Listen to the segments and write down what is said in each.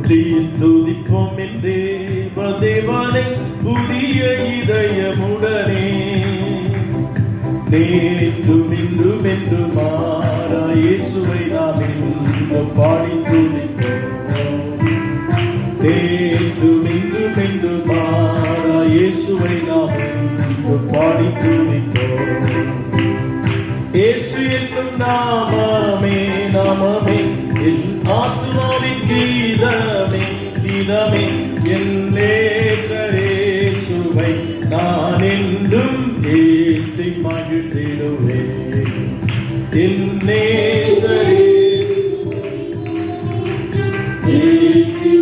போற்றி துதிப்போம் என் தேவனை புதிய இதயமுடனே. நேற்றும் இன்றும் என்று மாறா இயேசுவை நாம் இன்று பாடி துதிப்போம். நேற்றும் இன்றும் என்று மாறா இயேசுவை நாம் இன்று பாடி துதிப்போம். இயேசு என்னும் நாமமே நாமமே என் ஆத்துமாவின் கீதமே கீதமே. என் நேசரேசுவை நான் என்றும் ஏற்றி மகிழ்ந்திடுவேன். என் நேசரே ஏற்றி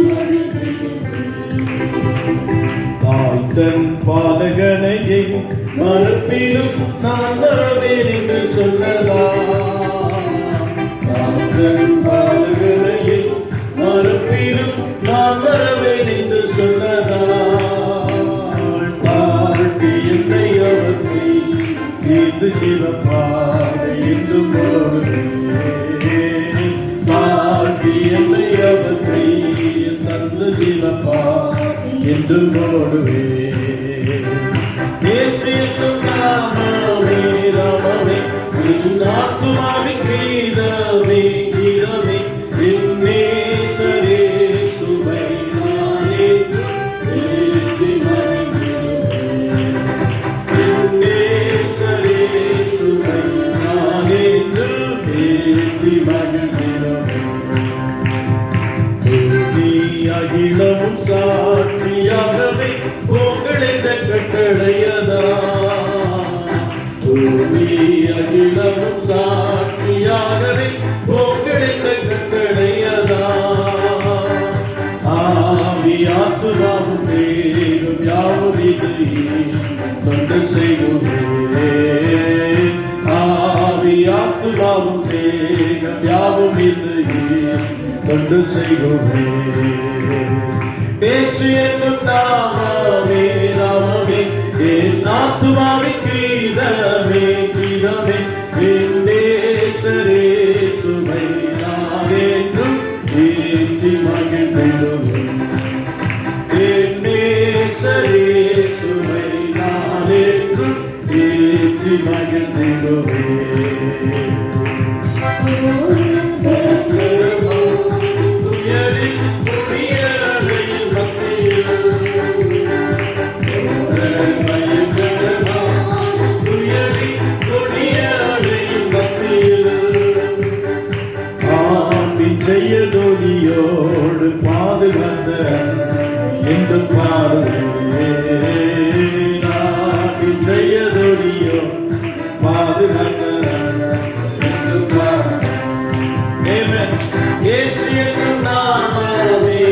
தாய் தன் பாலகனையை மறுப்பிலும் நான் வரவேன் என்று சொல்லலாம். பாலகனையை மறுப்பிலும் நான் வரவேன் என்று சொல்லலாம். தாழ்த்தி என்னை அவற்றை தீர்ந்து சிவப்பாதை என்று போடுவேன். தாழ்த்தி என்னை அவற்றை தந்து சிவப்பாதை என்று போடுவேன். இயேசு என்னும் நாமமே நாமமே என் ஆத்துமாவின் கீதமே கீதமே. என் நேசரேசுவை நான் ஏற்றி மகிழ்ந்திடுவேன். என் நேசரேசுவை நான் ஏற்றி மகிழ்ந்திடுவேன். அகிலமும் சாட்சியாகவே உங்களிட கட்டளையதா. அகிலமும் சாட்சியாகவே உங்களிட கட்டளையதா. ஆவியாத்துமாவும் தேடும் யாவும் இது தொண்டு செய்கிறேன். ஆவியாத்துமாவும் தேடும் யாவும் இது தொண்டு செய்கிறேன். இயேசு என்னும் நாமமே நாமமே என் ஆத்துமாவின் கீதமே கீதமே. என் நேசரேசுவை நான் என்றும் ஏற்றி மகிழ்ந்திடுவேன். என் நேசரேசுவை நான் என்றும் ஏற்றி மகிழ்ந்திடுவேன். செய்யதோடியோடு பாதுகாத்த என்று பாடுவேன். செய்யதோடியோ பாதுகாத்த என்று பாடுவேன். இயேசு என்னும் நாமமே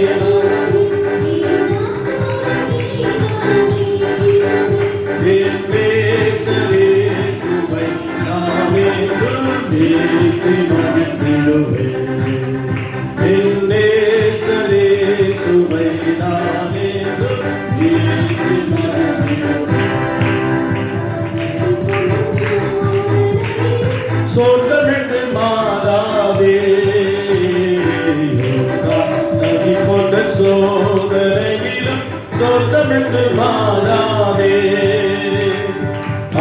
என் நேசரேசுவை நான் என்றும் ஏற்றி மகிழ்ந்திடுவேன். சொந்தமிட்டு மாறாதே நதி போன்ற சோதனையிலும் சொந்தமிட்டு மாறாதே.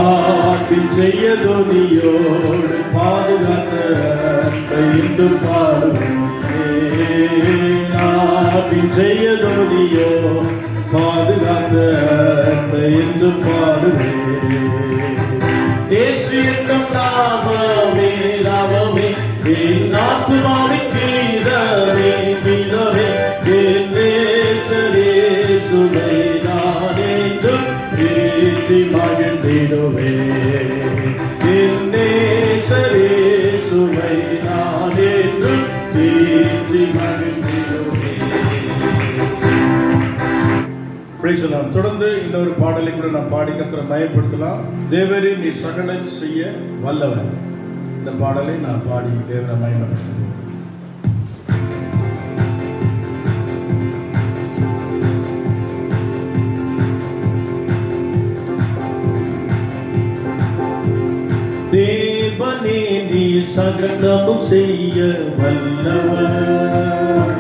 ஆட்டின் செய்யதொலியோடு பாதுகாத்த என்று பாடுவேன். ஆட்டின் செய்யதொலியோ பாதுகாத்த என்று பாடுவேன். இயேசு என்னும் நாமமே நாமமே என் ஆத்துமாவின் கீதமே கீதமே. என் நேசரேசுவை நான் என்றும் ஏற்றி மகிழ்ந்திடுவேன். என் நேசரேசுவை நான் என்றும் ஏற்றி மகிழ்ந்திடுவேன். தொடர்ந்து இன்னொரு பாடலை கூட நாம் பாடி கர்த்தரை மயப்படுத்தலாம். தேவரே நீ சகலம் செய்ய வல்லவர். இந்த பாடலை நான் பாடி தேவரை மயப்படுத்துவோம். தேவனே நீ சகலமும் செய்ய வல்லவர்.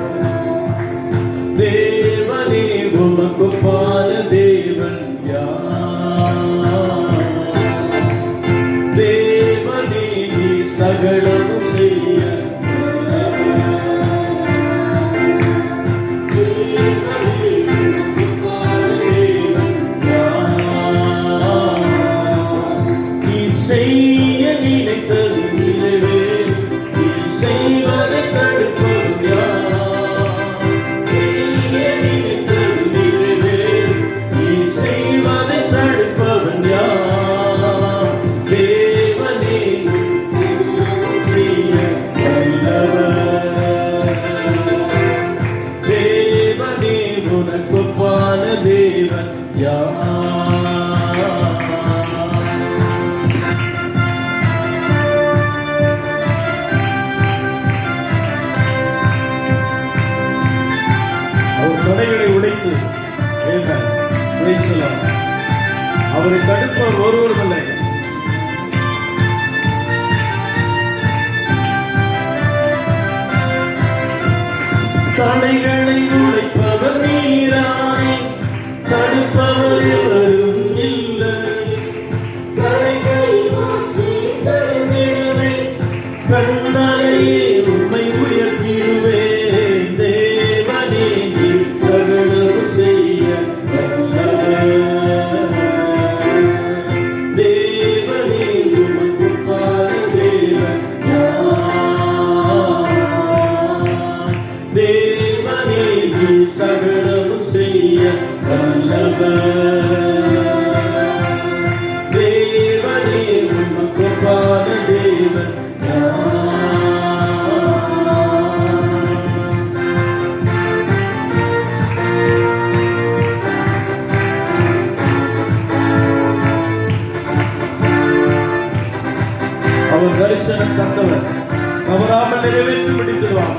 அவர் தடைகளை உடைத்து அவரை தடுப்பவர் ஒருவரும் இல்லை. தடைகளை உடைப்பவர் நீரானே, தடுப்பவர் எவரும் இல்லை. தடைகளை மாற்றி தடுத்திடுவே, கண்மலையே உம்மை உயர்த்திடுவே. தேவனே நீ சகலம் செய்ய வல்லவர். தேவனே உமக்கு தேவன் யார்? தேவனே நீ சகலம் செய்ய வல்லவர். தேவனே உமக்கு தேவன் அவர் தரிசனம் தந்தவர், தவறாமல் நிறைவேற்றி முடித்துவார்.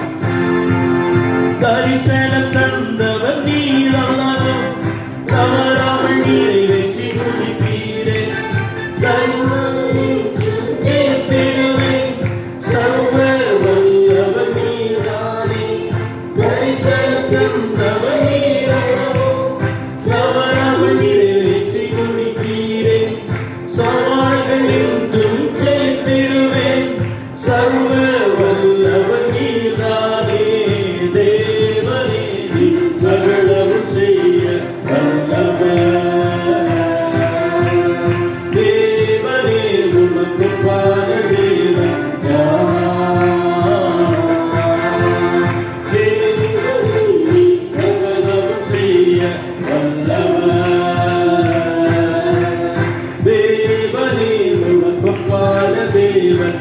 தரிசனம் தந்தவர் நீரானோ, தவறாமல் நிறைவேற்றி முடிப்பீரே. சேர்த்திடுவே, சர்வ வல்லவர் நீரானே. தரிசனம் தந்தவர் நீரானோ, தவறாமல் நிறைவேற்றி முடிப்பீரே. சவால்கள் என்றும் சேர்த்திடுவேன், சர்வ வல்லவர் நீரானே. தேவனே நீ சகலம் செய்ய வல்லவர். தேவனே உமக்கு தேவன் யார்? தேவனே நீ சகலம் செய்ய வல்லவர். தேவனே உமக்கு தேவன்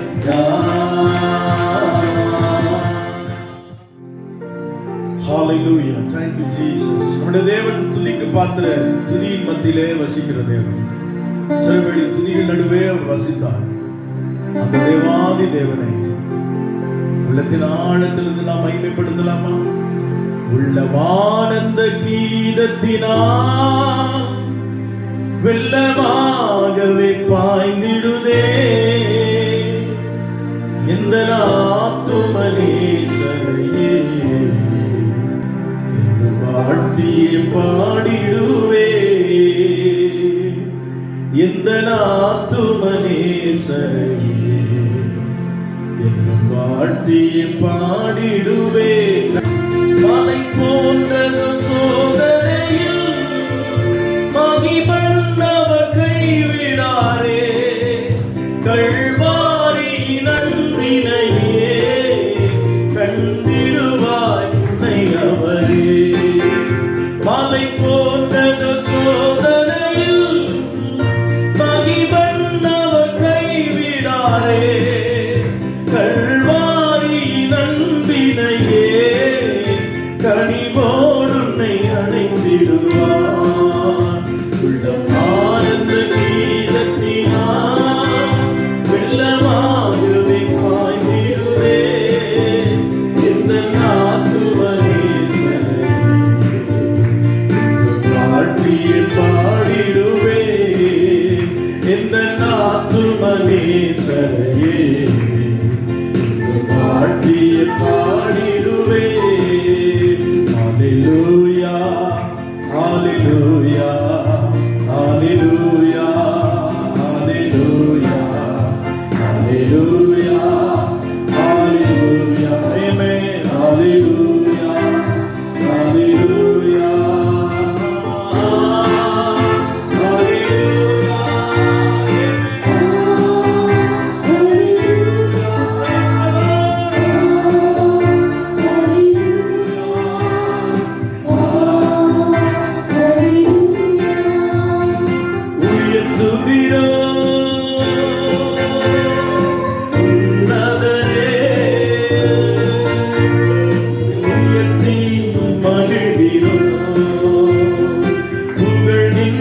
Hallelujah. Thank you, Jesus. நம்முடைய தேவன் துதிக்கு பாத்திர, துதியின் மத்தியிலே வசிக்கிற தேவன். சிறுவெளி துதியின் நடுவே அவர் வசித்தார். அந்த தேவாதி தேவனை உள்ளத்தின் ஆழத்திலிருந்து நாம் மகிமைப்படுத்தலாமா? உள்ளமானந்த கீதத்தினால் வெள்ளமாகவே பாய்ந்திடுதே எந்த ஆத்துமனேசரையே வாழ்த்தியே பாடிடுவே. எந்த ஆத்துமனேசரையே என்னும் வாழ்த்தியே பாடிடுவே. மலை போன்றது சோதனையில் மகிமன்னவர் கைவிடாரே. கல்வாரி நன்றினையே கண்டிடுவாய் உன்னை அவரே. மலை போன்றது சோதனையில் மகிமன்னவர் கைவிடாரே. கல்வாரி நன்றினையே கனிவோடு உன்னை அழைத்திடுவார். உள்ளமானந்த கீதத்தினால் வெள்ளமாகவே பாய்ந்திடுவே. எந்த ஆத்துமனேசரை வாழ்த்தியே பாடிடுவே. எந்த ஆத்துமனேசரையே வாழ்த்தியே பாடிடுவே. Hallelujah, hallelujah, hallelujah, hallelujah, hallelujah, hallelujah, amen, hallelujah, hallelujah, புகழின்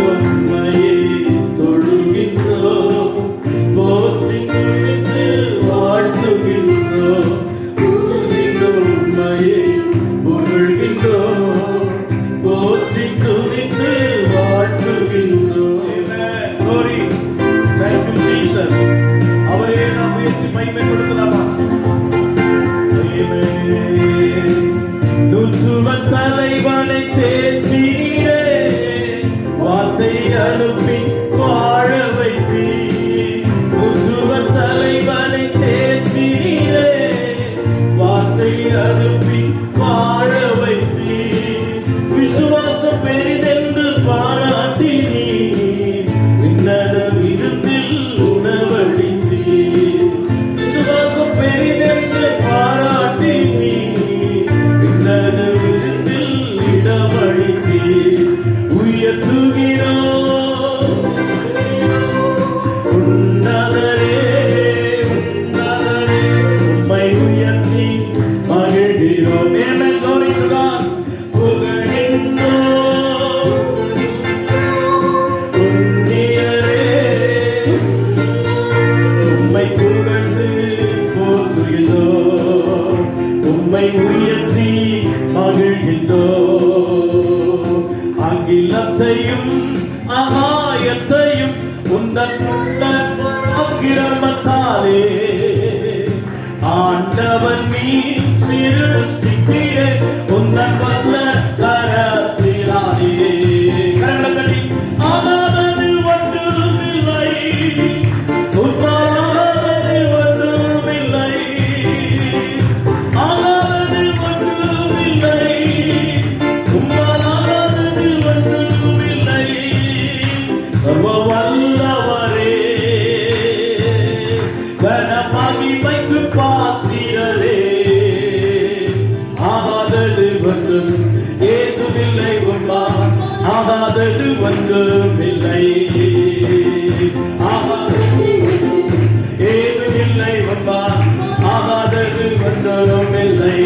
உம்மையே தொழுகின்றோம், போற்றி துதித்து வாழ்த்துகின்றோம். உம்மையே புகழ்கின்றோம், போற்றி துதித்து வாழ்த்துகின்றோம். Glory. Thank you, Jesus. அவரே நாம் உயர்த்தி மகிமைப்படுத்தலாமா? நூற்றுவன் தலைவனை தேற்றினீரே, வார்த்தை அனுப்பி வாழ வைத்தீர். நூற்றுவன் தலைவனை தேற்றினீரே, வார்த்தை அனுப்பி வாழ வைத்தீர். விசுவாசம் பெரிதென்று பாராட்டினீர், விண்ணக விருந்தில் உணவளித்தீர். விசுவாசம் பெரிதென்று பாராட்டினீர், விண்ணக விருந்தில் இடமளித்தீர். உயர்த்துகிறோம் உன்னதரே, உன்னதரே, உம்மை உயர்த்தி மகிழ்கிறோம். Amen. Glory to God. புகழ்கின்றோம் புண்ணியரே, உம்மை புகழ்ந்து போற்றுகிறோம், உம்மை உயர்த்தி மகிழ்கின்றோம். அகிலத்தையும் ஆகாயத்தையும் உந்தன் அக்கிரமத்தாலே ஆண்டவன் நீ சிருஷ்டித்தீரே, உந்தன் வல்ல கரத்தினாலே. கரங்களை ஆகாதது ஒன்றுமில்லை, உம்மாலாதது ஒன்றுமில்லை, ஆகாதது ஒன்றுமில்லை, உம்மாலாதது ஒன்றுமில்லை. சர்வ வல்லவரே, கனமகிமைக்கு பாத்திரரே, ஆகாதது ஒன்றும் ஏதுமில்லை, உம்மால் ஆகாதது ஒன்றுமில்லை, ஆகாதது ஏதுமில்லை, உம்மால் ஆகாதது ஒன்றுமில்லை,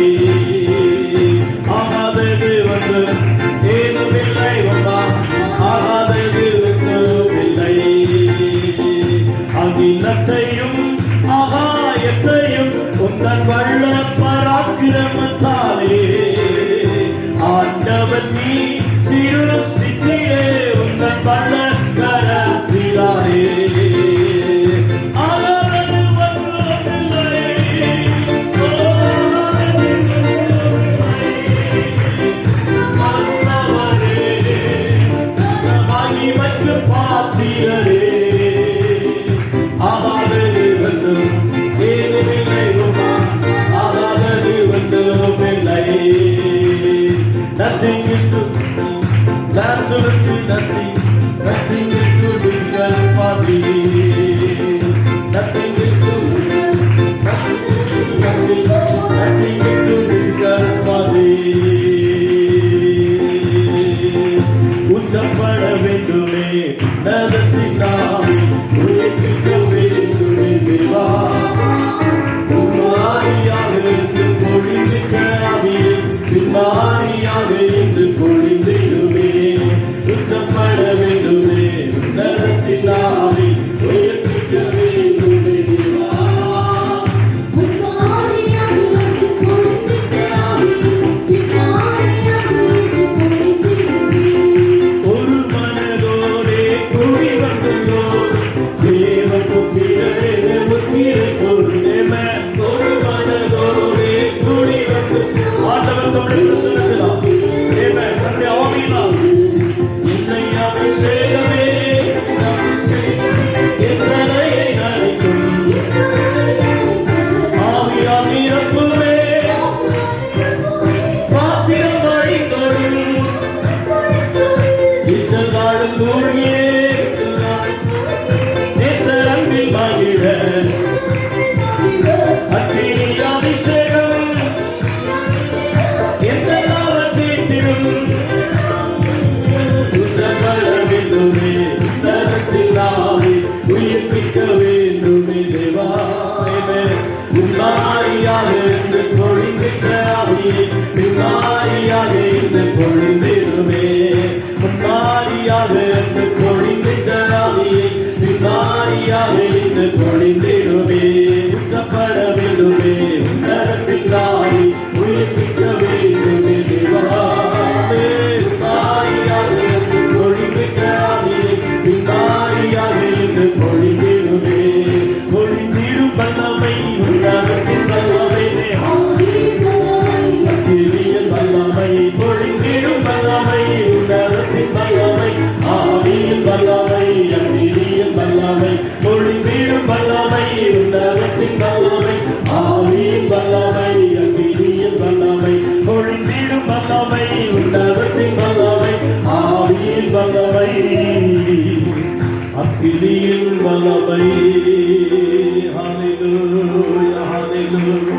ஆகாதது ஒன்றும் ஏதுமில்லை, உம்மால் ஆகாதது ஒன்றுமில்லை. அகிலத்தையும் ஆகாயத்தையும் உந்தன் வல்ல பராக்கிரமத்தாலே ஆண்டவன் நீ சிருஷ்டித்தீரே, உந்தன் வல்ல கரத்தினாலே. ஆகாதது ஒன்றுமில்லை, ஆகாதது ஒன்றுமில்லை, மகிமைக்கு பாத்திரரே, ஆகாதது ஒன்றும் ஏதுமில்லை, உம்மால் ஆகாதது ஒன்றுமில்லை. Nothing is too, absolutely nothing, nothing is too difficult for me. Nothing is too, nothing is too difficult for me. உச்சப்பட வேண்டுமே நகத்தினாவே, உயர்த்திக்க வேண்டுமே தேவா, உம்மாரியாக இருந்து பொழிந்திட்ட ஆவியே, பின்மாரியாக இருந்து பொழிந்திடுமே. உச்சப்பட வேண்டுமே நகத்தினாவே, உயர்த்திக்க வேண்டுமே தேவா, உம்மாரியாக இருந்து பொழிந்திட்ட ஆவியே, பின்மாரியாக இருந்து பொழிந்திடுமே. ஒரு மனதோடே கூடி வந்தோம், தேவபுத்திரரே புத்திரை பொருளேமே. ஒரு மனதோடே கூடி வந்தோம், ஆண்டவர் தம்முடைய பிரசன்னத்தினால், ஆமென், தம்முடைய ஆவியினால் என்னை அபிஷேகமே, எத்தனையை நினைக்கும் ஆவியால் நிரப்புவே, பாத்திரம் வழிந்தொடும் இச்சல் வாழும் கூடியே, நேசரன்பில் மகிழ அக்கினி அபிஷேகம் எந்த நாமத்திலும் உச்சப்பட வேண்டுமே நகத்தினாவே, உயிர்ப்பிக்க வேண்டுமே தேவா. உம்மாரியாக இருந்து பொழிந்திட்ட ஆவியே, பின்மாரியாக இருந்து பொழிந்திட பொழிந்திடும் வல்லமை உன்னதத்தின் வல்லமை ஆவியின் வல்லமை அக்கினியின் வல்லமை பொழிந்திடும் வல்லமை உன்னதத்தின் வல்லமை ஆவியின் வல்லமை அக்கினியின் வல்லமை பொழிந்திடும் வல்லமை உன்னதத்தின் வல்லமை ஆவியின் வல்லமை அக்கினியின் வல்லமை. ஹல்லேலூயா ஹல்லேலூயா.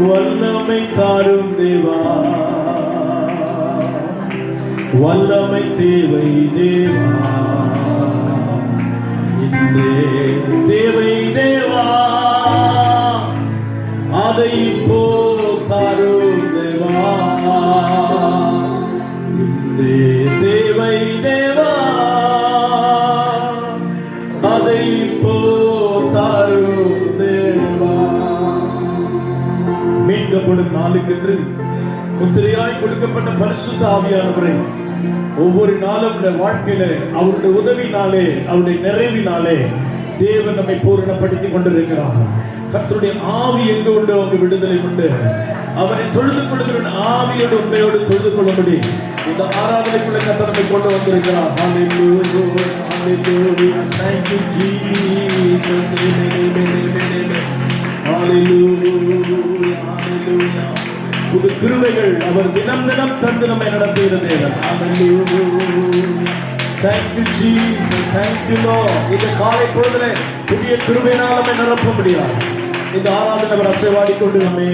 வல்லமை தாரும் தேவா, வல்லமை தேவை தேவா, இன்றே தேவை தேவா, அதை இப்போ தாரும் தேவா, இன்றே தேவை தேவா, அதை இப்போ தாரும் தேவா. மீட்கப்படும் நாளுக்கென்று முத்திரையாய் கொடுக்கப்பட்ட பரிசுத்த ஆவியானவரை ஒவ்வொரு நாளும் வாழ்க்கையில அவருடைய உதவினாலே அவருடைய நிறைவினாலே தேவன் நம்மை பூரணப்படுத்திக் கொண்டிருக்கிறார். கர்த்தருடைய ஆவி எங்கு உண்டு அங்கு விடுதலை உண்டு. அவரை தொழுது கொள்கிற ஆவியோடு உண்மையோடு தொழுது கொள்ளும்படி இந்த ஆராதனைக்குள்ள கர்த்தர் நம்மை கொண்டு வந்திருக்கிறார். ஹல்லேலூயா ஹல்லேலூயா. Thank you Jesus. ஹல்லேலூயா ஹல்லேலூயா. புது கிருபைகள் அவர் தினம் தினம் தந்து நம்மை நடத்துகிற தேவன். ஹல்லேலூயா. Thank you Jesus. Thank you Lord. இந்த காலை பொழுதிலே புதிய கிருபையினால் நம்மை நிரப்ப முடியாது. இந்த ஆராதனை அவர் அசைவாடி கொண்டு நம்மை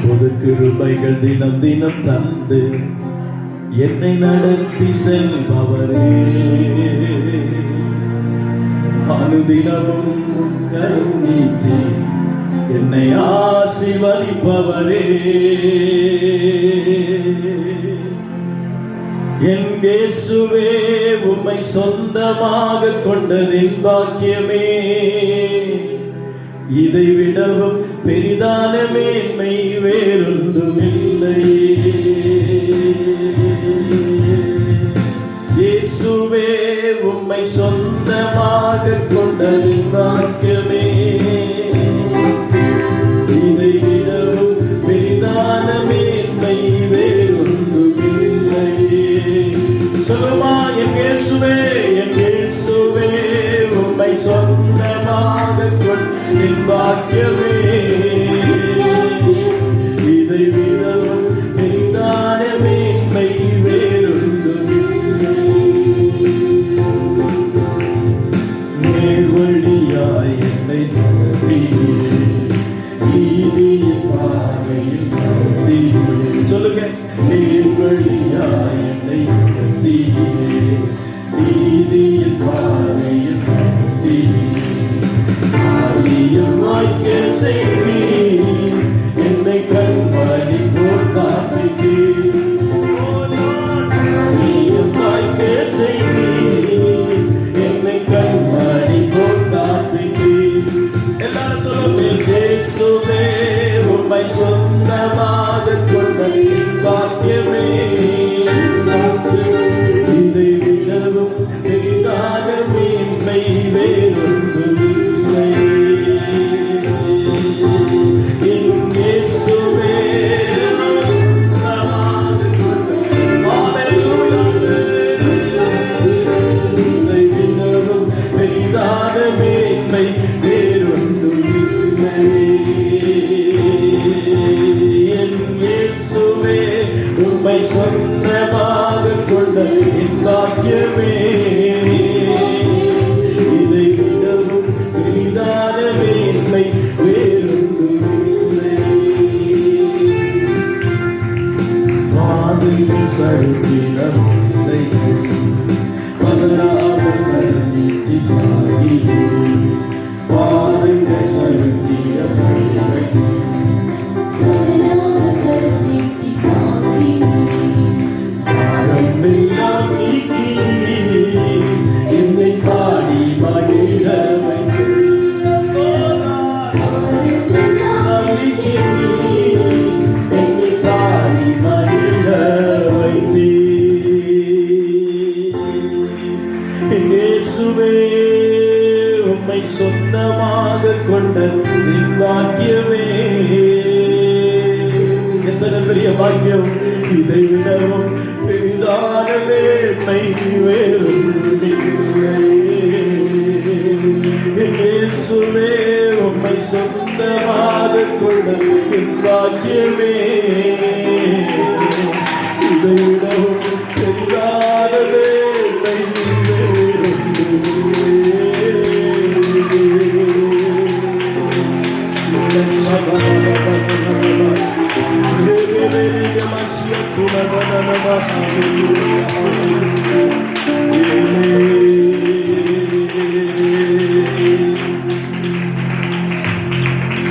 புது கிருபைகள் தினம் தினம் தந்து என்னை நடத்தி செல்பவரே, அனுதினமும் கரம் நீட்டி என்னை ஆசீர்வதிப்பவரே, என் இயேசுவே உம்மை சொந்தமாக கொண்டதின் பாக்கியமே, இதை விடவும் பெரிதான மேன்மை வேறொன்றுமில்லையே. இயேசுவே உம்மை சொந்தமாக கொண்டதின் பாக்கியமே, இதை விடவும் பெரிதான மேன்மை வேறொன்றுமில்லையே. சொல்லுமா, என் இயேசுவே உம்மை சொந்தமாக கொண்டதின் பாக்கியமே, இதை விடவும் பெரிதான மேன்மை வேறொன்றுமில்லை. நேர்வழியாய் என்னை நடத்தியே, நீதியின் பாதையில் நடத்தியே. சொல்லுங்க, நேர்வழியாய் என்னை நடத்தியே, நீதியின் பாதையில் நடத்தியே. ஆரியம் வாய்க்க செய்வீர், என்னை கண்மணி போல் காப்பீர். ஆரியம் வாய்க்க செய்வீர், என்னை கண்மணி போல் காப்பீர். எல்லாரும் சொல்லுங்க, இயேசுவே உம்மை சொந்தமாக கொண்ட பாக்கியமே, இதை விடவும் பெரிதான மேன்மை வேறொன்றுமில்லை. என் இயேசுவே சொந்தமாக கொண்ட இதை விடவும் பெரிதான மேன்மை வேறொன்றுமில்லை. என் இயேசுவே உம்மை சொந்தமாக கொண்ட என் பாக்கியமே, இதை விடவும் பெரிதான மேன்மை வேறொன்றுமில்லை. பாதையில் சறுக்கின முந்தைகள் பதறாத கரம் நீட்டி தாங்கியே, பாதையில் சறுக்கிய முந்தைகள் பாரமெல்லாம் நீக்கி என்னை பாடி மகிழ வைத்து, என்னை பாடி மகிழ வைத்து. இயேசுவே உம்மை சொந்தமாக கொண்ட இதை விடவும் பெரிதான மேன்மை வேறொன்றுமில்லை. இயேசுவே உம்மை சொந்தமாக கொள்ள என் பாக்கியமே. இதை விடவும் பெரிதான மேன்மை வேறொன்றுமில்லை.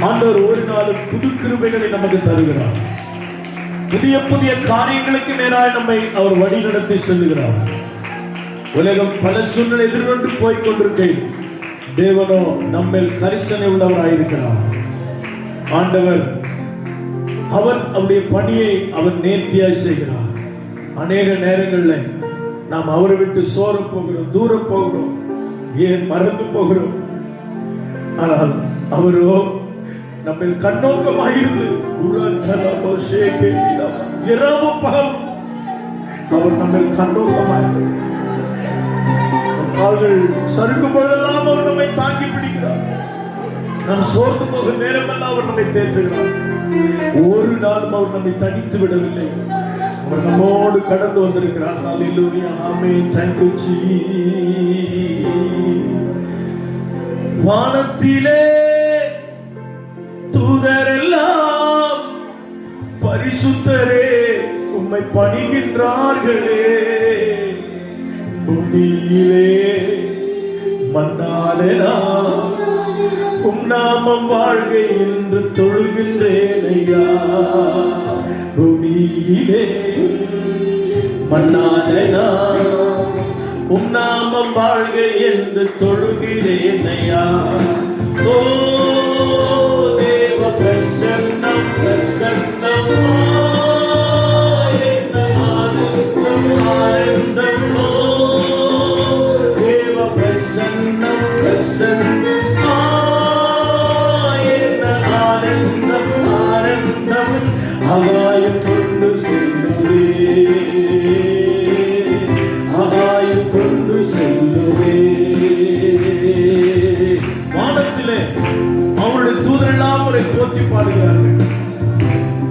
ஆண்டவர் ஒரு நாள் புது கிருபைகளை நமக்கு தருகிறார். புதிய புதிய காரியங்களுக்கு நேராக நம்மை அவர் வழி நடத்தி செல்லுகிறார். உலகம் பல சூழ்நிலை எதிர்கொண்டு போய் கொண்டிருக்கையில் தேவனோ நம்மில் கரிசனை உள்ளவராயிருக்கிறார். ஆண்டவர் அவர் அவருடைய பணியை அவர் நேர்த்தியாய் செய்கிறார். அநேக நேரங்களில் நாம் அவரை விட்டு சோர போகிறோம், தூரம் போகிறோம், ஏன் மறந்து போகிறோம். ஆனால் அவரோ நம்ம கண்ணோக்கமாயிருந்து இரவும் பகலும் அவர் நம்ம கண்ணோக்கமாயிரு. கால்கள் சறுக்கும் போதெல்லாம் அவர் நம்மை தாங்கி பிடிக்கிறார். நாம் சோர்ந்து போகிற நேரமெல்லாம் அவர் நம்மை தேற்றுகிறார். ஒரு நாளும் அவர் நம்மை தனித்து விடவில்லை. அவர் நம்மோடு கடந்து வந்திருக்கிறார். ஹல்லேலூயா, ஆமென். Thank you Jesus. வானத்திலே தூதரெல்லாம் பரிசுத்தரே உம்மை பணிகின்றார்களே. பூமியிலே மண்ணாலே நான் உம் நாமம் வாழ்க என்று தொழுகின்றேன் ஐயா. பூமியிலே மண்ணாலே நான் உம் நாமம் வாழ்க என்று தொழுகிறேன் ஐயா. ஓ தேவ பிரசன்னம் பிரசன்னம் ஆனந்தம் ஆனந்தம். ஓ தேவ பிரசன்னம் பிரசன்னம் ஆனந்தம் ஆனந்தம். ஆகாயம் கொண்டு செல்லுவே, ஆகாயம் கொண்டு செல்லுவே. வானத்திலே அவருடைய தூதரெல்லாம் அவரை போற்றி பாடுகிறார்கள்.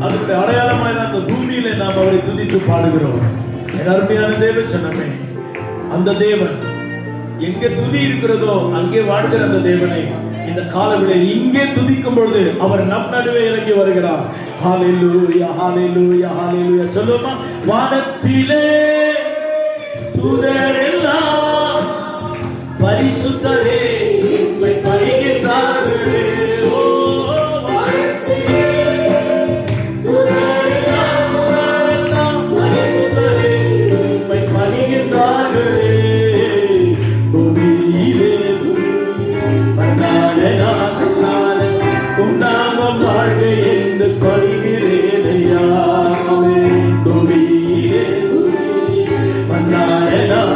அதனுடைய அடையாளமாக அந்த பூமியிலே நாம் அவரை துதித்து பாடுகிறோம். என் அருமையான தேவ சொன்னமே, அந்த தேவன் எங்கே துதி இருக்கிறதோ அங்கே வாழ்கிற அந்த தேவனை இந்த காலவேளையில் இங்கே துதிக்கும் பொழுது அவர் நம் நடுவே இறங்கி வருகிறார். ஹல்லேலூயா, ஹல்லேலூயா, ஹல்லேலூயா. சொல்லுமா, வானத்திலே தூதரெல்லாம் பரிசுத்தரே உம்மை பணிகின்றார்களே. ஓ வானத்திலே தூதரெல்லாம் பரிசுத்தரே உம்மை பணிகின்றார்களே. பூமியிலே மண்ணாலே நான் உம் நாமம் வாழ்க என்று பணிகிறேன் ஐயா. பூமியிலே மண்ணாலே நான்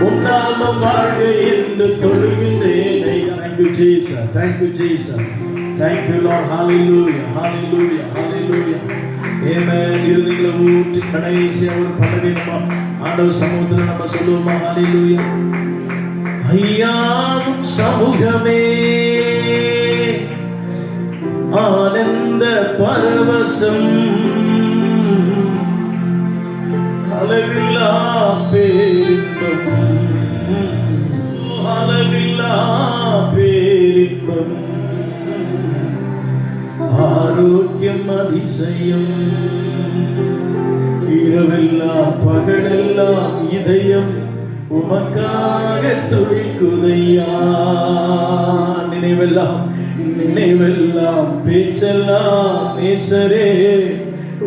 உம் நாமம் வாழ்க என்று தொழுகின்றேன் ஐயா. Thank you Jesus, thank you Jesus, thank you Lord. Hallelujah, hallelujah, hallelujah. Amen. இருதயங்களை ஊற்றி கடைசியா ஒரு பல்லவி நம்ம ஆண்டவர் சமூகத்தில் நம்ம சொல்லுவோமா? Hallelujah. ஐயாவும் சமூகமே ஆனந்த பரவசம், அளவில்லா பேரின்பம், அளவில்லா பேரின்பம், ஆரோக்கியம் அதிசயம், இரவெல்லாம் பகலெல்லாம் இதயம் உமக்காக துடிக்குதையா. நினைவெல்லாம் நினைவெல்லாம் பேச்செல்லாம் நேசரே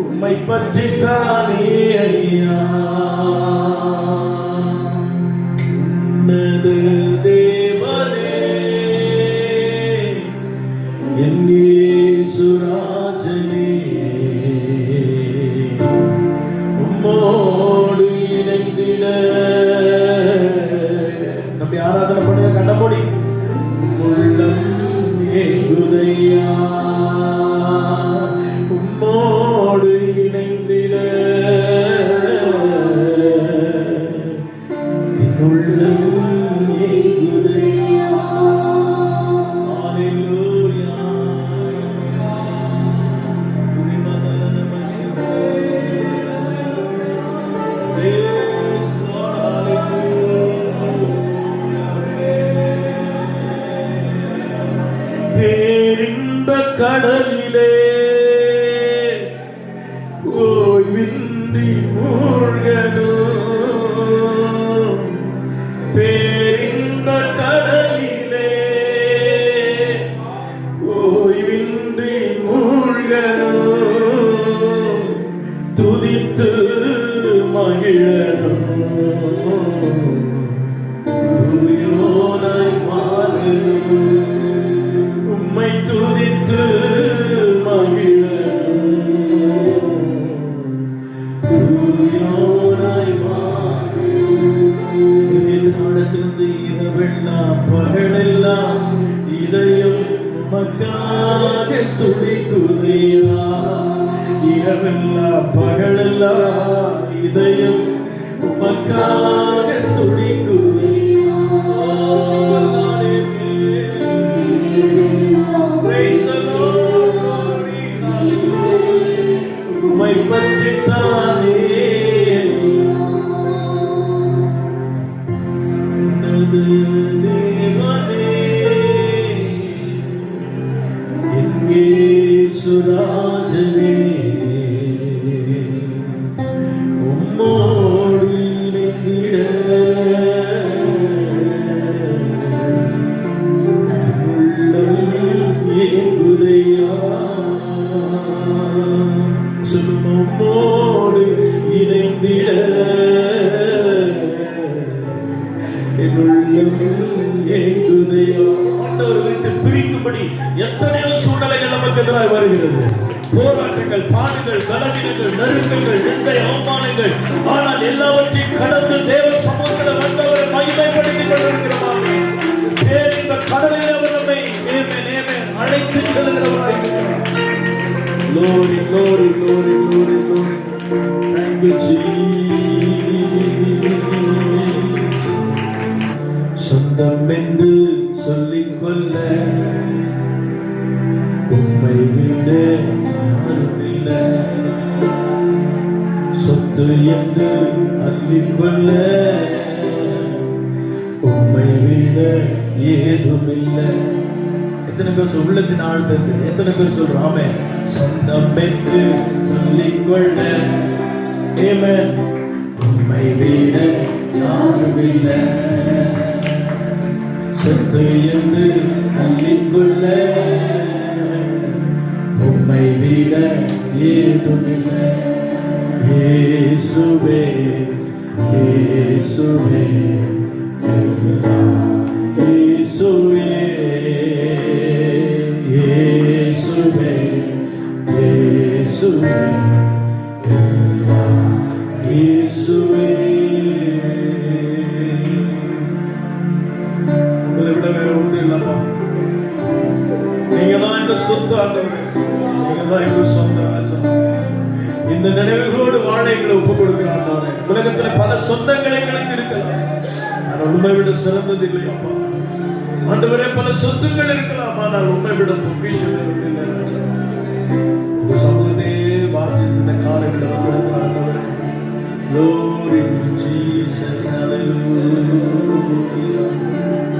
உம்மை பற்றி தானே ஐயா. உன்னத தேவனே என் இயேசுராஜனே, உம்மோடு இணைந்திட நம்ம ஆராதனை பண்ணுங்க. கண்ண மூடி உள்ளம் ஏங்குதையா, உம்மோடு இணைந்திட ஓய்வின்றி மூழ்கணும் பேரின்ப கடலிலே ஓய்வின்றி மூழ்கணும் துதித்து மகிழணும் தூயோனாய் மாறணும் உம்மை துதித்து பகலெல்லாம் இதயம் உமக்காக துடிக்குதையா இரவெல்லாம் பகலெல்லாம் இதயம் உமக்காக துடிக்குதையா உம்மை பற்றித்தானே சுராஜனே உம்மோடு இணைந்திட உள்ளம் ஏங்குதையா உம்மோடு இணைந்திட என் உள்ளம் ஏங்குதையா. ஆண்டவரை விட்டு பிரிக்கும்படி எத்தனையோ சூழ்நிலைகள் நமக்கு எதிராக வருகிறது. போராட்டங்கள், பாடுகள், பலவீனங்கள், நெருக்கங்கள், நிந்தை, அவமானங்கள். ஆனால் எல்லாவற்றையும் கடந்து தேவ சமூகத்தில் வந்தவரை மகிமைப்படுத்திக் கொண்டிருக்கிறோம். இந்த கடலில் அவர் நம்மை அழைத்து செல்கிறவராயிருக்கிறார். Glory, glory, glory, glory, glory. Thank you, Jesus. சொந்தம் என்று சொல்லிக்கொள்ள உம்மை விட யாரும் இல்லை. சொத்து என்று அள்ளிக்கொள்ள உம்மை விட ஏதும் இல்லை. எத்தனை பேர் உள்ளத்தின் ஆழ்ந்தது? எத்தனை பேர் சொல்றாமே சொந்தம் என்று சொல்லிக்கொள்ள உம்மை விட யாரும் இல்லை. சொத்து என்று அள்ளிக்கொள்ள உம்மை விட ஏதும் இல்லை. இயேசுவே இயேசுவே இயேசுவே இயேசுவே இயேசுவே இயேசுவே. உங்களை விட வேற ஒன்று இல்லப்பா. நீங்க தான் இந்த சொத்து ஆண்டவரே, நீங்க தான் எங்க சொந்த ராஜா. இந்த நினைவுகளோடு வாழ எங்களை ஒப்புக் கொடுக்கிறான். உலகத்துல பல சொந்தங்கள் எங்களுக்கு இருக்கலாம், ஆனால் உண்மை விட சிறந்தது இல்லையப்பா. ஆண்டவரே பல சொத்துக்கள் இருக்கலாம், ஆனால் உண்மை விட பொக்கிஷம் இல்லை ராஜா. உங்க சமூகத்தே வாழ்ந்து இந்த காலங்களில் வந்திருக்கிற ஆண்டவரே, glory to Jesus, hallelujah,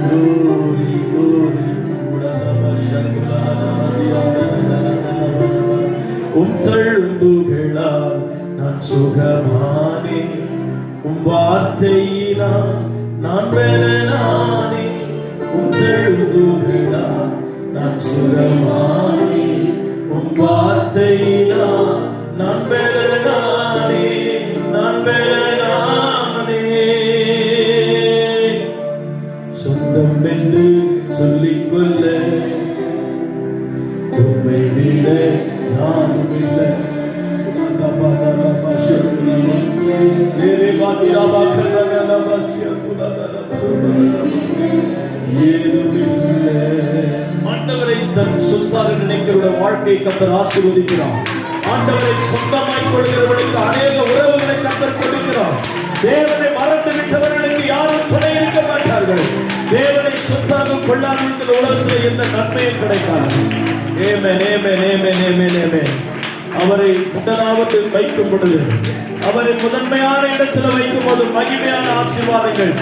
glory, glory. உம் தழும்புகளால் நான் சுகமானே, உம் வார்த்தையினால் நான் பெறனானே. உம் தழும்புகளால் நான் சுகமானே, உம் வார்த்தையினால் நான் பெறனானே, நான் பெறனானே. சொந்தம் என்று சொல்லிக்கொள்ள உம்மை விட யாரும் இல்லை. ஆண்டவரை தன் சொத்தாக நினைக்கிற வாழ்க்கை கர்த்தர் ஆசீர்வதிக்கிறார். ஆண்டவரை சொந்தமாய் கொள்கிறவர்களுக்கு அநேக உறவுகளை கர்த்தர் கொடுக்கிறார். தேவனை மறந்து விட்டவர்களுக்கு யாரும் துணை இருக்க மாட்டார்கள். தேவனை சொத்தாக கொள்ளாதிருக்கிற உலகத்தில் எந்த நன்மையும் கிடைக்காது. அவரை முதலாவது வைக்கும் பொழுது, அவரை முதன்மையான இடத்தில் வைக்கும் போது மகிமையான ஆசீர்வாதங்கள்.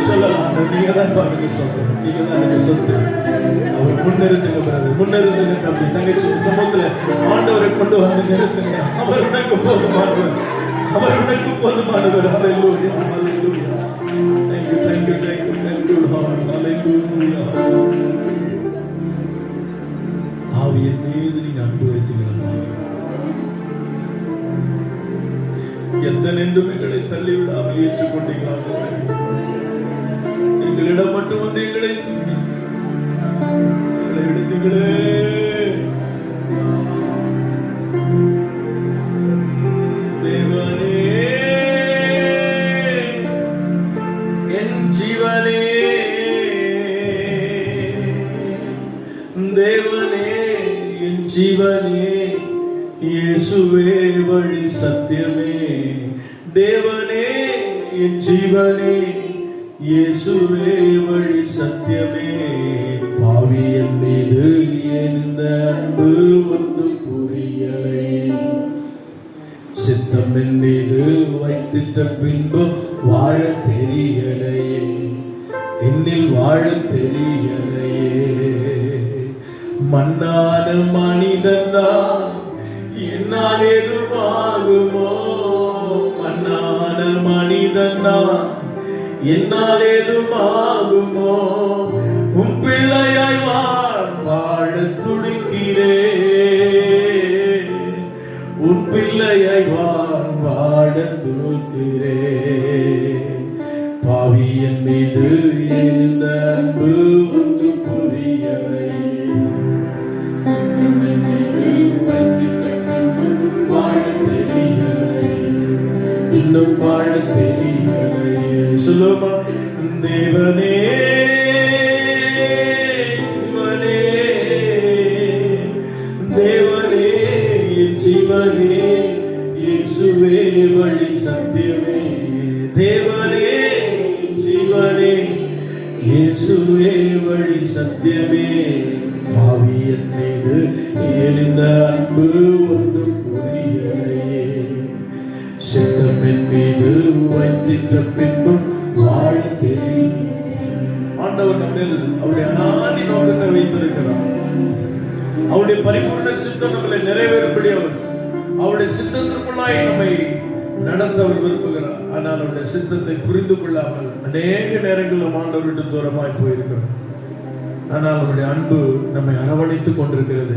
சொல்லலாம். நீங்க தான் பாருங்க சொல்றேன். நீங்க தான் எனக்கு சொத்து. அவர் முன்னிறுத்துங்க brother. முன்னிறுத்துங்க தம்பி தங்கச்சி சமூகத்துல ஆண்டவரை கொண்டு வந்து நிறுத்துங்க. அவர் உனக்கு போதுமானவர். அவர் உனக்கு போதுமானவர். Hallelujah. Hallelujah. Thank you, thank you, thank you, thank you, Lord. Hallelujah. ஆவியின் மீது நீங்க அன்பு வைத்தீங்களா? எத்தனென்றும் எங்களை தள்ளிவிடாமல் ஏற்றுக்கொண்டீங்களா? எங்களிடம் மட்டும் வந்து எங்களை தூக்கி எங்களை எடுத்தீங்களே. தேவனே என் ஜீவனே, தேவனே என் ஜீவனே, இயேசுவே வழி சத்தியமே. தேவனே என் ஜீவனே, இயேசுவே வழி சத்தியமே. பாவியன் மீது எந்த அன்பு வந்து புரியலை, சித்தம் என் மீது வைத்திட்ட பின்பு வாழ தெரியலையே, என்னில் வாழ தெரியலையே. மண்ணான மனிதன்தான் என்னால் எதுவாகுமோ, மண்ணான மனிதன்தான் என்னால் எதுவாகுமோ. உன் பிள்ளையாய் வாழ துடிக்கிறேன், உன் பிள்ளையாய் வாழ துடிக்கிறேன். பாவியன் மீது எழுந்த அன்பு வந்து புரியலை, வாழ தெரியலை, இன்னும் வாழ தெரியலை. சொல்லுமா, தேவனே ஜீவனே, தேவனே என் ஜீவனே, இயேசுவே வழி சத்தியமே. தேவனே ஜீவனே, இயேசுவே வழி சத்தியமே. பாவியன் மீது எழுந்த அன்பு ஒன்று புரியலையே, சித்தம் என் மீது வைத்திட்ட பின்பு வாழ தெரியும். ஆண்டவர் நம்மில் அவருடைய அனாதி நோக்கத்தை வைத்திருக்கிறார். அவருடைய பரிபூர்ண சித்தம் நம்மளை நிறைவேறும்படி அவருடைய சித்தத்திற்குள்ளாய் நம்மை நடத்த அவர் விரும்புகிறார். ஆனால் அவருடைய சித்தத்தை புரிந்து கொள்ளாமல் அநேக நேரங்களில் ஆண்டவர் விட்டு தூரமாய் போயிருக்கிறோம். ஆனால் அவருடைய அன்பு நம்மை அரவணைத்துக் கொண்டிருக்கிறது.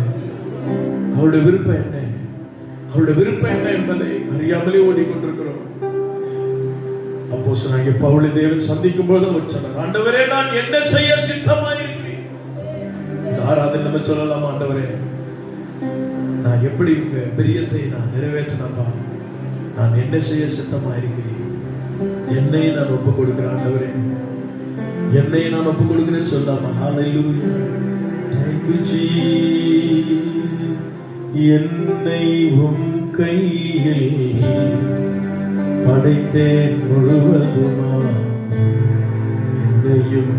அவருடைய விருப்பம் என்ன, அவருடைய விருப்பம் என்ன என்பதை அறியாமலே ஓடிக்கொண்டிருக்கிறோம். அப்போஸ்தலனாகிய பவுலை தேவன் சந்திக்கும் போது அவர் சொன்னார், ஆண்டவரே நான் என்ன செய்ய சித்தமாயிருக்கிறேன். ஆராதனை நம்ம சொல்லலாம், ஆண்டவரே நான் எப்படி உங்க பிரியத்தை நான் நிறைவேற்றினப்பா, நான் என்ன செய்ய சித்தமாயிருக்கிறேன், என்னை நான் ஒப்புக் கொடுக்கிறேன். ஆண்டவரே என்னை நான் ஒப்புக் கொடுக்கிறேன்னு சொல்லாமா? ஹல்லேலூயா. Thank you Jesus. என்னை உம் கையில் படைத்தேன் முழுவதுமா, என்னையும்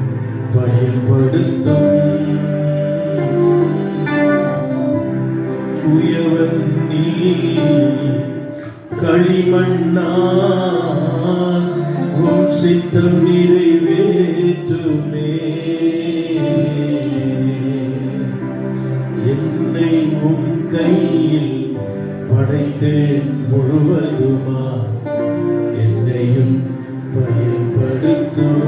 பயன்படுத்தும். உயவன் நீ களிமண்ணான் உம் சித்தம் நிறைவேற்றுமே. என்னை உம் கையில் படைத்தேன் முழுவதுமா, என்னையும் பயன்படுத்தும்.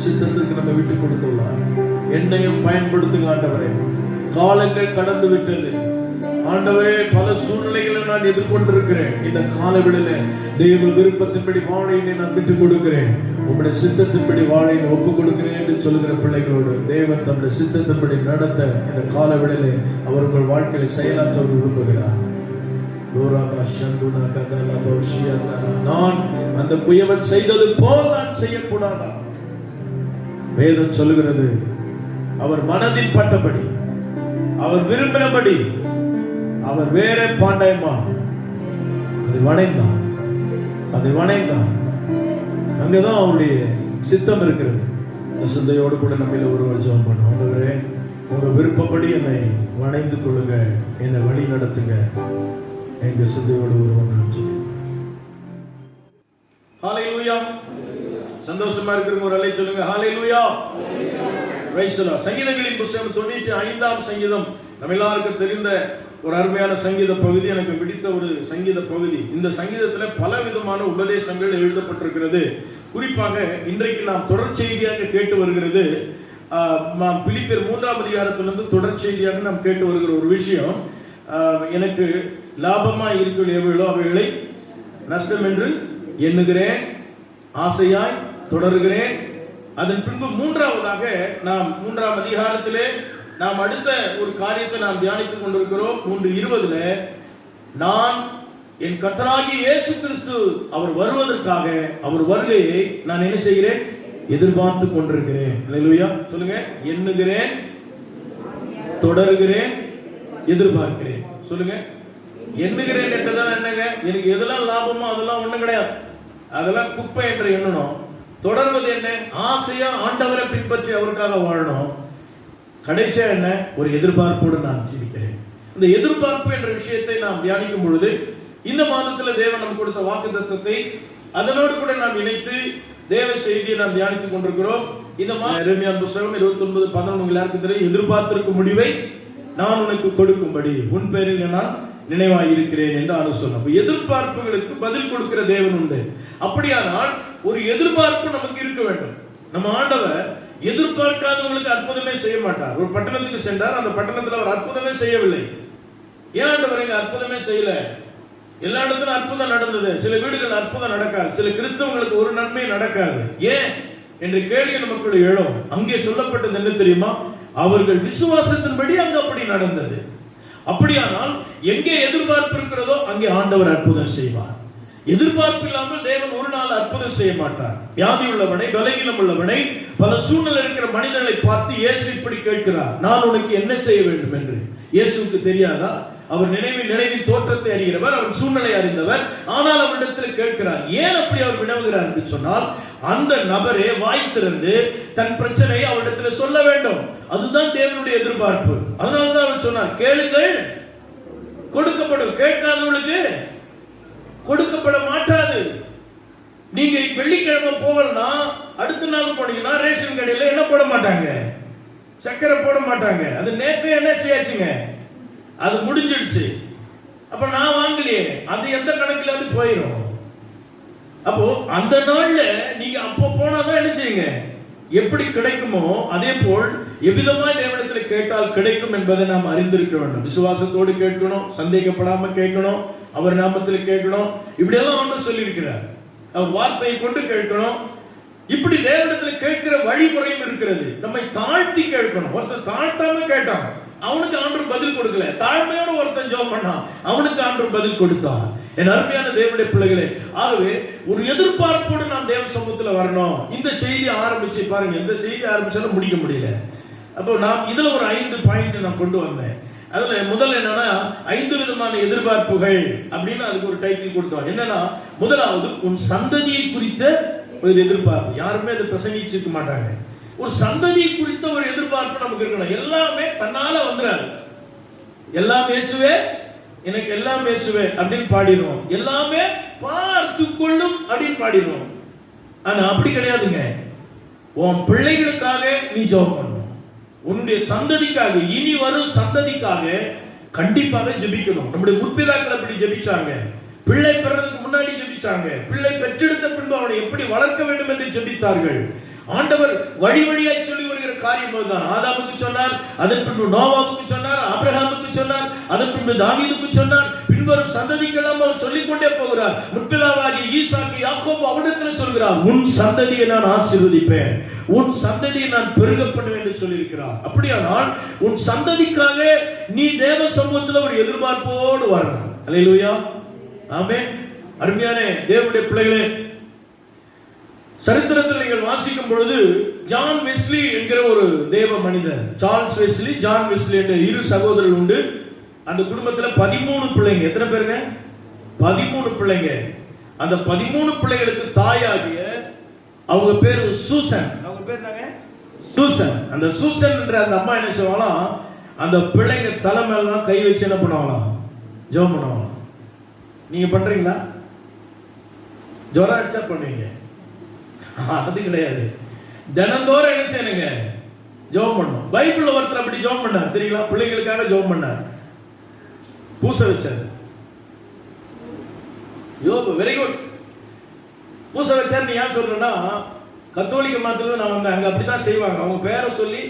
சித்தத்துக்கு நம்ம விட்டு கொடுத்துள்ளார். என்னையும் பயன்படுத்துங்க ஆண்டவரே. காலங்கள் கடந்து விட்டது ஆண்டவரே, பல சூழ்நிலைகளை நான் எதிர்கொண்டிருக்கிறேன். இந்த காலவெளியில தேவ விருப்பத்தின்படி வாழையினை நான் விட்டுக் கொடுக்கிறேன், உங்களுடைய சித்தத்தின்படி வாழையை ஒப்புக் கொடுக்கிறேன் என்று சொல்லுகிற பிள்ளைகளோடு தேவன் தம்முடைய சித்தத்தின்படி நடத்த இந்த காலவெளியில அவர் உங்கள் வாழ்க்கையை செயலாற்ற விரும்புகிறார். நான் அந்த குயவன் செய்தது போல் நான் செய்யக்கூடாதா? வேதம் சொல்லுகிறது, அவர் மனதில் பட்டபடி, அவர் விரும்பினபடி, அவர் வேற பாண்டாயமா அதை வணைந்தான். அங்கதான் அவருடைய சித்தம் இருக்கிறது. இந்த சிந்தையோடு கூட நம்ம ஒருவர் ஜெபம் பண்ணுவோம். ஆண்டவரே உங்க விருப்பப்படி என்னை வணைந்து கொள்ளுங்க, என்னை வழி நடத்துங்க. எங்க சிந்தையோடு ஒருவன் ஆச்சு. ஹalleluya. சந்தோஷமா இருக்கிறவங்க ஒரு அலை சொல்லுங்க. ஹalleluya. Praise the Lord. சங்கீதங்களின் புத்தகம் 95ஆம் சங்கீதம் நம்ம எல்லாருக்கும் தெரிந்த ஒரு அருமையான சங்கீத பகுதி, எனக்கு பிடித்த ஒரு சங்கீத பகுதி. இந்த சங்கீதத்துல பல விதமான உபதேசங்கள் எழுதப்பட்டிருக்கிறது. குறிப்பாக இன்றைக்கு நாம் தொடர் செய்தியாக கேட்டு வருகிறது, பிலிப்பியர் 3ஆம் அதிகாரத்திலிருந்து தொடர் செய்தியாக நாம் கேட்டு வருகிற ஒரு விஷயம், எனக்கு லாபமா இருக்கிற எவ்வளோ அவைகளை நஷ்டம் என்று எண்ணுகிறேன், ஆசையாய் தொடர்கிறேன். அதன் பின்பு மூன்றாவதாக நாம் 3ஆம் அதிகாரத்திலே நாம் அடுத்த ஒரு காரியத்தை நாம் தியானித்துக் கொண்டிருக்கிறோம். 3:20 நான் என் கர்த்தராகிய இயேசு கிறிஸ்து அவர் வருவதற்காக அவர் வருகையை நான் என்ன செய்கிறேன், எதிர்பார்த்து கொண்டிருக்கிறேன். அல்லேலூயா சொல்லுங்க. எண்ணுகிறேன், தொடர்கிறேன், எதிர்பார்க்கிறேன். சொல்லுங்க. எண்ணுகிறேன் என்றதான் என்னங்க, எனக்கு எதெல்லாம் லாபமோ அதெல்லாம் ஒண்ணும் கிடையாது, அதெல்லாம் குப்பை என்று எண்ணணும். தொடர்வது என்ன, ஆசையா ஆண்டவரை பின்பற்றி அவருக்காக வாழணும். கடைசியா என்ன, ஒரு எதிர்பார்ப்போடு நான் ஜீவிக்கிறேன். இந்த எதிர்பார்ப்பு என்ற விஷயத்தை நாம் தியானிக்கும் பொழுது இந்த மாதத்துல தேவன் நமக்கு கொடுத்த வாக்குத்தத்தத்தை அதனோடு கூட நாம் இணைத்து தேவ செய்தியை நாம் தியானித்துக் கொண்டிருக்கிறோம். இந்த எரேமியா புத்தகம் 29:11 எல்லாருக்கும் தெரியும். எதிர்பார்த்திருக்கும் முடிவை நான் உனக்கு கொடுக்கும்படி உன் பேரில் நான் நினைவாய் இருக்கிறேன் என்று ஆலோசனை. எதிர்பார்ப்புகளுக்கு பதில் கொடுக்கிற தேவன் உண்டு. அப்படியானால் ஒரு எதிர்பார்ப்பு நமக்கு இருக்க வேண்டும். நம்ம ஆண்டவர் எதிர்பார்க்காதவங்களுக்கு அற்புதமே செய்ய மாட்டார். ஒரு பட்டணத்துக்கு சென்றார், அந்த பட்டணத்தில் அவர் அற்புதமே செய்யவில்லை. ஏன் ஆண்டவர் இங்க அற்புதமே செய்யல? எல்லா இடத்துல அற்புதம் நடந்தது, சில வீடுகள் அற்புதம் நடக்காது, சில கிறிஸ்தவங்களுக்கு ஒரு நன்மை நடக்காது. ஏன் என்ற கேள்வி நமக்குள்ள எழும். அங்கே சொல்லப்பட்டது என்ன தெரியுமா? அவர்கள் விசுவாசத்தின்படி அங்கு அப்படி நடந்தது. அப்படியானால் எங்கே எதிர்பார்ப்பு இருக்கிறதோ அங்கே ஆண்டவர் அற்புதம் செய்வார். எதிர்பார்ப்பு இல்லாமல் தேவன் ஒரு நாள் அற்புதம் செய்ய மாட்டார். வியாதி உள்ளவனை, பலகீனம் உள்ளவனை, பல சூழ்நிலை இருக்கிற மனிதர்களை பார்த்து இயேசு இப்படி கேட்கிறார், நான் உனக்கு என்ன செய்ய வேண்டும் என்று. இயேசுவுக்கு தெரியாதா? அவர் நினைவின் தோற்றத்தை அறிகிறவர், அவர் சூழ்நிலை அறிந்தவர். ஆனால் அவரிடத்தில் கேட்கிறார். ஏன் அப்படி அவர் வினவுகிறார் என்று சொன்னால், அந்த நபரே வாய் திறந்து தன் பிரச்சனையை அவரிடத்தில் சொல்ல வேண்டும். அதுதான் தேவனுடைய எதிர்பார்ப்பு. அதனால்தான் அவர் சொன்னார், கேளுங்கள் கொடுக்கப்படும், கேட்காதவர்களுக்கு கொடுக்கப்பட மாட்டாது. நீங்க வெள்ளிக்கிழமை போகலன்னா அடுத்த நாள் போனீங்கன்னா ரேஷன் கடையில என்ன போட மாட்டாங்க, சக்கரை போட மாட்டாங்க. அது நேற்றே என்ன செய்யாச்சுங்க, அது முடிஞ்சிடுச்சு. அப்ப நான் வாங்கலையே, அது எந்த கணக்குல அது போயிடும். அப்போ அந்த நாள்ல நீங்க அப்போ போனாதான் என்ன செய்யுங்க, எப்படி கிடைக்குமோ அதே போல் எவ்விதமாய் தேவனிடத்தில் கேட்டால் கிடைக்கும் என்பதை நாம் அறிந்திருக்க வேண்டும். விசுவாசத்தோடு கேட்கணும், சந்தேகப்படாம கேட்கணும், அவர் நாமத்தில் கேட்கணும். இப்படி எல்லாம் ஆண்டவர் சொல்லி இருக்கிறார். அவர் வார்த்தையை கொண்டு கேட்கணும். இப்படி தேவனிடத்தில் கேட்கிற வழிமுறையும் இருக்கிறது. நம்மை தாழ்த்தி கேட்கணும். ஒருத்தர் தாழ்த்தாம கேட்டான், அவனுக்கு ஆண்டவர் பதில் கொடுக்கல. தாழ்மையோட ஒருத்தன் ஜெபம் பண்ணான், அவனுக்கு ஆண்டவர் பதில் கொடுத்தார். என் அருமையான தேவனுடைய பிள்ளைகளே, ஆகவே ஒரு எதிர்பார்ப்போடு நாம் தேவ சமூகத்தில் வரணும். இந்த செய்தி ஆரம்பிச்சு பாருங்க, இந்த செய்தி ஆரம்பிச்சாலும் முடிக்க முடியல. அப்போ நான் இதுல ஒரு 5 பாயிண்ட் நான் கொண்டு வந்தேன். அதுல முதல்ல என்னன்னா 5 விதமான எதிர்பார்ப்புகள் அப்படின்னு அதுக்கு ஒரு டைட்டில் கொடுத்தோம். என்னன்னா, முதலாவது உன் சந்ததியை குறித்த ஒரு எதிர்பார்ப்பு. யாருமே அதை பிரசங்கிச்சிருக்க மாட்டாங்க. ஒரு சந்ததியை குறித்த ஒரு எதிர்பார்ப்பு நமக்கு இருக்கணும். எல்லாமே தன்னால வந்துறாரு. எல்லாம் இயேசுவே, எனக்கு எல்லாம் இயேசுவே அப்படின்னு பாடிடுவோம். எல்லாமே பார்த்து கொள்ளும் அப்படின்னு பாடிடுவோம். ஆனா அப்படி கிடையாதுங்க. உன் பிள்ளைகளுக்காக நீ ஜெபம் பண்ணணும். உன்னுடைய சந்ததிக்காக, இனி வரும் சந்ததிக்காக கண்டிப்பாக ஜெபிக்கணும். நம்முடைய முற்பிதாக்கள் அப்படி ஜெபிச்சாங்க. பிள்ளை பெறதுக்கு முன்னாடி ஜெபிச்சாங்க. பிள்ளை பெற்றெடுத்த பின்பு அவனை எப்படி வளர்க்க வேண்டும் என்று ஜெபித்தார்கள். ஆண்டவர் வழி வழியாய் சொல்லி வருகிற காரியம் அதுதான். ஆதாமுக்கு சொன்னார், அதன் பின்பு நோவாவுக்கு சொன்னார், ஆபிரகாமுக்கு சொன்னார், அதன் பின்பு தாவீதுக்கு சொன்னார், பின்வரும் சந்ததிக்கெல்லாம் அவர் சொல்லிக் கொண்டே போகிறார். முற்பிதாவாகிய ஈசாக்கு, யாக்கோபு அவரிடத்தில் சொல்கிறார், உன் சந்ததியை நான் ஆசீர்வதிப்பேன், உன் சந்ததியை நான் பெருக பண்ணுவேன் என்று சொல்லியிருக்கிறார். அப்படியானால் உன் சந்ததிக்காக நீ தேவ சமூகத்தில் ஒரு எதிர்பார்ப்போடு வரணும். அல்லேலூயா, ஆமென். அருமையான தேவனுடைய பிள்ளைகளே, சரித்திரத்தில் நீங்கள் வாசிக்கும் பொழுது ஜான் வெஸ்லி என்கிற ஒரு தேவ மனிதர், சார்ல்ஸ் வெஸ்லி, ஜான் வெஸ்லி என்ற 2 சகோதரர்கள் உண்டு. அந்த குடும்பத்தில் 13 பிள்ளைங்க. எத்தனை பேருங்க? 13 பிள்ளைங்க. அந்த 13 பிள்ளைகளுக்கு தாயாகிய அவங்க பேர் சூசன். அவங்க பேர் என்னங்க? சூசன். அந்த சூசன் என்ற அந்த அம்மா என்ன செய்வாங்களாம், அந்த பிள்ளைங்க தலை மேலாம் கை வச்சு என்ன பண்ணுவாங்களாம், ஜெபம் பண்ணுவாங்க. நீங்க பண்றீங்களா? ஜோரா அடிச்சா பண்ணுவீங்க, அது கிடையாது. தினந்தோறும் என்ன செய்யணுங்க, ஜெபம் பண்ணணும். பைபிள்ல ஒருத்தர் அப்படி ஜெபம் பண்ணார் தெரியுங்களா? பிள்ளைங்களுக்காக ஜெபம் பண்ணார், பூச வச்சார். யோபு வெரி குட். பூச வச்சார். நீ ஏன் சொல்றேன்னா, கத்தோலிக்க மாத்திரம் நான் வந்தேன், அங்க அப்படித்தான் செய்வாங்க. அவங்க பேரை சொல்லி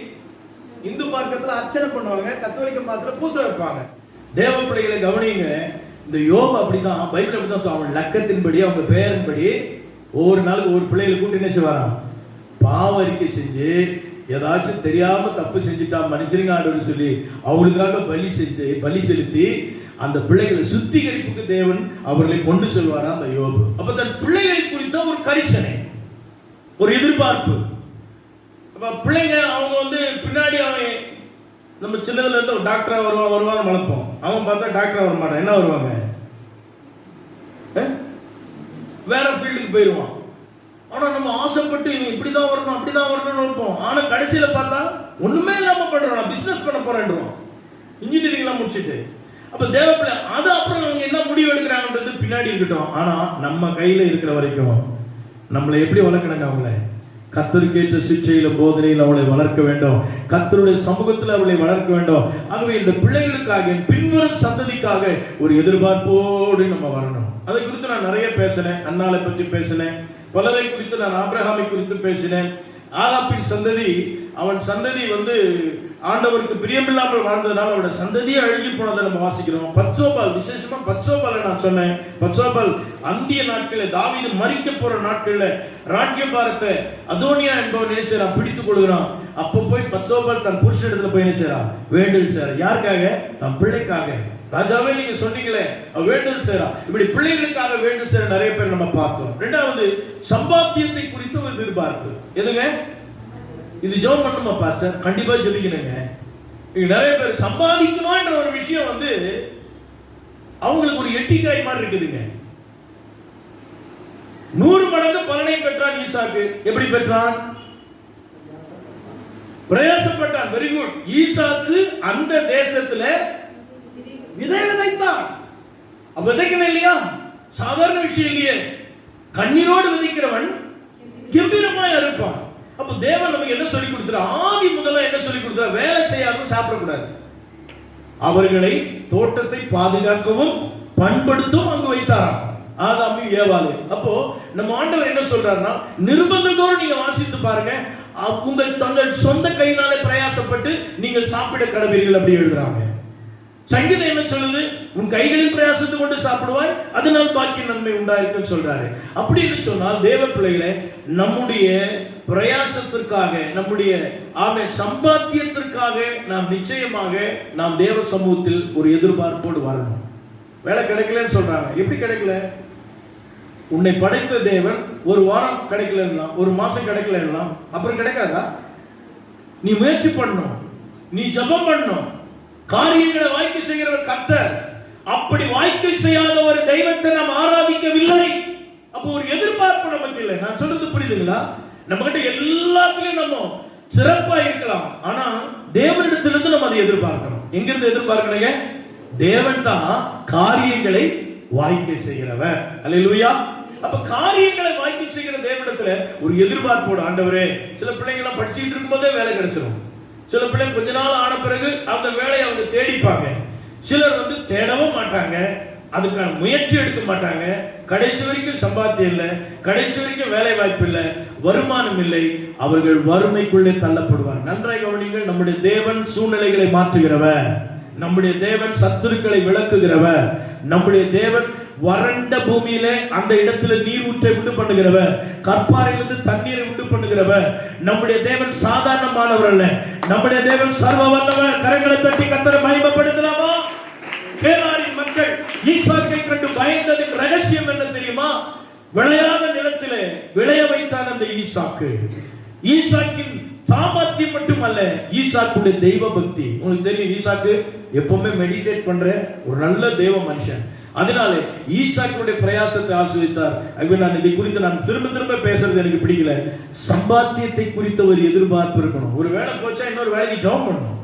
இந்து மார்க்கத்துல அர்ச்சனை பண்ணுவாங்க, கத்தோலிக்க மாத்திரம் பூச வைப்பாங்க. தேவ பிள்ளைகளை கவனிங்க, இந்த யோபு அப்படிதான், பைபிள் அப்படிதான் சொல்லுவாங்க. லக்கத்தின்படி அவங்க பேரின்படி ஒவ்வொரு நாளுக்கு ஒரு பிள்ளைகளை கூட்டி என்ன செய்வாராம், பாவ அறிக்கை செஞ்சு ஏதாச்சும் தெரியாம தப்பு செஞ்சுட்டா மன்னிச்சிருங்க ஆண்டவர்னு சொல்லி அவங்களுக்காக பலி செலுத்தி அந்த பிள்ளைகளை சுத்திகரிப்புக்கு தேவன் அவர்களை கொண்டு செல்வாரா அந்த யோபு. அப்ப தன் பிள்ளைகளை குறித்த ஒரு கரிசனை, ஒரு எதிர்பார்ப்பு. அப்ப பிள்ளைங்க அவங்க வந்து பின்னாடி அவன் நம்ம சின்னதுல இருந்து ஒரு டாக்டரா வருவான்னு வளர்ப்போம். அவன் பார்த்தா டாக்டரா வர மாட்டான், என்ன வருவாங்க, வேற ஃபீல்டுக்கு போயிடுவான். ஆனா நம்ம ஆசைப்பட்டு இவன் இப்படிதான் வரணும் அப்படிதான் வரணும்னு இருப்போம். ஆனா கடைசியில பார்த்தா ஒண்ணுமே இல்லாம பண்றான், பிசினஸ் பண்ண போறேன்றான், இன்ஜினியரிங் எல்லாம் முடிச்சுட்டு. அப்ப தேவப்பிள்ளை அது அப்புறம் அவங்க என்ன முடிவு எடுக்கிறாங்கன்றது பின்னாடி இருக்கட்டும். ஆனா நம்ம கையில இருக்கிற வரைக்கும் நம்மளை எப்படி வளர்க்கணுங்க, அவங்களை கர்த்தருக்கேற்ற சிக்ஷையில போதனையில் அவளை வளர்க்க வேண்டும், கர்த்தருடைய சமூகத்தில் அவளை வளர்க்க வேண்டும். ஆகவே இந்த பிள்ளைகளுக்காக பின்வரும் சந்ததிக்காக ஒரு எதிர்பார்ப்போடு நம்ம வரணும். அதை குறித்து நான் நிறைய பேசினேன், அன்னாலை பற்றி பேசினேன், பலரை குறித்து நான் ஆபிரகாமை குறித்து பேசினேன். ஆகாப்பின் சந்ததி, அவன் சந்ததி வந்து ஆண்டவருக்கு பிரியமில்லாமல் வாழ்ந்ததுனால அவருடைய சந்ததியே அழுகி போனதை நம்ம வாசிக்கிறோம். பச்சோபால், விசேஷமா பச்சோபாலை நான் சொன்னேன். பச்சோபால் அந்திய நாட்களில் தாவீது மரிக்க போற நாட்களில் ராஜ்யபாரத்தை அதோனியா என்பவன் என்ன செய்யறான், பிடித்துக் கொள்கிறான். அப்ப போய் பச்சோபால் தன் புருஷன் இடத்துல போய் என்ன செய்யறான், வேண்டுதல் செய்யறான். யாருக்காக? தன் பிள்ளைக்காக. ராஜாவே நீங்க சொன்னீங்களே வேண்டுதல் செய்யறா. இப்படி பிள்ளைகளுக்காக வேண்டுதல் செய்யற நிறைய பேர் நம்ம பார்த்தோம். இரண்டாவது, சம்பாத்தியத்தை குறித்து ஒரு எதிர்பார்ப்பு. எதுங்க இது? ஜெபம் பண்ணுமா பாஸ்டர்? கண்டிப்பா ஜெபிக்கணுங்க. நிறைய பேர் சம்பாதிக்கணும்ன்ற ஒரு விஷயம் வந்து அவங்களுக்கு ஒரு எட்டிக்காய் மாதிரி இருக்குதுங்க. 100 மடங்கு பலனை பெற்றான் ஈசாக்கு. எப்படி பெற்றான்? பிரயாசப்பட்டான். Very good. ஈசாக்கு அந்த தேசத்துல விதை விதைத்தான். அப்ப விதைக்கணும் இல்லையா? சாதாரண விஷயம் இல்லையே. கண்ணீரோடு விதைக்கிறவன் கம்பீரமாய் அறுப்பான். அப்ப தேவன் நமக்கு என்ன சொல்லி கொடுத்தார்? ஆதி முதல்ல என்ன சொல்லி கொடுத்தார்? வேலை செய்யாம சாப்பிடக்கூடாது, அவர்களை தோட்டத்தை பாதுகாக்கவும் பண்படுத்தும் அங்கு வைத்தாராம். ஆதாமி ஏவாளு. அப்போ நம்ம ஆண்டவர் என்ன சொல்றாருன்னா, நிர்பந்தத்தோடு நீங்க வாசித்து பாருங்க, உங்கள் தங்கள் சொந்த கையினாலே பிரயாசப்பட்டு நீங்கள் சாப்பிட கடவீர்கள் அப்படி எழுதுறாங்க. சங்கீதம் என்ன சொல்லுது? உன் கைகளில் பிரயாசத்தை கொண்டு சாப்பிடுவாய், அதனால் பாக்கி நன்மை உண்டாயிருக்கும் சொல்றாரு. அப்படின்னு சொன்னால் தேவ பிள்ளைகளை நம்முடைய பிரயாசத்திற்காக, நம்முடைய சம்பாத்தியத்திற்காக நாம் நிச்சயமாக நாம் தேவ சமூகத்தில் ஒரு எதிர்பார்ப்போடு வரணும். வேலை கிடைக்கலன்னு சொல்றாங்க. எப்படி கிடைக்கல? உன்னை படைத்த தேவன் ஒரு வாரம் கிடைக்கலன்னா, ஒரு மாசம் கிடைக்கலன்னா அப்புறம் கிடைக்காதா? நீ முயற்சி பண்ணணும், நீ ஜெபம் பண்ணணும், காரியங்களை வாய்க்க செய்கிறவர் கர்த்தர். அப்படி வாய்க்க செய்யாத ஒரு தெய்வத்தை நாம் ஆராதிக்கவில்லை. அப்போ ஒரு எதிர்பார்ப்பு நமக்கு இல்லை. நான் சொல்றது புரியுதுங்களா? நம்ம கிட்ட எல்லாத்துலயும் நம்ம சிறப்பா இருக்கலாம், ஆனா தேவனிடத்திலிருந்து நம்ம அதை எதிர்பார்க்கணும். எங்கிருந்து எதிர்பார்க்கணுங்க? தேவன் தான் காரியங்களை வாய்க்க செய்கிறவர். அல்லேலூயா. அப்ப காரியங்களை வாய்க்க செய்கிற தேவனிடத்துல ஒரு எதிர்பார்ப்போடு, ஆண்டவரே, சில பிள்ளைங்க படிச்சுட்டு இருக்கும்போதே வேலை கிடைச்சிடும். சில பிள்ளைங்க கொஞ்ச நாள் ஆன பிறகு அந்த வேலையை அவங்க தேடிப்பாங்க. சிலர் வந்து தேடவும் மாட்டாங்க, அதுக்கான முயற்சி எடுக்க மாட்டாங்க. கடைசி வரைக்கும் சம்பாத்தியம் இல்லை, கடைசி வரைக்கும் வேலை வாய்ப்பு இல்லை, வருமானம் இல்லை, அவர்கள் வறுமைக்குள்ளே தள்ளப்படுவார். நன்றாய் கவனிங்கள். நம்முடைய தேவன் சூழ்நிலைகளை மாற்றுகிறவர், நம்முடைய தேவன் சத்துருக்களை விளக்குகிறவர், நம்முடைய தேவன் வறண்ட பூமியிலே அந்த இடத்துல நீர் ஊற்றை உண்டு பண்ணுகிறவர், கற்பாறையிலிருந்து தண்ணீரை உண்டு பண்ணுகிறவர். நம்முடைய தேவன் சாதாரணமானவர் அல்ல, நம்முடைய தேவன் சர்வ வல்லவர். கரங்களை தட்டி கர்த்தரை மகிமைப்படுத்தலாமா? கேராரின் மக்கள் ஈசாக்கை கண்டு பயந்ததின் ரகசியம் என்ன தெரியுமா? விளையாத நிலத்திலே விளைய வைத்தான் அந்த ஈசாக்கு. ஈசாக்கின் சாமர்த்தியம் மட்டுமல்ல, ஈசாக்குடைய தெய்வ பக்தி. உங்களுக்கு தெரியும், ஈசாக்கு எப்பவுமே மெடிடேட் பண்ற ஒரு நல்ல தேவ மனுஷன். அதனாலே ஈசாக்கினுடைய பிரயாசத்தை ஆசீர்வதித்தார். நான் இதை குறித்து நான் திரும்ப திரும்ப பேசுறது எனக்கு பிடிக்கல. சம்பாத்தியத்தை குறித்த ஒரு எதிர்பார்ப்பு இருக்கணும். ஒரு வேலை போச்சா இன்னொரு வேலைக்கு ஜெபம் பண்ணணும்.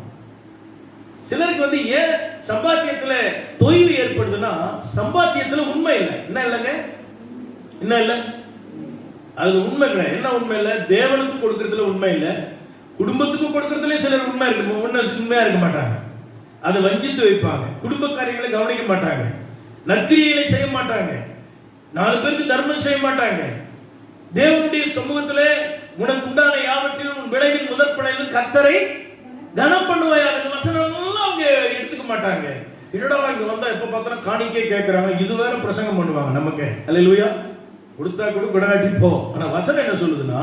சிலருக்கு ஏன் சம்பாத்தியத்துல தொய்வு ஏற்படுதுன்னா சம்பாத்தியத்துல உண்மை இல்லை. என்ன இல்லைங்க? என்ன இல்லை? அது உண்மை கிடையாது. என்ன உண்மை இல்லை? தேவனுக்கு கொடுக்கறதுல உண்மை இல்லை, குடும்பத்துக்கு கொடுக்கறதுல சிலர் உண்மையா இருக்க மாட்டாங்க. அதை வஞ்சித்து வைப்பாங்க. குடும்ப காரியங்களை கவனிக்க மாட்டாங்க, நற்கிரியைகளை செய்ய மாட்டாங்க, 4 பேருக்கு தர்மம் செய்ய மாட்டாங்க. தேவனுடைய சமூகத்திலே உனக்கு உண்டான யாவற்றிலும் உன் விளைவின் முதற்பனையிலும் கர்த்தரை கனம் பண்ணுவாயாக. இந்த வசனம் எல்லாம் அவங்க எடுத்துக்க மாட்டாங்க. என்னடா இங்க வந்தா எப்ப பார்த்தாலும் காணிக்கை கேட்கறாங்க, இது வேற பிரசங்கம் பண்ணுவாங்க நமக்கு. அல்லேலூயா. கொடுத்தா கொடாட்டி போ. ஆனா வசனம் என்ன சொல்லுதுன்னா,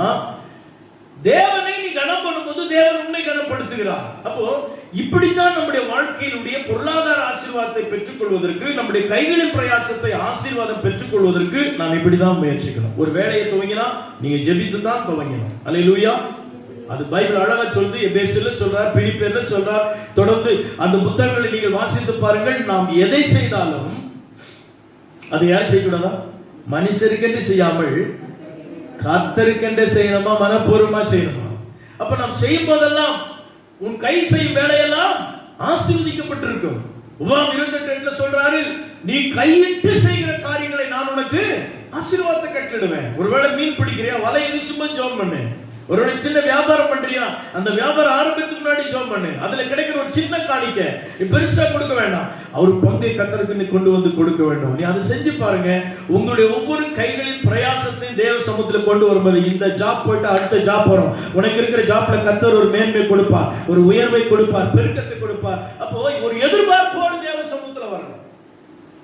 தேவனை நீ கனம் பண்ணும்போது தேவன் உன்னை கனப்படுத்துகிறார். அப்போ இப்படித்தான் நம்முடைய வாழ்க்கையினுடைய பொருளாதார ஆசீர்வாதத்தை பெற்றுக்கொள்வதற்கு, நம்முடைய கைகளின் பிரயாசத்தை ஆசீர்வாதம் பெற்றுக்கொள்வதற்கு நாம் இப்படிதான் முயற்சிக்கணும். ஒரு வேலையை துவங்கினா நீங்க ஜெபித்து தான் துவங்கணும். அல்லேலூயா. அது பைபிள் அழகா சொல்லுது. எபேசியர்ல சொல்றார், பிலிப்பியர்ல சொல்றார். தொடர்ந்து அந்த புத்தகங்களை நீங்கள் வாசித்து பாருங்கள். நாம் எதை செய்தாலும் அதை யார் செய்யக்கூடாதா? மனுஷருக்கென்று செய்யாமல் கர்த்தருக்கென்று செய்யணுமா, மனப்பூர்வமா செய்யணுமா. அப்ப நாம் செய்யும் போதெல்லாம் உன் கை செய்யும் வேலையெல்லாம் ஆசீர்வதிக்கப்பட்டிருக்கும். உபாகம் 28:8 சொல்றாரு, நீ கையிட்டு செய்கிற காரியங்களை நான் உனக்கு ஆசீர்வாதத்தை கட்டளிடுவேன். ஒருவேளை மீன் பிடிக்கிறியா, வலையை வீசும்போது ஜெபம் பண்ணு. ஒருவேளை சின்ன வியாபாரம் பண்றியா, அந்த வியாபாரம் ஆரம்பித்துக்கு முன்னாடி ஜெபம் பண்ணு. அதுல கிடைக்கிற ஒரு சின்ன காணிக்க நீ பெருசா கொடுக்க வேண்டாம், அவர் பங்கை கர்த்தருக்கு நீ கொண்டு வந்து கொடுக்க வேண்டும். நீ அதை செஞ்சு பாருங்க. உங்களுடைய ஒவ்வொரு கைகளின் பிரயாசத்தையும் தேவ சமூகத்துல கொண்டு வரும்போது, இந்த ஜாப் போயிட்டு அடுத்த ஜாப் வரும். உனக்கு இருக்கிற ஜாப்ல கர்த்தர் ஒரு மேன்மை கொடுப்பார், ஒரு உயர்வை கொடுப்பார், பெருக்கத்தை கொடுப்பார். அப்போ ஒரு எதிர்பார்ப்போடு தேவ சமூகத்துல வரணும்.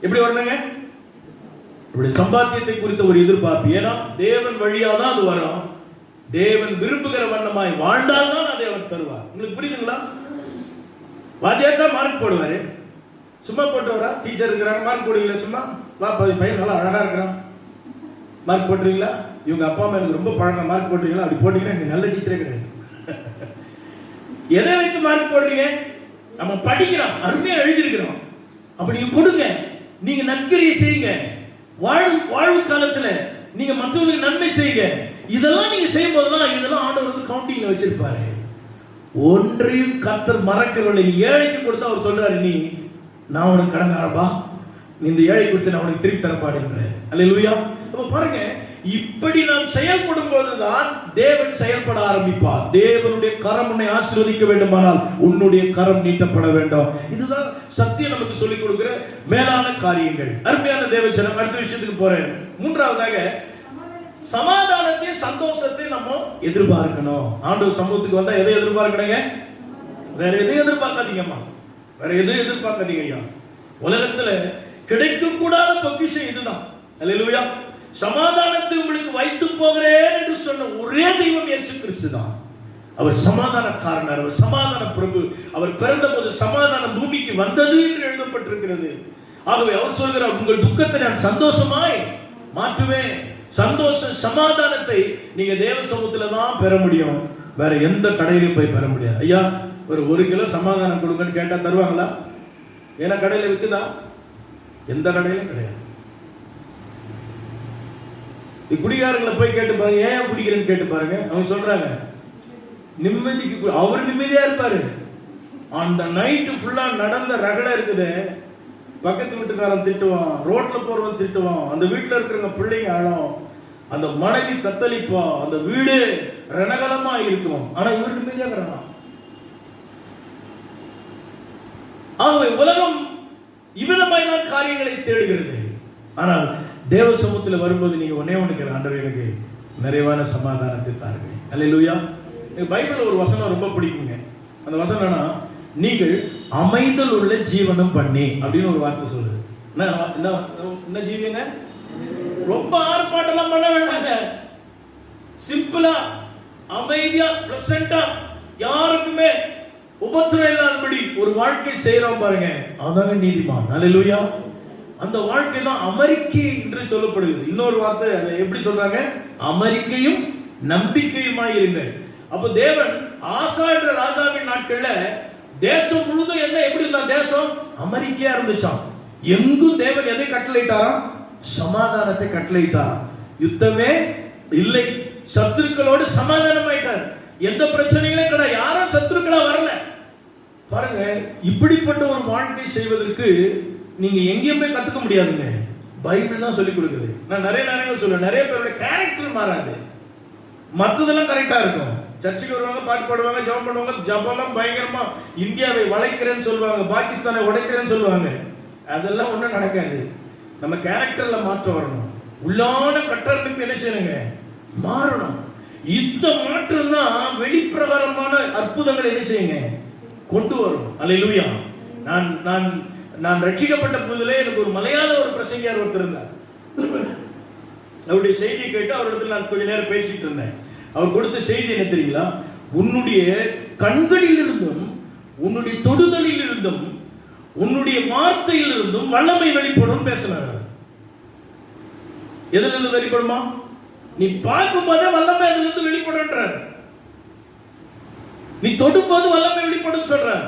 எப்படி வரணுங்க? இப்படி சம்பாத்தியத்தை குறித்த ஒரு எதிர்பார்ப்பு. ஏன்னா தேவன் வழியா தான் அது வரும். தேவன் விரும்புகிற வண்ணமாய் வாழ்ந்தால் தான் அதை அவர் தருவார். உங்களுக்கு புரியுதுங்களா? வாத்தியார் தான் மார்க் போடுவாரு, சும்மா போட்டு வரா. டீச்சர் இருக்கிறாங்க, மார்க் போடுவீங்களா? சும்மா வா, பையன் நல்லா அழகா இருக்கிறான், மார்க் போட்டுறீங்களா? இவங்க அப்பா அம்மா எனக்கு ரொம்ப பழக்கம், மார்க் போட்டுறீங்களா? அப்படி போட்டீங்கன்னா நீங்க நல்ல டீச்சரே கிடையாது. எதை வைத்து மார்க் போடுறீங்க? நம்ம படிக்கிறோம், அருமையா எழுதியிருக்கிறோம், அப்படி நீங்க கொடுங்க. நீங்க நற்கிரியை செய்யுங்க. வாழ்வு காலத்துல நீங்க மற்றவங்களுக்கு நன்மை செய்யுங்க. இதெல்லாம் நீங்க செய்யும் போதுதான் இதெல்லாம் ஆண்டவர் கவுண்டிங்ல வச்சிருப்பாரு. ஒன்றையும் கர்த்தர் மறக்கிறவர்களை நீ ஏழைக்கு கொடுத்தா அவர் சொல்றாரு, நீ நான் உனக்கு கடங்காரப்பா, நீ இந்த ஏழை கொடுத்து நான் உனக்கு திருப்பி தரப்பாடுன்ற. அல்லேலூயா. அப்ப பாருங்க, இப்படி நாம் செயல்படும் போதுதான் தேவன் செயல்பட ஆரம்பிப்பார். தேவனுடைய கரம் உன்னை ஆசீர்வதிக்க வேண்டுமானால் உன்னுடைய கரம் நீட்டப்பட வேண்டும். இதுதான் சத்தியம் நமக்கு சொல்லிக் கொடுக்கிற மேலான காரியங்கள். அருமையான தேவஜனம், அடுத்த விஷயத்துக்கு போறேன். மூன்றாவதாக, சமாதானத்தை சந்தோஷத்தை நம்ம எதிர்பார்க்கணும். ஆண்டவர் சமூகத்துக்கு வந்தா எதை எதிர்பார்க்கணுங்க? வேற எதையும் எதிர்பார்க்காதீங்கம்மா, வேற எதையும் எதிர்பார்க்காதீங்க ஐயா. உலகத்துல கிடைக்க கூடாத பொக்கிஷம் இதுதான். அல்லேலூயா. சமாதானத்தை உங்களுக்கு வைத்து போகிறேன் என்று சொன்ன ஒரே தெய்வம் இயேசு கிறிஸ்து தான். அவர் சமாதானக்காரனர், அவர் சமாதான பிரபு. அவர் பிறந்தபோது சமாதானம் பூமிக்கு வந்தது என்று எழுதப்பட்டிருக்கிறது. ஆகவே அவர் சொல்கிறார், உங்கள் துக்கத்தை நான் சந்தோஷமாய் மாற்றுவேன். சந்தோஷம், சமாதானத்தை நீங்க தேவ சமூகத்துல தான் பெற முடியும், வேற எந்த கடையிலும் போய் பெற முடியாது. ஐயா ஒரு 1 கிலோ சமாதானம் கொடுங்கன்னு கேட்டா தருவாங்களா? ஏன்னா கடையில விற்குதா? எந்த கடையிலும் கிடையாது. குடிகாரங்களை போய் கேட்டு பாருங்க, ஏன் குடிக்கிறேன்னு கேட்டு பாருங்க. அவங்க சொல்றாங்க, நிம்மதிக்கு. அவர் நிம்மதியா இருப்பாரு. அந்த நைட்டு ஃபுல்லா நடந்த ரகலை இருக்குது. பக்கத்து வீட்டுக்காரன் திட்டுவான், ரோட்ல போறவன் திட்டுவான், அந்த வீட்டுல இருக்கிறவங்க பிள்ளைங்க அழும், அந்த மனைவி தத்தளிப்பா, அந்த வீடு ரணகலமா இருக்கும். ஆனா இவர் நிம்மதியா இருக்கிறான். ஆகவே உலகம் இவ்விதமான காரியங்களை தேடுகிறது. ஆனால் தேவ சமூகத்தில் வரும்போது நீங்க ஒன்னே ஒண்ணு, ஆண்டவர் எனக்கு நிறைவான சமாதானத்தை தாருங்க. அல்லேலூயா. எனக்கு பைபிள்ல ஒரு வசனம் ரொம்ப பிடிக்குங்க. அந்த வசனம் என்னன்னா, நீங்கள் அமைதல் உள்ள ஜீவனம் பண்ணி அப்படின்னு ஒரு வார்த்தை சொல்லுது. என்ன ஜீவியங்க? ரொம்ப ஆர்ப்பாட்டெல்லாம் பண்ண வேண்டாங்க. சிம்பிளா, அமைதியா, பிளசண்டா, யாருக்குமே உபத்திரம் இல்லாதபடி ஒரு வாழ்க்கை செய்யறோம் பாருங்க, அதாங்க நீதிமான். அல்லேலூயா. அந்த வாழ்க்கை தான் அமெரிக்கை என்று சொல்லப்படுகிறது. இன்னொரு வார்த்தை அதை எப்படி சொல்றாங்க? அமெரிக்கையும் நம்பிக்கையுமாய் இருங்கள். அப்ப தேவன் ஆசா என்ற ராஜாவின் நாட்கள்ல தேசம் முழுதும் என்ன எப்படி இருந்தா? தேசம் அமெரிக்கையா இருந்துச்சாம். எங்கும் தேவன் எதை கட்டளையிட்டாராம்? சமாதானத்தை கட்டளையிட்டாராம். யுத்தமே இல்லை, சத்துருக்களோடு சமாதானமாயிட்டார். எந்த பிரச்சனைகளும் கிடையாது, யாரும் சத்துருக்களா வரல. பாருங்க, இப்படிப்பட்ட ஒரு வாழ்க்கை செய்வதற்கு நீங்க எங்கேயும் போய் கத்துக்க முடியாதுங்க. பைபிள் தான் சொல்லி கொடுக்குது. நான் நிறைய நேரங்கள் சொல்லுவேன், நிறைய பேருடைய கேரக்டர் மாறாது, மற்றதெல்லாம் கரெக்டா இருக்கும். சர்ச்சுக்கு வருவாங்க, பாட்டு பாடுவாங்க, ஜெபம் பண்ணுவாங்க, ஜெபம்லாம் பயங்கரமா இந்தியாவை வளைக்கிறேன்னு சொல்லுவாங்க, பாகிஸ்தானை உடைக்கிறேன்னு சொல்லுவாங்க. அதெல்லாம் ஒன்றும் நடக்காது. நம்ம கேரக்டர்ல மாற்றம் வரணும். உள்ளான கட்டமைப்பு என்ன செய்யணுங்க? மாறணும். இந்த மாற்றம் தான் வெளிப்பிரகாரமான அற்புதங்களை என்ன செய்யுங்க? கொண்டு வரும். அல்லேலூயா. நான் நான் நான் ரட்சிக்கப்பட்ட புதிலே எனக்கு ஒரு மலையாள ஒரு பிரசங்கியார் ஒருத்தர் இருந்தார். அவருடைய செய்தியை கேட்டு அவரிடத்தில் நான் கொஞ்ச நேரம் பேசிட்டு இருந்தேன். அவர் கொடுத்த செய்தி என்ன தெரியுங்களா? உன்னுடைய கண்களில் இருந்தும், உன்னுடைய தொடுதலில் இருந்தும், உன்னுடைய வார்த்தையில் இருந்தும் வல்லமை வெளிப்படும் பேசினார். எதுல இருந்து வெளிப்படுமா? நீ பார்க்கும் போதே வல்லமை அதுல இருந்து வெளிப்படுன்றார். நீ தொடும் போது வல்லமை வெளிப்படும் சொல்றார்.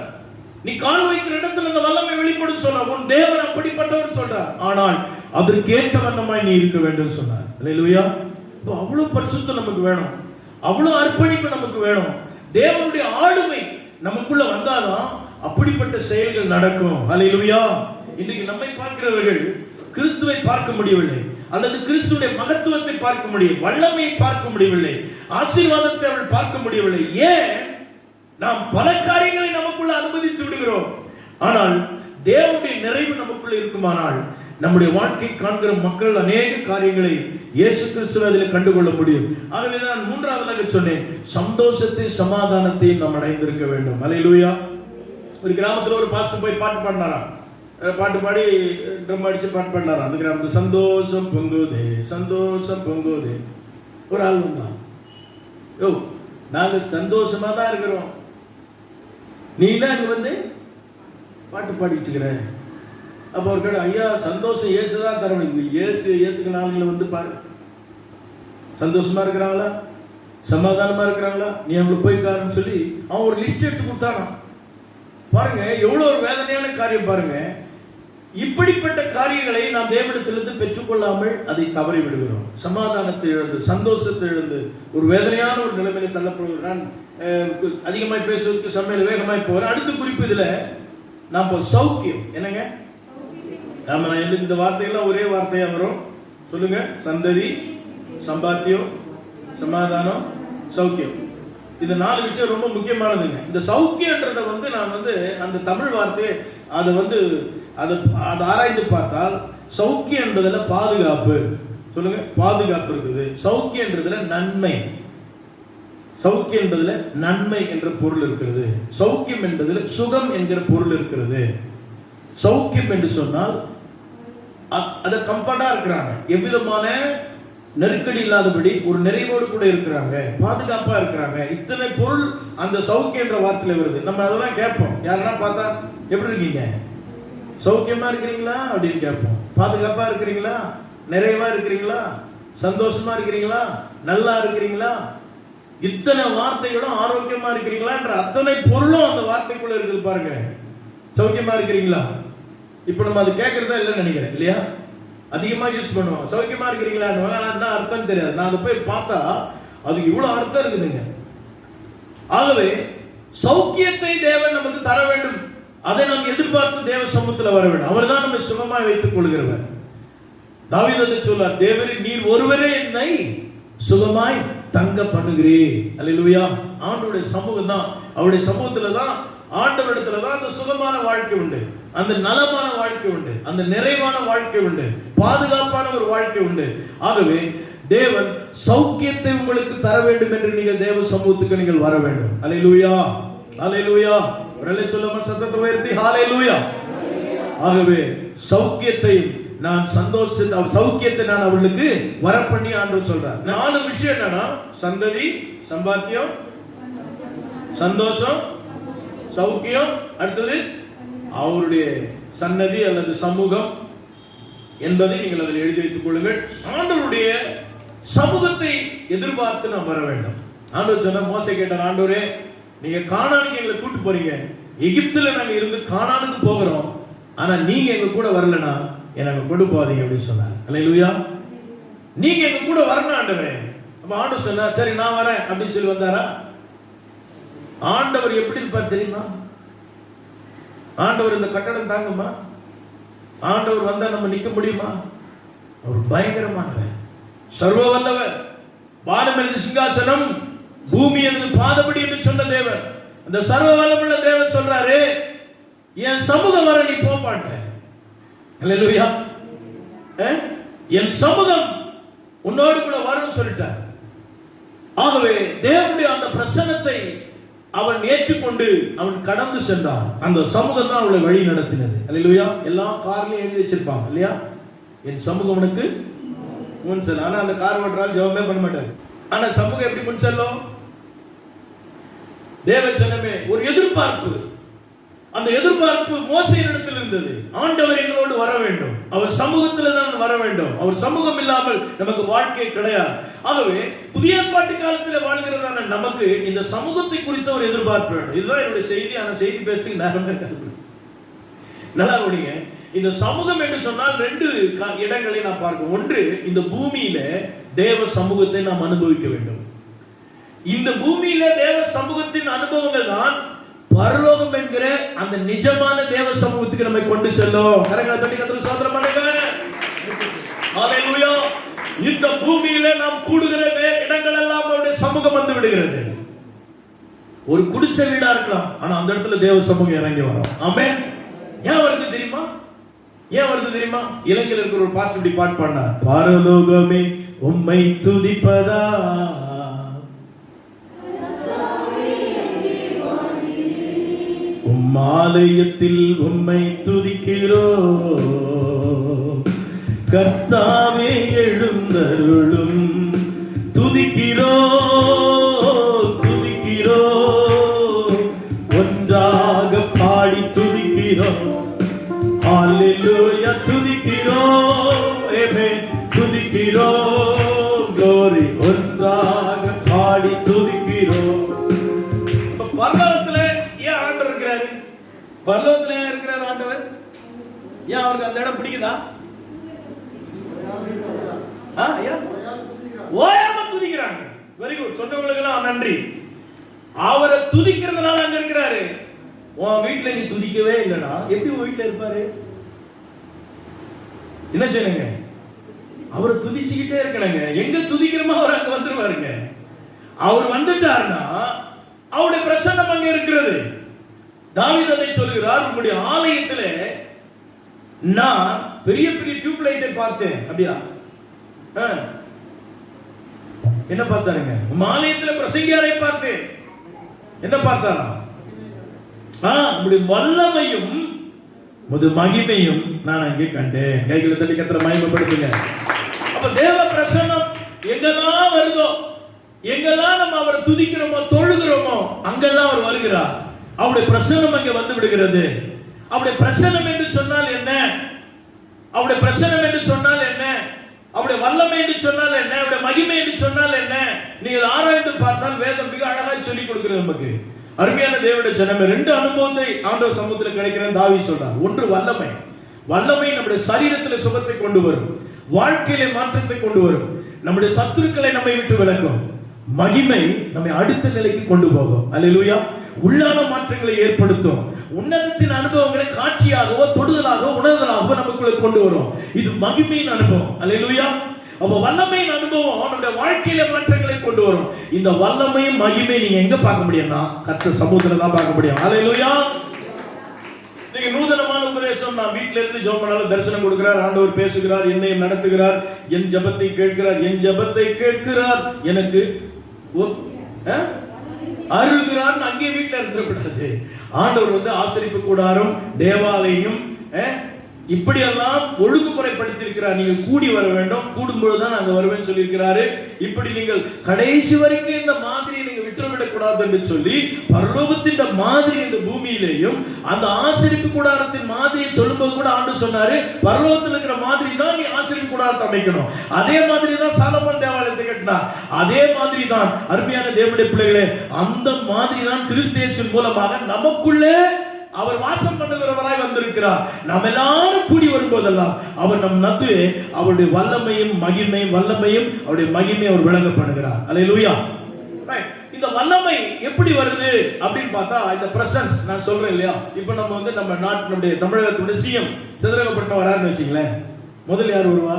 நீ கால் வைக்கிற இடத்துல இந்த வல்லமை வெளிப்படும் சொல்றார். உன் தேவன் அப்படிப்பட்டவர் சொல்றார். ஆனால் அதற்கேற்ற வண்ணமாய் நீ இருக்க வேண்டும் சொன்னார். அல்லேலூயா. அவ்வளவு பரிசுத்தம் நமக்கு வேணும், அவ்வளவு அர்ப்பணிப்பு நமக்கு வேணும். தேவனுடைய ஆளுமை நமக்குள்ள வந்தாதான் அப்படிப்பட்ட செயல்கள் நடக்கும். அல்லேலூயா. இன்னைக்கு நம்மை பார்க்கிறவர்கள் கிறிஸ்துவை பார்க்க முடியவில்லை, அல்லது கிறிஸ்துடைய மகத்துவத்தை பார்க்க முடியும், வல்லமையை பார்க்க முடியவில்லை, ஆசீர்வாதத்தை அவர்கள் பார்க்க முடியவில்லை. ஏன்? நாம் பல காரியங்களை நமக்குள்ள அனுமதித்து விடுகிறோம். ஆனால் தேவனுடைய நிறைவு நமக்குள்ள இருக்குமானால் நம்முடைய வாழ்க்கை காண்கிற மக்கள் அநேக காரியங்களை இயேசு கிறிஸ்துவை அதில் கண்டுகொள்ள முடியும். ஆகவே நான் மூன்றாவதாக சொன்னேன், சந்தோஷத்தை சமாதானத்தை நாம் அடைந்திருக்க வேண்டும். அல்லேலூயா. ஒரு கிராமத்தில் ஒரு பாஸ்டர் போய் பாட்டு பாடினாராம். பாட்டு பாடி ட்ரம் அடிச்சு பாட்டு பாடினாராம். அந்த கிராமத்தில் சந்தோஷம் பொங்குதே, சந்தோஷம் பொங்குதே. ஒரு ஆள் வந்தான், யோ நாங்க சந்தோஷமா தான் இருக்கிறோம், நீ என்ன அங்க வந்து பாட்டு பாடிட்டு இருக்கிற? அப்போ ஒரு கடை, ஐயா சந்தோஷம் இயேசுதான் தரணும். இந்த இயேசு ஏத்துக்கிற ஆளுங்களை வந்து பாரு, சந்தோஷமா இருக்கிறாங்களா, சமாதானமா இருக்கிறாங்களா, நீ அவங்களுக்கு போய் காரணம் சொல்லி அவன் ஒரு லிஸ்ட் எடுத்து கொடுத்தானா. பாருங்க எவ்வளவு ஒரு வேதனையான காரியம். பாருங்க, இப்படிப்பட்ட காரியங்களை நாம் தேவனிடத்திலிருந்து பெற்றுக்கொள்ளாமல் அதை தவறி விடுகிறோம். சமாதானத்தை இழந்து, சந்தோஷத்தை இழந்து ஒரு வேதனையான ஒரு நிலைமையில தள்ளப்படுகிறோம். நான் அதிகமாய் பேசுவதற்கு சமையல் வேகமாய் போறேன். அடுத்த குறிப்பு இதுல நாம் சௌக்கியம் என்னங்க? ஆமா, இந்த வார்த்தைகள்லாம் ஒரே வார்த்தையா வரும். சொல்லுங்க. சந்ததி, சம்பாத்தியம், சமாதானம், சௌக்கியம். இந்த 4 விஷயம் ரொம்ப முக்கியமானதுங்க. இந்த சௌக்கியன்றத வந்து நான் வந்து அந்த தமிழ் வார்த்தையை அதை ஆராய்ந்து பார்த்தால் சௌக்கியம் என்பதுல பாதுகாப்பு, சொல்லுங்க, பாதுகாப்பு இருக்குது. சௌக்கியம் என்றதுல நன்மை, சௌக்கியம் என்பதுல நன்மை என்ற பொருள் இருக்கிறது. சௌக்கியம் என்பதுல சுகம் என்கிற பொருள் இருக்கிறது. சௌக்கியம் என்று சொன்னால் அத கம்ஃபர்ட்டா இருக்கிறாங்க, எவ்விதமான நெருக்கடி இல்லாதபடி ஒரு நிறைவோடு கூட இருக்கிறாங்க, பாதுகாப்பா இருக்கிறாங்க. இத்தனை பொருள் அந்த சௌக்கியம் என்ற வார்த்தையில வருது. நம்ம அதெல்லாம் கேட்போம். யாருன்னா பார்த்தா எப்படி இருக்கீங்க, சௌக்கியமா இருக்கிறீங்களா அப்படின்னு கேட்போம். பாதுகாப்பா இருக்கிறீங்களா, நிறைவா இருக்கிறீங்களா, சந்தோஷமா இருக்கிறீங்களா, நல்லா இருக்கிறீங்களா, இத்தனை வார்த்தைகளும் ஆரோக்கியமா இருக்கிறீங்களான்ற அத்தனை பொருளும் அந்த வார்த்தைக்குள்ள இருக்குது. பாருங்க, சௌக்கியமா இருக்கிறீங்களா. இப்ப நம்ம அது கேட்கறதா இல்லைன்னு நினைக்கிறேன், இல்லையா? அதிகமா யூஸ் பண்ணுவோம். சௌக்கியமா இருக்கிறீங்களான்னு, ஆனா அர்த்தம் தெரியாது. நான் அதை போய் பார்த்தா அதுக்கு இவ்வளவு அர்த்தம் இருக்குதுங்க. ஆகவே சௌக்கியத்தை தேவன் நமக்கு தர வேண்டும். அதை நாம் எதிர்பார்த்து தேவ சமூகத்தில் வர வேண்டும். அவர் தான் நம்மை சுகமாய் வைத்துக் கொள்கிறவர். தாவீது சொல்றார், தேவரே நீர் ஒருவரே என்னை சுகமாய் தங்க பண்ணுகிறீர். அல்லேலூயா. ஆண்டவருடைய சமூகம் தான், அவருடைய சமூகத்துல தான், ஆண்டவரிடத்துல தான் அந்த சுகமான வாழ்க்கை உண்டு, அந்த நலமான வாழ்க்கை உண்டு, அந்த நிறைவான வாழ்க்கை உண்டு, பாதுகாப்பான ஒரு வாழ்க்கை உண்டு. ஆகவே தேவன் சௌக்கியத்தை உங்களுக்கு தர வேண்டும் என்று நீங்கள் தேவ சமூகத்துக்கு நீங்கள் வர வேண்டும். அல்லேலூயா, அல்லேலூயா. ஒருவேளை சொல்லுமா, சத்தத்தை உயர்த்தி ஹalleluya. ஆகவே சௌக்கியத்தையும் நான் சௌக்கியத்தை நான் அவர்களுக்கு வர பண்ணி ஆண்டவர் சொல்றார். 4 விஷயம் என்னன்னா, சந்ததி, சம்பாத்தியம், சந்தோஷம், சௌக்கியம், அடுத்தது அவருடைய சன்னதி அல்லது சமூகம் என்பதை நீங்கள் அதில் எழுதி வைத்துக் கொள்ளுங்கள். ஆண்டவருடைய சமூகத்தை எதிர்பார்த்து நாம் வர வேண்டும். ஆண்டவர் சொன்ன, மோசே கேட்டார், ஆண்டவரே நீங்க கானானுக்கு எங்களை கூட்டு போறீங்க, எகிப்துல நாங்க இருந்து கானானுக்கு போகிறோம், ஆனா நீங்க எங்க கூட வரலனா என்ன அங்க கொண்டு போகாதீங்க அப்படின்னு சொன்னார். அல்லேலூயா. நீங்க எங்க கூட வரணும் ஆண்டவரே. அப்ப ஆண்டவர் சொன்னார், சரி நான் வரேன் அப்படின்னு சொல்லி வந்தாரா? ஆண்டவர் எப்படி இருப்பார் தெரியுமா? ஆண்டவர் இந்த கட்டடம் தாங்குமா? ஆண்டவர் வந்தா நம்ம நிக்க முடியுமா? அவர் பயங்கரமானவர், சர்வ வல்லவர், வானம் எனது சிங்காசனம், பூமி எனது பாதபடி என்று சொன்ன தேவன். அந்த சர்வ வல்லமுள்ள தேவன் சொல்றாரு, என் சமூகம் வர நீ போக மாட்ட. அல்லேலூயா. என் சமூகம் உன்னோடு கூட வரும்னு சொல்லிட்டார். ஆகவே தேவனுடைய அந்த பிரசன்னத்தை அவன் ஏற்றுக்கொண்டு அவன் கடந்து சென்றான். அந்த சமூகம் தான் அவளை வழி நடத்தினது. அல்லேலூயா. எல்லாம் கார்லயும் எழுதி வச்சிருப்பாங்க இல்லையா, என் சமூகம் உனக்கு முன் செல்லும். ஆனா அந்த கார் ஓட்டுறால் ஜெபமே பண்ண மாட்டாரு. ஆனா சமூகம் எப்படி முன் செல்லும்? தேவ ஜனமே ஒரு எதிர்பார்ப்பு. அந்த எதிர்பார்ப்பு மோசேயினிடத்தில் இருந்தது. ஆண்டவர் எங்களோடு வர வேண்டும், அவர் சமூகத்தில் தான் வர வேண்டும். அவர் சமூகம் இல்லாமல் நமக்கு வாழ்க்கை கிடையாது. ஆகவே புதிய ஏற்பாட்டு காலத்தில் வாழ்கிறதான நமக்கு இந்த சமூகத்தை குறித்த ஒரு எதிர்பார்ப்பு வேண்டும். இதுதான் என்னுடைய செய்தி. ஆனா செய்தி பேசுறதுக்கு நேரமே கிடையாது. நல்லா கவனிங்க. இந்த சமூகம் என்று சொன்னால் ரெண்டு இடங்களை நாம் பார்க்கிறோம். ஒன்று, இந்த பூமியில தேவ சமூகத்தை நாம் அனுபவிக்க வேண்டும். இந்த பூமியில தேவ சமூகத்தின் அனுபவங்கள் தான் பரலோகம் என்கிற அந்த நிஜமான தேவ சமூகத்துக்கு நம்மை கொண்டு செல்லும். கரங்களை தட்டி கர்த்தருக்கு ஸ்தோத்திரம் பண்ணுங்க. ஹalleluya. இந்த பூமியில நாம் கூடுகிற இடங்கள் எல்லாம் அவருடைய சமூகம் வந்து விடுகிறது. ஒரு குடிசை வீடா இருக்கலாம், ஆனா அந்த இடத்துல தேவ சமூகம் இறங்கி வரும். ஆமென். ஏன் வருது தெரியுமா? ஏன் வருது தெரியுமா? இலங்கையில் இருக்கிற ஒரு பாஸ்டர் இப்படி பாட்டு பாடினார், பரலோகமே உம்மை துதிப்பதா, ஆலயத்தில் உம்மை துதிக்கிறோம், கர்த்தாவே எழுந்தருளும், துதிக்கிறோம் துதிக்கிறோம், ஒன்றாக பாடி துதிக்கிறோம், ஹalleluya துதிக்கிறோம், ஆமென் துதிக்கிறோம், glory, ஒன்றாக பாடி துதிக்கிறோம். பரலோகத்துல இருக்கிறார் ஆண்டவர். ஏன் அவருக்கு அந்த இடம் பிடிக்குதா? ஓயாம துதிக்கிறாங்க. Very good. சொன்னவங்களுக்கு எல்லாம் நன்றி. அவரை துதிக்கிறதுனால அங்க இருக்கிறாரு. உன் வீட்டுல நீ துதிக்கவே இல்லைன்னா எப்படி உன் வீட்டுல இருப்பாரு? என்ன செய்யணுங்க? அவரை துதிச்சுக்கிட்டே இருக்கணுங்க. எங்க துதிக்கிறோமோ அவர் அங்க வந்துருவாருங்க. அவர் வந்துட்டாருன்னா அவருடைய பிரசன்னம் அங்க இருக்கிறது. தாவீது அதை சொல்கிறார், உங்களுடைய ஆலயத்திலே நான் பெரிய பெரிய டியூப் லைட்டை பார்த்தேன். அப்படியா? என்ன பார்த்தாருங்க? உங்க ஆலயத்திலே பிரசங்கியாரை பார்த்தேன். என்ன பார்த்தாரா? உங்களுடைய வல்லமையும் முது மகிமையும் நான் அங்கே கண்டேன். கைகளை தட்டி கர்த்தரை மகிமைப்படுத்துங்க. அப்ப தேவ பிரசன்னம் எங்கெல்லாம் வருதோ, எங்கெல்லாம் நம்ம அவரை துதிக்கிறோமோ தொழுகிறோமோ அங்கெல்லாம் அவர் வருகிறார். அவருடைய பிரசன்னம் அங்கே வந்து விடுகிறது. அவருடைய பிரசன்னம் என்று சொன்னால் என்ன? அவருடைய பிரசன்னம் என்று சொன்னால் என்ன? அவருடைய வல்லமை என்று சொன்னால் என்ன? அவருடைய மகிமை என்று சொன்னால் என்ன? நீங்கள் ஆராய்ந்து பார்த்தால் வேதம் மிக அழகாய் சொல்லிக் கொடுக்கிறது நமக்கு. அருமையான தேவனுடைய ஜனமே, ரெண்டு அனுபவத்தை ஆண்டவர் சமூகத்தில் கிடைக்கிறது தாவீது சொல்றார். ஒன்று வல்லமை. வல்லமை நம்முடைய சரீரத்தில் சுகத்தை கொண்டு வரும், வாழ்க்கையிலே மாற்றத்தை கொண்டு வரும், நம்முடைய சத்துருக்களை நம்மை விட்டு விலக்கும். மகிமை நம்மை அடுத்த நிலைக்கு கொண்டு போகும். அல்லேலூயா. உள்ளான மாற்றங்களை ஏற்படுத்தும். உன்னதத்தின் அனுபவங்களை காட்சியாகவோ தொடுதலாகவோ உணர்தலாகவோ நமக்குள்ள கொண்டு வரும். இது மகிமையின் அனுபவம். அல்லேலூயா. அப்ப வல்லமையின் அனுபவம் நம்முடைய வாழ்க்கையில மாற்றங்களை கொண்டு வரும். இந்த வல்லமையும் மகிமை நீங்க எங்க பார்க்க முடியும்னா கர்த்தர் சமூகத்துல தான் பார்க்க முடியும். அல்லேலூயா. நீங்க நூதனமான உபதேசம், நான் வீட்டில இருந்து ஜெபம் பண்ணாலும் தரிசனம் கொடுக்கிறார், ஆண்டவர் பேசுகிறார், என்னையும் நடத்துகிறார், என் ஜெபத்தை கேட்கிறார், என் ஜெபத்தை கேட்கிறார், எனக்கு அருள்கிறார். அங்கே வீட்டில் இருக்கக்கூடாது. ஆண்டவர் வந்து ஆசரிப்பு கூடாரம், தேவாலயம் இப்படியெல்லாம் ஒழுங்குமுறைப்படுத்தியிருக்கிறார். நீங்கள் கூடி வர வேண்டும், கூடும்பொழுதுதான் நாங்கள் வருவேன் சொல்லியிருக்கிறாரு. இப்படி நீங்கள் கடைசி வரைக்கும் இந்த மாதிரியை நீங்க விட்டுவிடக் கூடாது என்று சொல்லி பரலோகத்தின் மாதிரி இந்த பூமியிலேயும் அந்த ஆசரிப்பு கூடாரத்தின் மாதிரியை சொல்லும்போது கூட ஆண்டு சொன்னாரு, பரலோகத்தில் இருக்கிற மாதிரி தான் நீ ஆசரிப்பு கூடாரத்தை அமைக்கணும். அதே மாதிரி தான் சாலமோன் தேவாலயத்தை கட்டினார். அதே மாதிரி தான் அருமையான தேவனுடைய பிள்ளைகளே, அந்த மாதிரி தான் கிறிஸ்து இயேசுவின் மூலமாக நமக்குள்ளே அவர் வாசம் பண்ணுகிறவராய் வந்திருக்கிறார். நாம் எல்லாரும் கூடி வரும்போதெல்லாம் அவர் நம் நடுவே அவருடைய வல்லமையும் வல்லமையும் அவருடைய மகிமை அவர் விளங்கப்படுகிறார். அல்லேலூயா. ரைட். இந்த வல்லமை எப்படி வருது அப்படின்னு பார்த்தா இந்த பிரசன்ஸ் நான் சொல்றேன் இல்லையா. இப்போ நம்ம வந்து நம்ம நாட்டினுடைய தமிழகத்துடைய சிஎம் சிதறகப்பட்டினம் வராருன்னு வச்சுங்களேன். முதல்ல யார் வருவா?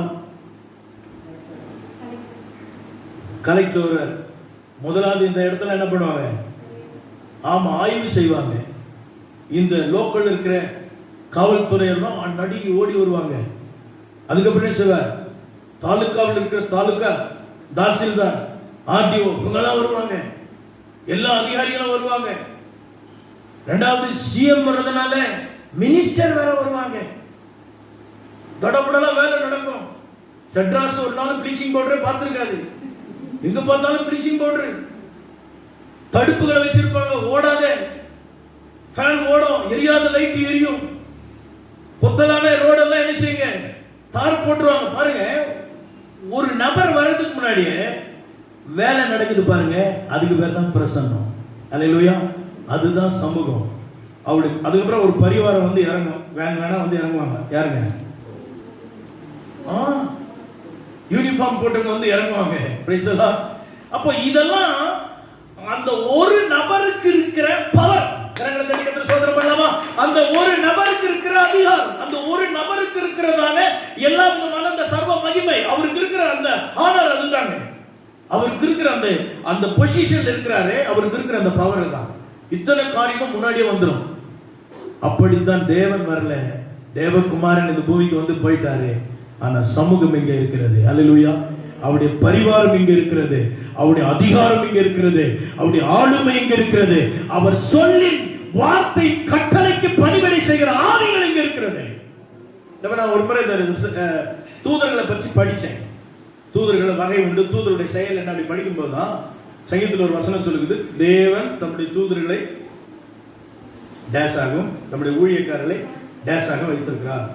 கலெக்டர் வருவார். முதலாவது இந்த இடத்துல என்ன பண்ணுவாங்க? ஆமா, ஆய்வு செய்வாங்க. இந்த லோக்கல் இருக்கிற காவல்துறை எல்லாம் நடுங்கி ஓடி வருவாங்க. அதுக்கப்புறம் என்ன செய்வார்? தாலுக்காவில் இருக்கிற தாலுக்கா தாசில்தார், ஆர்டிஓ இவங்கெல்லாம் வருவாங்க. எல்லா அதிகாரிகளும் வருவாங்க. ரெண்டாவது சிஎம் வர்றதுனால மினிஸ்டர் வேற வருவாங்க. தடபடலா வேலை நடக்கும். செட்ராஸ் ஒரு நாள் ப்ளீச்சிங் பவுடரே பார்த்திருக்காது. எங்க பார்த்தாலும் ப்ளீச்சிங் பவுடர். தடுப்புகளை வச்சிருப்பாங்க. ஓடாத ஃபேன் ஓடும், எரியாத லைட் எரியும். பொத்தலான ரோடெல்லாம் என்ன செய்யுங்க? தார் போட்டுருவாங்க. பாருங்க, ஒரு நபர் வர்றதுக்கு முன்னாடியே வேலை நடக்குது பாருங்க. அதுக்கு பேர் தான் பிரசன்னம். அல்லேலூயா. அதுதான் சமூகம். அதுக்கப்புறம் ஒரு பரிவாரம் வந்து இறங்கும். வேணா வந்து இறங்குவாங்க. யாருங்க? யூனிஃபார்ம் போட்டவங்க வந்து இறங்குவாங்க. Price the Lord. அப்போ இதெல்லாம் அந்த ஒரு நபருக்கு இருக்கிற பவர். கரங்களை தட்டி கர்த்தரை ஸ்தோத்திரம் பண்ணலாமா? அந்த ஒரு நபருக்கு இருக்கிற அதிகாரம், அந்த ஒரு நபருக்கு இருக்கிறதான எல்லா விதமான அந்த சர்வ மகிமை, அவருக்கு இருக்கிற அந்த ஆனர், அதுதாங்க. அவருக்கு இருக்கிற அந்த பொசிஷன்ல இருக்கிறாரே, அவருக்கு இருக்கிற அந்த பவர் தான். இத்தனை காரியமும் முன்னாடியே வந்துடும். அப்படித்தான் தேவன் வரல, தேவகுமாரன் இந்த பூமிக்கு வந்து போயிட்டாரு. ஆனா சமூகம் இங்க இருக்கிறது. அல்லேலூயா. அவருடைய பரிவாரம் இங்க இருக்கிறது, அவருடைய அதிகாரம் இங்க இருக்கிறது, அவருடைய ஆளுமை இங்க இருக்கிறது. அவர் சொல்லின் வார்த்தை கட்டளைக்கு பணிவிடை செய்கிற ஆவிகள் இங்க இருக்கிறது. நான் ஒரு முறை தூதர்களை பற்றி படிச்சேன். தூதர்கள் வகை உண்டு, தூதருடைய செயல் என்ன அப்படி படிக்கும் போதுதான் சங்கீதத்தில் ஒரு வசனம் சொல்லுது, தேவன் தம்முடைய தூதர்களை டேஸ் ஆகும், தம்முடைய ஊழியக்காரர்களை டேஸ் ஆக வைத்திருக்கிறார்.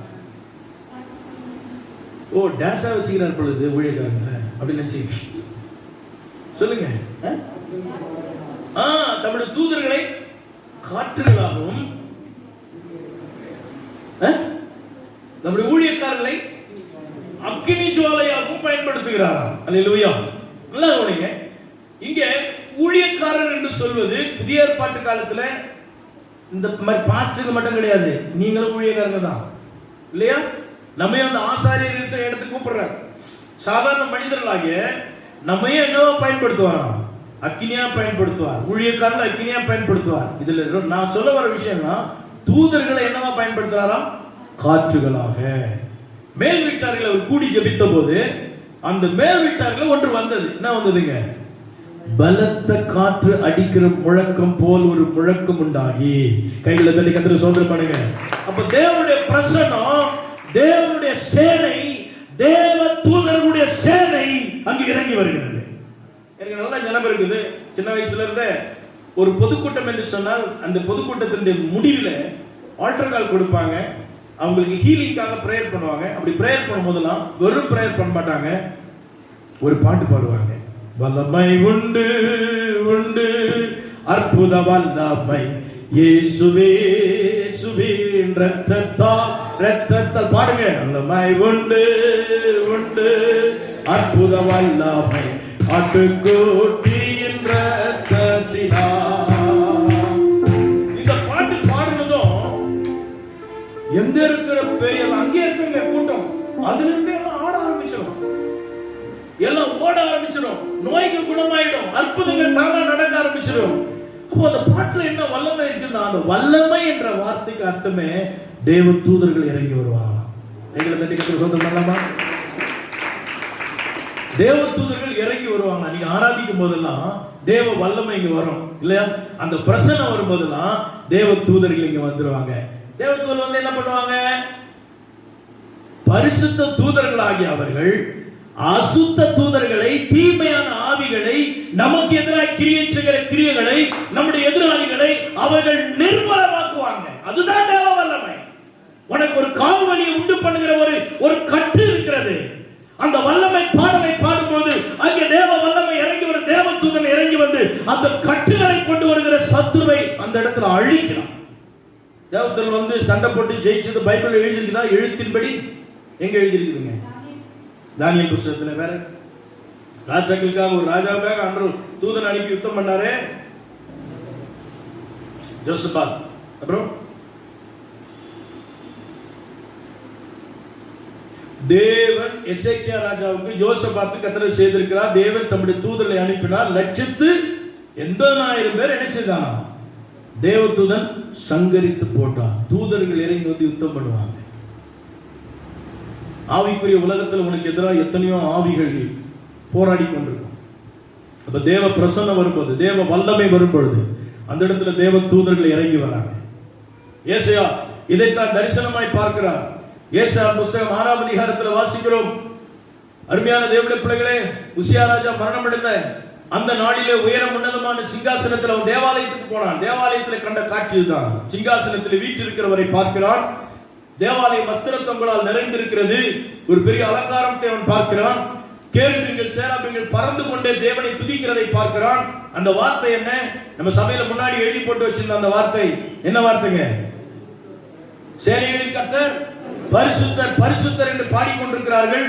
ஓ, டேஸா வச்சுக்கிறார் பொழுது ஊழியக்காரங்க அப்படின்னு நினைச்சு சொல்லுங்க. தம்முடைய தூதர்களை காற்றுகளாகவும் நம்முடைய ஊழியக்காரர்களை அக்கினி ஜுவாலையாகவும் பயன்படுத்துகிறாராம். அல்லேலூயா. நல்லா கவனிங்க. இங்க ஊழியக்காரர் என்று சொல்வது புதிய ஏற்பாட்டு காலத்துல இந்த மாதிரி பாஸ்டருக்கு மட்டும் கிடையாது, நீங்களும் ஊழியக்காரங்க தான் இல்லையா? நம்ம அந்த ஆசாரியர் இடத்துக்கு கூப்பிடுறார். சாதாரண மனிதர்களாகிய நம்மையும் என்னவோ பயன்படுத்துவாராம், அக்கினியா பயன்படுத்துவார். ஊழியக்காரர்கள் அக்கினியா பயன்படுத்துவார். இதுல நான் சொல்ல வர விஷயம்னா, தூதர்களை என்னவா பயன்படுத்துறாராம்? காற்றுகளாக. மேல் வீட்டார்கள் அவர் கூடி ஜெபித்த போது அந்த மேல் வீட்டார்கள் ஒன்று வந்தது. என்ன வந்ததுங்க? பலத்த காற்று அடிக்கிற முழக்கம் போல் ஒரு முழக்கம் உண்டாகி. கைகளை தட்டி கர்த்தரை ஸ்தோத்திரம் பண்ணுங்க. அப்ப தேவனுடைய பிரசன்னம், தேவனுடைய சேனை, தேவ தூதர்களுடைய சேனை அங்கு இறங்கி வருகிறது. எனக்கு நல்ல ஞாபகம் இருக்குது. சின்ன வயசுல இருந்தே ஒரு பொதுக்கூட்டம் என்று சொன்னால் அந்த பொதுக்கூட்டத்தினுடைய முடிவில் ஆல்டர் கால் கொடுப்பாங்க. அவங்களுக்கு ஹீலிங்காக பிரேயர் பண்ணுவாங்க. அப்படி பிரேயர் பண்ணும் போதெல்லாம் வெறும் பிரேயர் பண்ண மாட்டாங்க, ஒரு பாட்டு பாடுவாங்க. வல்லமை உண்டு உண்டு அற்புத வல்லமை இயேசுவே இயேசுவின் இரத்தத்தால் பாடுங்க. வல்லமை உண்டு உண்டு அற்புத வல்லமை ஆட்டுக்குட்டியின் இரத்தத்தினால். இந்த பாட்டு பாடுனதும் எங்க இருக்கிற பேயல் அங்கே இருக்குங்க கூட்டம், அதுல இருந்து எல்லாம் ஆட ஆரம்பிச்சிடும், எல்லாம் ஓட ஆரம்பிச்சிடும், நோய்கள் குணமாயிடும், அற்புதங்கள் தானா நடக்க ஆரம்பிச்சிடும். அப்போ அந்த பாட்டுல என்ன வல்லமை இருக்குன்னா, அந்த வல்லமை என்ற வார்த்தைக்கு அர்த்தமே தேவ தூதர்கள் இறங்கி வருவாங்க. எங்களை தட்டி கர்த்தரை ஸ்தோத்திரம் பண்ணலாமா? தேவ தூதர்கள் இறங்கி வருவாங்க. நீங்க ஆராதிக்கும் போதெல்லாம் தேவ வல்லமை இங்க வரும் இல்லையா? அந்த பிரசன்னம் வரும்போதெல்லாம் தேவ தூதர்கள் இங்க வந்துருவாங்க. தேவ தூதர்கள் வந்து என்ன பண்ணுவாங்க? பரிசுத்த தூதர்களாகிய அவர்கள் அசுத்த தூதர்களை, தீமையான ஆவிகளை, நமக்கு எதிராக கிரியை செய்கிற கிரியைகளை, நம்முடைய எதிராளிகளை அவர்கள் நிர்மூலமாக்குவாங்க. அதுதான் தேவ வல்லமை. உனக்கு ஒரு கால்வலியை உண்டு பண்ணுகிற ஒரு கட்டு இருக்கிறது. அந்த வல்லமை பாடலை பாடும்போது அங்கே தேவ வல்லமை இறங்கி வர, தேவ தூதன் இறங்கி வந்து அந்த கட்டுகளை கொண்டு வருகிற சத்துருவை அந்த இடத்துல அழிக்கிறான். தேவதூதர்கள் வந்து சண்டை போட்டு ஜெயிச்சது பைபிள் எழுதியிருக்குதா? எழுத்தின்படி எங்க எழுதியிருக்குதுங்க? தானியேல் புத்தகத்துல. வேற ராஜாக்களுக்காக ஒரு ராஜாவுக்காக அன்று தூதன் அனுப்பி யுத்தம் பண்ணாரே ஜோசபாத். அப்புறம் தேவன் எசேக்கியா ராஜாவுக்கு யோசபாத்து கர்த்தர் செய்திருக்கிறார். தேவன் தம்முடைய தூதர்களை அனுப்பினார். 180,000 பேர் என்ன செய்தானா? தேவதூதன் சங்கரித்து போட்டான். தூதர்கள் இறங்கி வந்து யுத்தம் பண்ணுவாங்க. ஆவிக்குரிய உலகத்தில் உனக்கு எதிராக எத்தனையோ ஆவிகள் போராடி கொண்டிருக்கும். அப்ப தேவ பிரசன்னம் வரும்போது, தேவ வல்லமை வரும்பொழுது அந்த இடத்துல தேவ தூதர்கள் இறங்கி வராங்க. ஏசாயா இதைத்தான் தரிசனமாய் பார்க்கிறார். ஏசாயா புத்தகம் 6ஆம் அதிகாரத்தில் வாசிக்கிறோம். அருமையான தேவனுடைய பிள்ளைகளே, உசியா ராஜா மரணம் அடைந்த அந்த நாளிலே உயரம் உன்னதமான சிங்காசனத்தில் அவன் தேவாலயத்துக்கு போனான். தேவாலயத்தில் கண்ட காட்சி இதுதான். சிங்காசனத்தில் வீற்றிருக்கிறவரை பார்க்கிறான். தேவாலயம் வஸ்திரத்தங்களால் நிறைந்திருக்கிறது. ஒரு பெரிய அலங்காரத்தை அவன் பார்க்கிறான். கேருபீன்கள் சேராபீன்கள் பறந்து கொண்டே தேவனை துதிக்கிறதை பார்க்கிறான். அந்த வார்த்தை என்ன? நம்ம சபையில முன்னாடி எழுதி போட்டு வச்சிருந்த அந்த வார்த்தை என்ன வார்த்தைங்க? சேனைகளின் கர்த்தர் பரிசுத்தர் பரிசுத்தர் என்று பாடிக்கொண்டிருக்கிறார்கள்.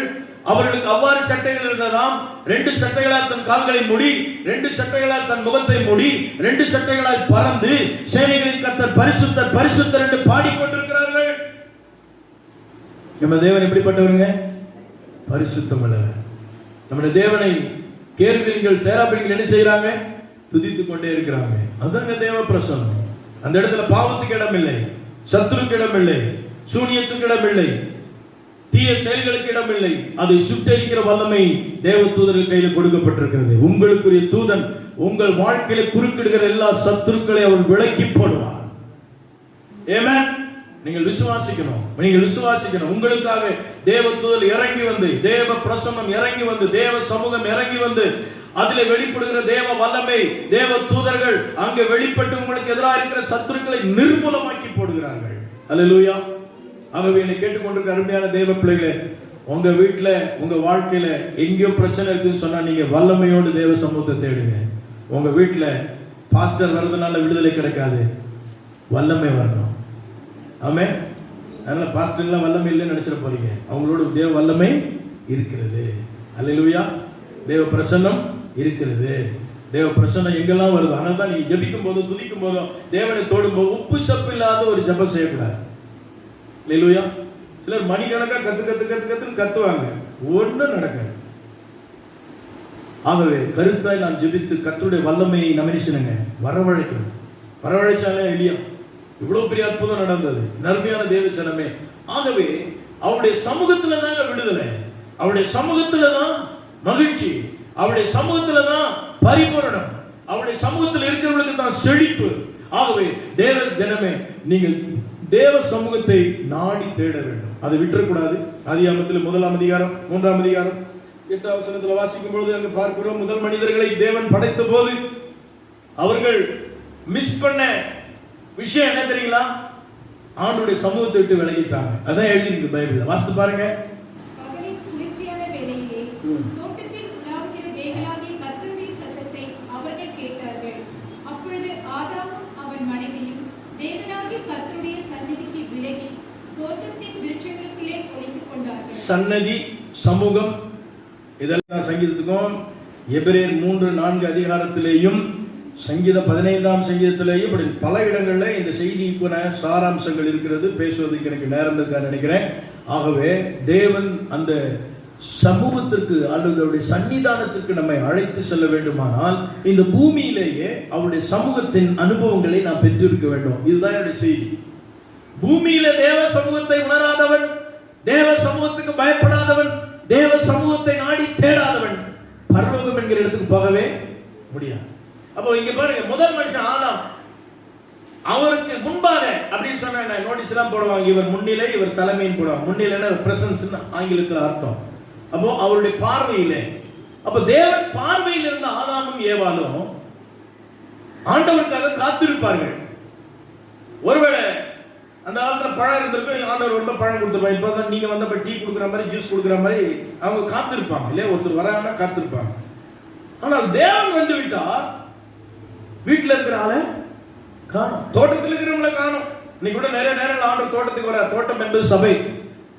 அவர்களுக்கு அவ்வாறு சட்டைகள் இருந்ததாம். 2 சட்டைகளால் தன் கால்களை மூடி, 2 சட்டைகளால் தன் முகத்தை மூடி, 2 சட்டைகளால் பறந்து சேனைகளின் கர்த்தர் பரிசுத்தர் பரிசுத்தர் என்று பாடிக்கொண்டிருக்கிறார்கள். நம்ம தேவன் எப்படிப்பட்டவங்க? பரிசுத்தம் உள்ளவர். நம்முடைய தேவனை கேருபீன்கள் சேராபீன்கள் என்ன செய்யறாங்க? துதித்துக் கொண்டே இருக்கிறாங்க. அதாங்க தேவ பிரசன்னம். அந்த இடத்துல பாவத்துக்கு இடம் இல்லை, சத்துருக்கு இடம் இல்லை, சூனியத்துக்கு இடம் இல்லை, தீய செயல்களுக்கு இடம் இல்லை. அதை சுட்டரிக்கிற வல்லமை தேவ தூதர்கள் கையில் கொடுக்கப்பட்டிருக்கிறது. உங்களுக்குரிய தூதன் உங்கள் வாழ்க்கையில குறுக்கிடுகிற எல்லா சத்துருக்களை அவர் விலக்கி போடுவார். ஆமென். நீங்கள் விசுவாசிக்கணும், நீங்கள் விசுவாசிக்கணும். உங்களுக்காக தேவ தூதர் இறங்கி வந்து, தேவ பிரசன்னம் இறங்கி வந்து, தேவ சமூகம் இறங்கி வந்து, அதிலே வெளிப்படுகிற தேவ வல்லமை, தேவ தூதர்கள் அங்கே வெளிப்பட்டு உங்களுக்கு எதிராக இருக்கிற சத்துருக்களை நிர்மூலமாக்கி போடுகிறார்கள். அல்லேலூயா. ஆகவே என்னை கேட்டுக்கொண்டிருக்கிற அருமையான தேவ பிள்ளைகளே, உங்க வீட்டுல உங்க வாழ்க்கையில எங்கேயோ பிரச்சனை இருக்குன்னு சொன்னா நீங்க வல்லமையோடு தேவ சமூகத்தை தேடுங்க. உங்க வீட்டுல பாஸ்டர் வர்றதுனால விடுதலை கிடைக்காது, வல்லமை வரணும். ஆமே. அதனால பாஸ்டர்லாம் வல்லமை இல்லைன்னு நினைச்சிட போறீங்க. அவங்களோட தேவ வல்லமை இருக்கிறது. அல்லேலூயா. தேவ பிரசன்னம் இருக்கிறது. தேவ பிரசன்னம் எங்கெல்லாம் வருது. அதனால தான் நீங்க ஜெபிக்கும் போதும் துதிக்கும் போதும் தேவனை தோடும் போது உப்பு சப்பு இல்லாத ஒரு ஜெபம் செய்யக்கூடாது. அல்லேலூயா. சிலர் மணிக்கணக்கா கத்துன்னு கத்துவாங்க, ஒன்றும் நடக்காது. ஆகவே கருத்தாய் நாம் ஜெபித்து கர்த்தருடைய வல்லமையை நமனிசனுங்க வரவழைக்கணும். வரவழைச்சாலே இல்லையா இவ்வளவு பெரிய அற்புதம் நடந்தது. நர்மையான தேவ ஜனமே. ஆகவே அவருடைய சமூகத்துல தாங்க விடுதலை, அவருடைய சமூகத்துல தான் மகிழ்ச்சி, அவருடைய சமூகத்துல தான் பரிபூரணம், அவருடைய சமூகத்தில் இருக்கிறவர்களுக்கு தான் செழிப்பு. ஆகவே தேவ ஜனமே, நீங்கள் தேவ சமூகத்தை நாடி தேட வேண்டும். அதை விட்டுறக்கூடாது. ஆதியாகமத்தில் 1ஆம் அதிகாரம் 3ஆம் அதிகாரம் 8ஆம் வசனத்தில் வாசிக்கும் பொழுது அங்கு பார்க்கிறோம், முதல் மனிதர்களை தேவன் படைத்த போது அவர்கள் மிஸ் பண்ண விஷயம் என்ன தெரியுங்களா? ஆண்டவருடைய சமூகத்தை விட்டு விலகிட்டாங்க. அதான் எழுதியிருக்கு பைபிள்ல. வாசித்து பாருங்க. பகலின் குளிர்ச்சியான வேளையிலே தோட்டத்தில் உலாவுகிற தேவனாகிய கர்த்தருடைய சத்தத்தை அவர்கள் கேட்டார்கள். அப்பொழுது ஆதாமும் அவன் மனைவியும் தேவனாகிய கர்த்தருடைய சந்நிதிக்கு விலகி தோட்டத்தின் விருட்சங்களுக்குள்ளே ஒளிந்து கொண்டார்கள். சன்னதி, சமூகம், இதெல்லாம் சங்கீதத்துக்கும் எபிரேயர் 3-4 அதிகாரத்திலேயும் சங்கீதம் 15ஆம் சங்கீதத்திலேயும் இப்படி பல இடங்கள்ல இந்த செய்திக்கான சாராம்சங்கள் இருக்கிறது. பேசுவதற்கு எனக்கு நேரம் இருக்கான்னு நினைக்கிறேன். ஆகவே தேவன் அந்த சமூகத்திற்கு அல்லது அவருடைய சன்னிதானத்திற்கு நம்மை அழைத்து செல்ல வேண்டுமானால் இந்த பூமியிலேயே அவருடைய சமூகத்தின் அனுபவங்களை நாம் பெற்றிருக்க வேண்டும். இதுதான் என்னுடைய செய்தி. பூமியில தேவ சமூகத்தை உணராதவன், தேவ சமூகத்துக்கு பயப்படாதவன், தேவ சமூகத்தை நாடி தேடாதவன் பரலோகம் என்கிற இடத்துக்கு போகவே முடியாது. அப்போ இங்க பாருங்க, முதல் மனுஷன் ஆதாம், அவருக்கு முன்பாக அப்படின்னு சொன்ன நோட்டீஸ் எல்லாம் போடுவாங்க. இவர் முன்னிலை, இவர் தலைமைன்னு போடுவாங்க. முன்னிலைன்னா பிரசன்ஸ் ஆங்கிலத்தில் அர்த்தம். அப்போ அவருடைய பார்வையிலே, அப்ப தேவன் பார்வையில் இருந்த ஆதாமும் ஏவாளும் ஆண்டவருக்காக காத்திருப்பார்கள். ஒருவேளை அந்த காலத்துல பழம் இருந்திருக்கும், ஆண்டவர் ரொம்ப பழம் கொடுத்துருப்பாங்க. இப்பதான் நீங்க வந்தப்ப டீ கொடுக்குற மாதிரி, ஜூஸ் கொடுக்குற மாதிரி அவங்க காத்திருப்பாங்க இல்லையா? ஒருத்தர் வராம காத்திருப்பாங்க. ஆனால் தேவன் வந்து விட்டார், வீட்டுல இருக்கிற ஆளை காணும், தோட்டத்தில் இருக்கிறவங்களை காணும். இன்னைக்கு கூட நிறைய நேரங்கள் ஆண்டவர் தோட்டத்துக்கு வரார். தோட்டம் என்பது சபை.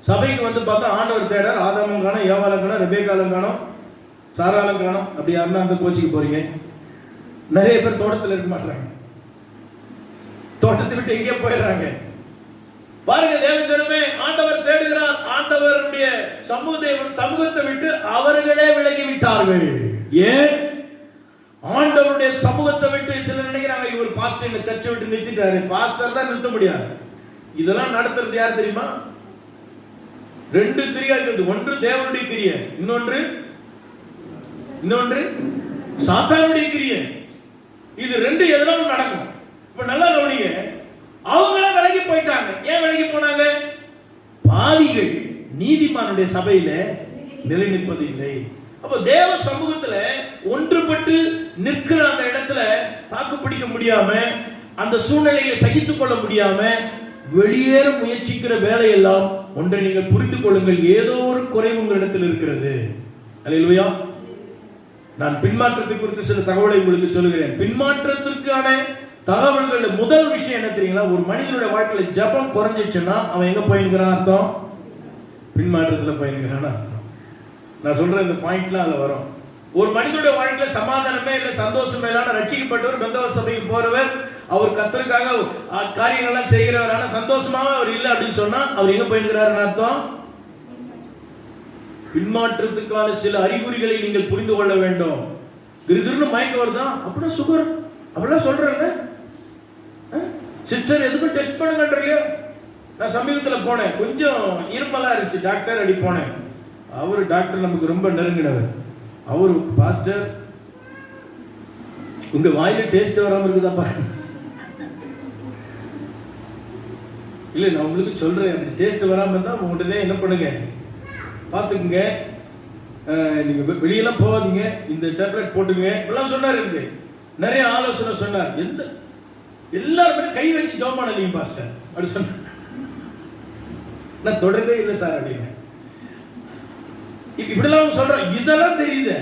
சபைக்கு வந்து பார்த்தா ஆண்டவர் தேடார். ஆதாமும் காணோம், ஏவாளும் காணோம், ரெபேக்காலும் காணோம், சாராலும் காணோம். அப்படி யாருன்னா அந்த கோச்சிக்கு போறீங்க. நிறைய பேர் தோட்டத்தில் இருக்க மாட்டாங்க, தோட்டத்தை விட்டு எங்கே போயிடுறாங்க. பாருங்க தேவஜனமே, ஆண்டவர் தேடுகிறார். ஆண்டவருடைய சமூகத்தை விட்டு அவர்களே விலகி விட்டார்கள். ஏன்? ஆண்டவருடைய சமூகத்தை விட்டு. சிலர் நினைக்கிறாங்க இவர் பாஸ்டர் இந்த சர்ச்சை விட்டு நிறுத்திட்டாரு. பாஸ்டர் தான் நிறுத்த முடியாது. இதெல்லாம் நடத்துறது யார் தெரியுமா? ரெண்டு கிரியா இருக்குது. ஒன்று தேவனுடைய கிரியை, இன்னொன்று சாத்தானுடைய கிரியை. இது ரெண்டு எதனாலும் நடக்கும். இப்ப நல்லா கவனிங்க, அவங்கள விலகி போயிட்டாங்க. ஏன் விலகி போனாங்க? பாவிகள் நீதிமானுடைய சபையில நிலை நிற்பது இல்லை. அப்ப தேவ சமூகத்துல ஒன்றுபட்டு நிற்கிற அந்த இடத்துல தாக்கு பிடிக்க முடியாம, அந்த சூழ்நிலையை சகித்துக் கொள்ள முடியாம வெளியேற முயற்சிக்கிற வேலையெல்லாம் ஒன்றை நீங்கள் புரிந்து கொள்ளுங்கள், ஏதோ ஒரு குறைவு உங்களிடத்தில் இருக்கிறது. அல்லேலூயா. நான் பின்மாற்றத்தை குறித்து சில தகவலை உங்களுக்கு சொல்லுகிறேன். பின்மாற்றத்திற்கான தகவல்கள் முதல் விஷயம் என்ன தெரியுங்களா? ஒரு மனிதனுடைய வாழ்க்கையில ஜெபம் குறைஞ்சிச்சுன்னா அவன் எங்க போயிருக்கிறான் அர்த்தம்? பின்மாற்றத்துல போயிருக்கிறான்னு அர்த்தம். நான் சொல்ற இந்த பாயிண்ட்லாம் அதுல வரும். ஒரு மனிதனுடைய வாழ்க்கையில சமாதானமே இல்லை, சந்தோஷமே இல்லாம ரட்சிக்கப்பட்டவர், பெந்தகோஸ்து சபைக்கு போறவர், அவர் கர்த்தருக்காக காரியங்கள்லாம் செய்கிறவர், ஆனா சந்தோஷமாக அவர் இல்லை அப்படின்னு சொன்னா அவர் எங்க போயிருக்கிறாருன்னு அர்த்தம்? பின்மாற்றத்துக்கான சில அறிகுறிகளை நீங்கள் புரிந்து கொள்ள வேண்டும். கிருகிருன்னு மயக்க வருதா? அப்படின்னா சுகர் அப்படிலாம் சொல்றாங்க. சிஸ்டர் எதுக்கும் டெஸ்ட் பண்ணுங்கன்றீங்க. நான் சமீபத்தில் போனேன், கொஞ்சம் இருமலா இருந்துச்சு, டாக்டர் அடி போனேன். அவர் டாக்டர் நமக்கு ரொம்ப நெருங்கினவர். அவர் பாஸ்டர் உங்க வாயில டேஸ்ட் வராம இருக்குதாப்பா? இல்ல நான் உங்களுக்கு சொல்றேன், அந்த டேஸ்ட் வராம இருந்தா உடனே என்ன பண்ணுங்க, பாத்துக்குங்க, நீங்க வெளியெல்லாம் போகாதீங்க, இந்த டேப்லெட் போட்டுங்க எல்லாம் சொன்னார். இருக்கு நிறைய ஆலோசனை சொன்னார். எந்த எல்லாருமே கை வச்சு ஜெபம் பண்ணலீங்க பாஸ்டர் அப்படி சொன்ன. நான் தொடர்ந்தே இல்லை சார் அப்படின்னு இப்படிலாம் சொல்றோம். இதெல்லாம் தெரியுது.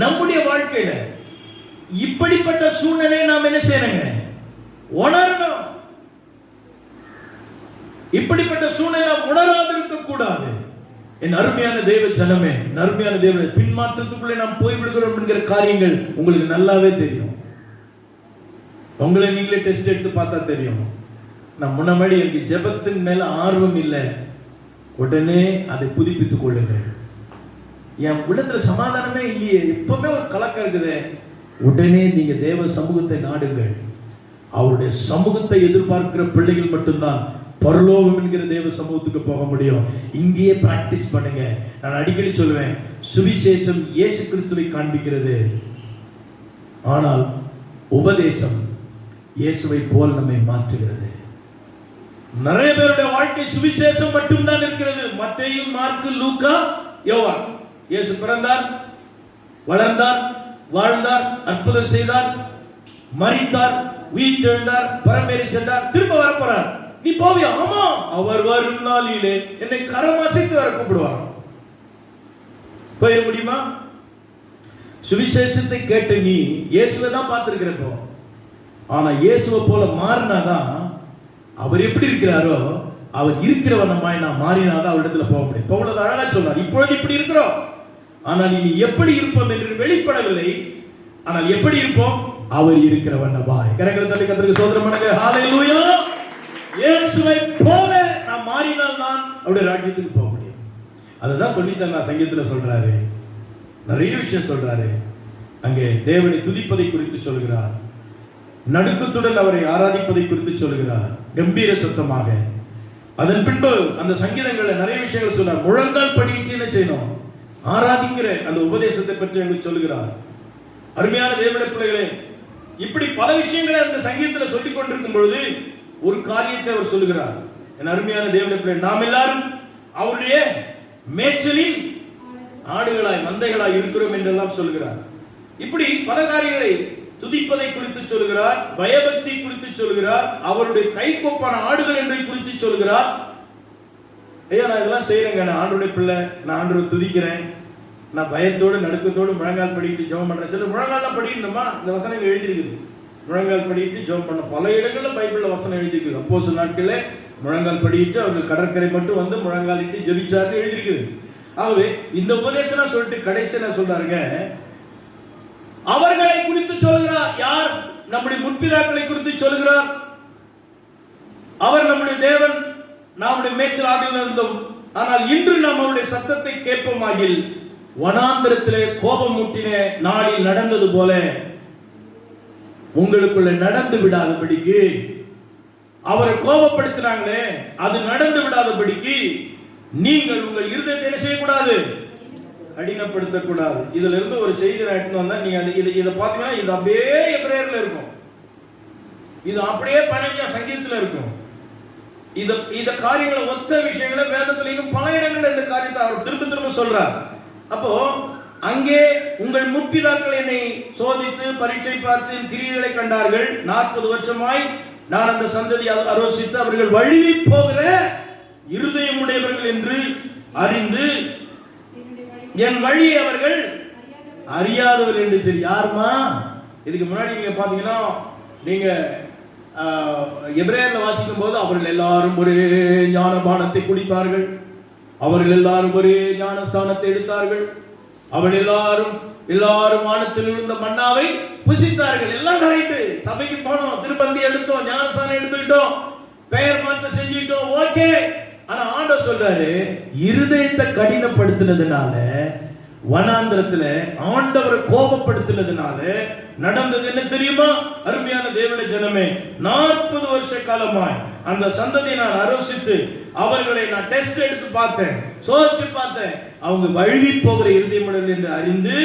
நம்முடைய வாழ்க்கையில இப்படிப்பட்ட சூழ்நிலையை நாம் என்ன செய்யணுங்க? உணரணும். இப்படிப்பட்ட சூழ்நிலை உணராதிருக்க கூடாது. என் அருமையான தேவ ஜனமே, அருமையான தேவ, பின்மாற்றத்துக்குள்ளே நாம் போய்விடுகிறோம் என்கிற காரியங்கள் உங்களுக்கு நல்லாவே தெரியும். உங்களை நீங்களே டெஸ்ட் எடுத்து பார்த்தா தெரியும். நான் முன்னாடி எனக்கு ஜெபத்தின் மேல ஆர்வம் இல்லை, உடனே அதை புதுப்பித்துக் கொள்ளுங்கள். என் உள்ளத்துல சமாதானமே இல்லையே, எப்பவுமே ஒரு கலக்கம் இருக்குது, உடனே நீங்க தேவ சமூகத்தை நாடுங்கள். அவருடைய சமூகத்தை எதிர்பார்க்கிற பிள்ளைகள் மட்டும்தான் பரலோகம் என்கிற தேவ சமூகத்துக்கு போக முடியும். இங்கேயே பிராக்டிஸ் பண்ணுங்க. நான் அடிக்கடி சொல்லுவேன், சுவிசேஷம் இயேசு கிறிஸ்துவை காண்பிக்கிறது, ஆனால் உபதேசம் இயேசுவை போல் நம்மை மாற்றுகிறது. நிறைய பேருடைய வாழ்க்கை சுவிசேஷம் மட்டும்தான் இருக்கிறது. மத்தேயு, மார்க்கு, லூக்கா, யோவான். இயேசு பிறந்தார், வளர்ந்தார், வாழ்ந்தார், அற்புதம் செய்தார், மரித்தார், உயிர்த்தெழுந்தார், பரமேறி சென்றார், திரும்ப வரப்போறார். நீ போவியா? ஆமா, அவர் வரும் நாளிலே என்னை கரமசைத்து வர கூப்பிடுவார். போயிட முடியுமா? சுவிசேஷத்தை கேட்ட நீ இயேசுவை தான் பார்த்திருக்கிறப்போ, ஆனா இயேசுவை போல மாறினாதான், அவர் எப்படி இருக்கிறாரோ அவர் இருக்கிறவனமாய் நான் மாறினாதான் அவரிடத்துல போக முடியும். பவுல் அழகா சொன்னார், இப்பொழுது இப்படி இருக்கிறோம், ஆனால் இனி எப்படி இருப்போம் என்று வெளிப்படவில்லை, ஆனால் எப்படி இருப்போம்? அவர் இருக்கிறவனமாய். கரங்களை தட்டி கர்த்தருக்கு ஸ்தோத்திரம் பண்ணுங்க. ஹalleluya. இயேசுவை போல நாம் மாறினால் தான் அவருடைய ராஜ்யத்துக்கு போக முடியும். அதுதான் 90 சங்கீதத்துல சொல்றாரு. நிறைய விஷயம் சொல்றாரு. அங்கே தேவனை துதிப்பதை குறித்து சொல்கிறார், நடுக்கத்துடன் அவரை ஆராதிப்பதை குறித்து சொல்கிறார், கம்பீர சத்தமாக. அதன் பின்பு அந்த சங்கீதங்கள்ல நிறைய விஷயங்கள் சொன்னார். முழங்கால் படியிட்டு என்ன செய்யணும்? ஆராதிக்கிற அந்த உபதேசத்தை பற்றி அங்கு சொல்கிறார். அருமையான தேவனுடைய பிள்ளைகளே, இப்படி பல விஷயங்களை அந்த சங்கீதத்துல சொல்லிக் கொண்டிருக்கும் பொழுது ஒரு காரியத்தை அவர் சொல்லுகிறார். என் அருமையான தேவனுடைய பிள்ளை, நாம் எல்லாரும் அவருடைய மேய்ச்சலின் ஆடுகளாய் மந்தைகளாய் இருக்கிறோம் என்றெல்லாம் சொல்கிறார். இப்படி பல காரியங்களை துதிப்பதை குறித்து சொல்கிறார், பயபக்தி குறித்து சொல்கிறார், அவருடைய கைகொப்பான ஆடுகள் என்பதை குறித்து சொல்கிறார். ஐயா, நான் இதெல்லாம் செய்யறேங்க, நான் ஆண்டவருடைய பிள்ளை, நான் ஆண்டவரை துதிக்கிறேன், நான் பயத்தோடு நடுக்கத்தோடு முழங்கால் படிக்கிட்டு ஜெபம் பண்றேன். சில முழங்கால்லாம் படிக்கணுமா? இந்த வசனங்கள் எழுதியிருக்குது. முழங்கால் படிட்டு ஜெபம் பண்ண. பல இடங்கள்ல பைபிள்ல வசனம் எழுதிருக்கு. அப்போஸ்தலர் நாட்களிலே முழங்கால் படிட்டு அவர்கள் கடற்கரை மட்டும் வந்து முழங்காலிட்டு ஜெபிச்சார்னு எழுதியிருக்குது. ஆகவே இந்த உபதேசம் சொல்லிட்டு கடைசியா சொல்றாருங்க, அவர்களை குறித்து சொல்கிறார். யார்? நம்முடைய முற்பிதாக்களை குறித்து சொல்கிறார். அவர் நம்முடைய தேவன், நம்முடைய மேய்ச்சல் ஆடுகள் இருந்தோம். ஆனால் இன்று நாம் அவருடைய சத்தத்தை கேட்போமாகில் வனாந்தரத்திலே கோபம் மூட்டின நாளில் நடந்தது போல உங்களுக்குள்ள நடந்து விடாதபடிக்கு, அவரை கோபப்படுத்தினாங்களே அது நடந்து விடாதபடிக்கு நீங்கள் உங்கள் இருதயத்தை என்ன செய்யக்கூடாது? கடினப்படுத்தக்கூடாது. இதுல இருந்து ஒரு செய்தி நான் எடுத்து வந்தா, நீங்க இதை பாத்தீங்கன்னா இது அப்படியே எபிரேயர்ல இருக்கும், இது அப்படியே 15 சங்கீதத்துல இருக்கும். இந்த காரியங்களை ஒத்த விஷயங்களை வேதத்துல இன்னும் பல இடங்கள்ல இந்த காரியத்தை அவர் திரும்ப திரும்ப சொல்றார். அப்போ அங்கே உங்கள் முற்பிதாக்கள் என்னை சோதித்து பரீட்சை பார்த்து கிரியைகளை கண்டார்கள். 40 வருஷமாய் நான் அந்த சந்ததியை ஆலோசித்து அவர்கள் வழிவி போகிற இருதயம் உடையவர்கள் என்று அறிந்து என் வழியை அவர்கள் அறியாதவர் என்று. சரி, யாருமா? இதுக்கு முன்னாடி நீங்க பாத்தீங்கன்னா, நீங்க எபிரேயர்ல வாசிக்கும் போது அவர்கள் எல்லாரும் ஒரே ஞானபானத்தை குடித்தார்கள், அவர்கள் எல்லாரும் ஒரே ஞானஸ்தானத்தை எடுத்தார்கள், அவர்கள் எல்லாரும் வானத்தில் இருந்த மன்னாவை புசித்தார்கள். எல்லாம் கரெக்ட். சபைக்கு போனோம், திருப்பந்தி எடுத்தோம், ஞானஸ்தானம் எடுத்துக்கிட்டோம், பெயர் மாற்றம் செஞ்சுட்டோம், ஓகே. ஆனா ஆண்டவர் சொல்றாரு, இருதயத்தை கடினப்படுத்தினதுனால, வனாந்திரத்துல ஆண்டவரை கோபப்படுத்தினதுனால நடந்தது என்ன தெரியுமா? அருமையான தேவனுடைய ஜனமே, 40 வருஷ காலமாய் அந்த சந்ததியை நான் ஆலோசித்து அவர்களை நான் டெஸ்ட் எடுத்து பார்த்தேன், சோதிச்சு பார்த்தேன். அவங்க வழி போகிற இருதயமுடன் என்று அறிந்து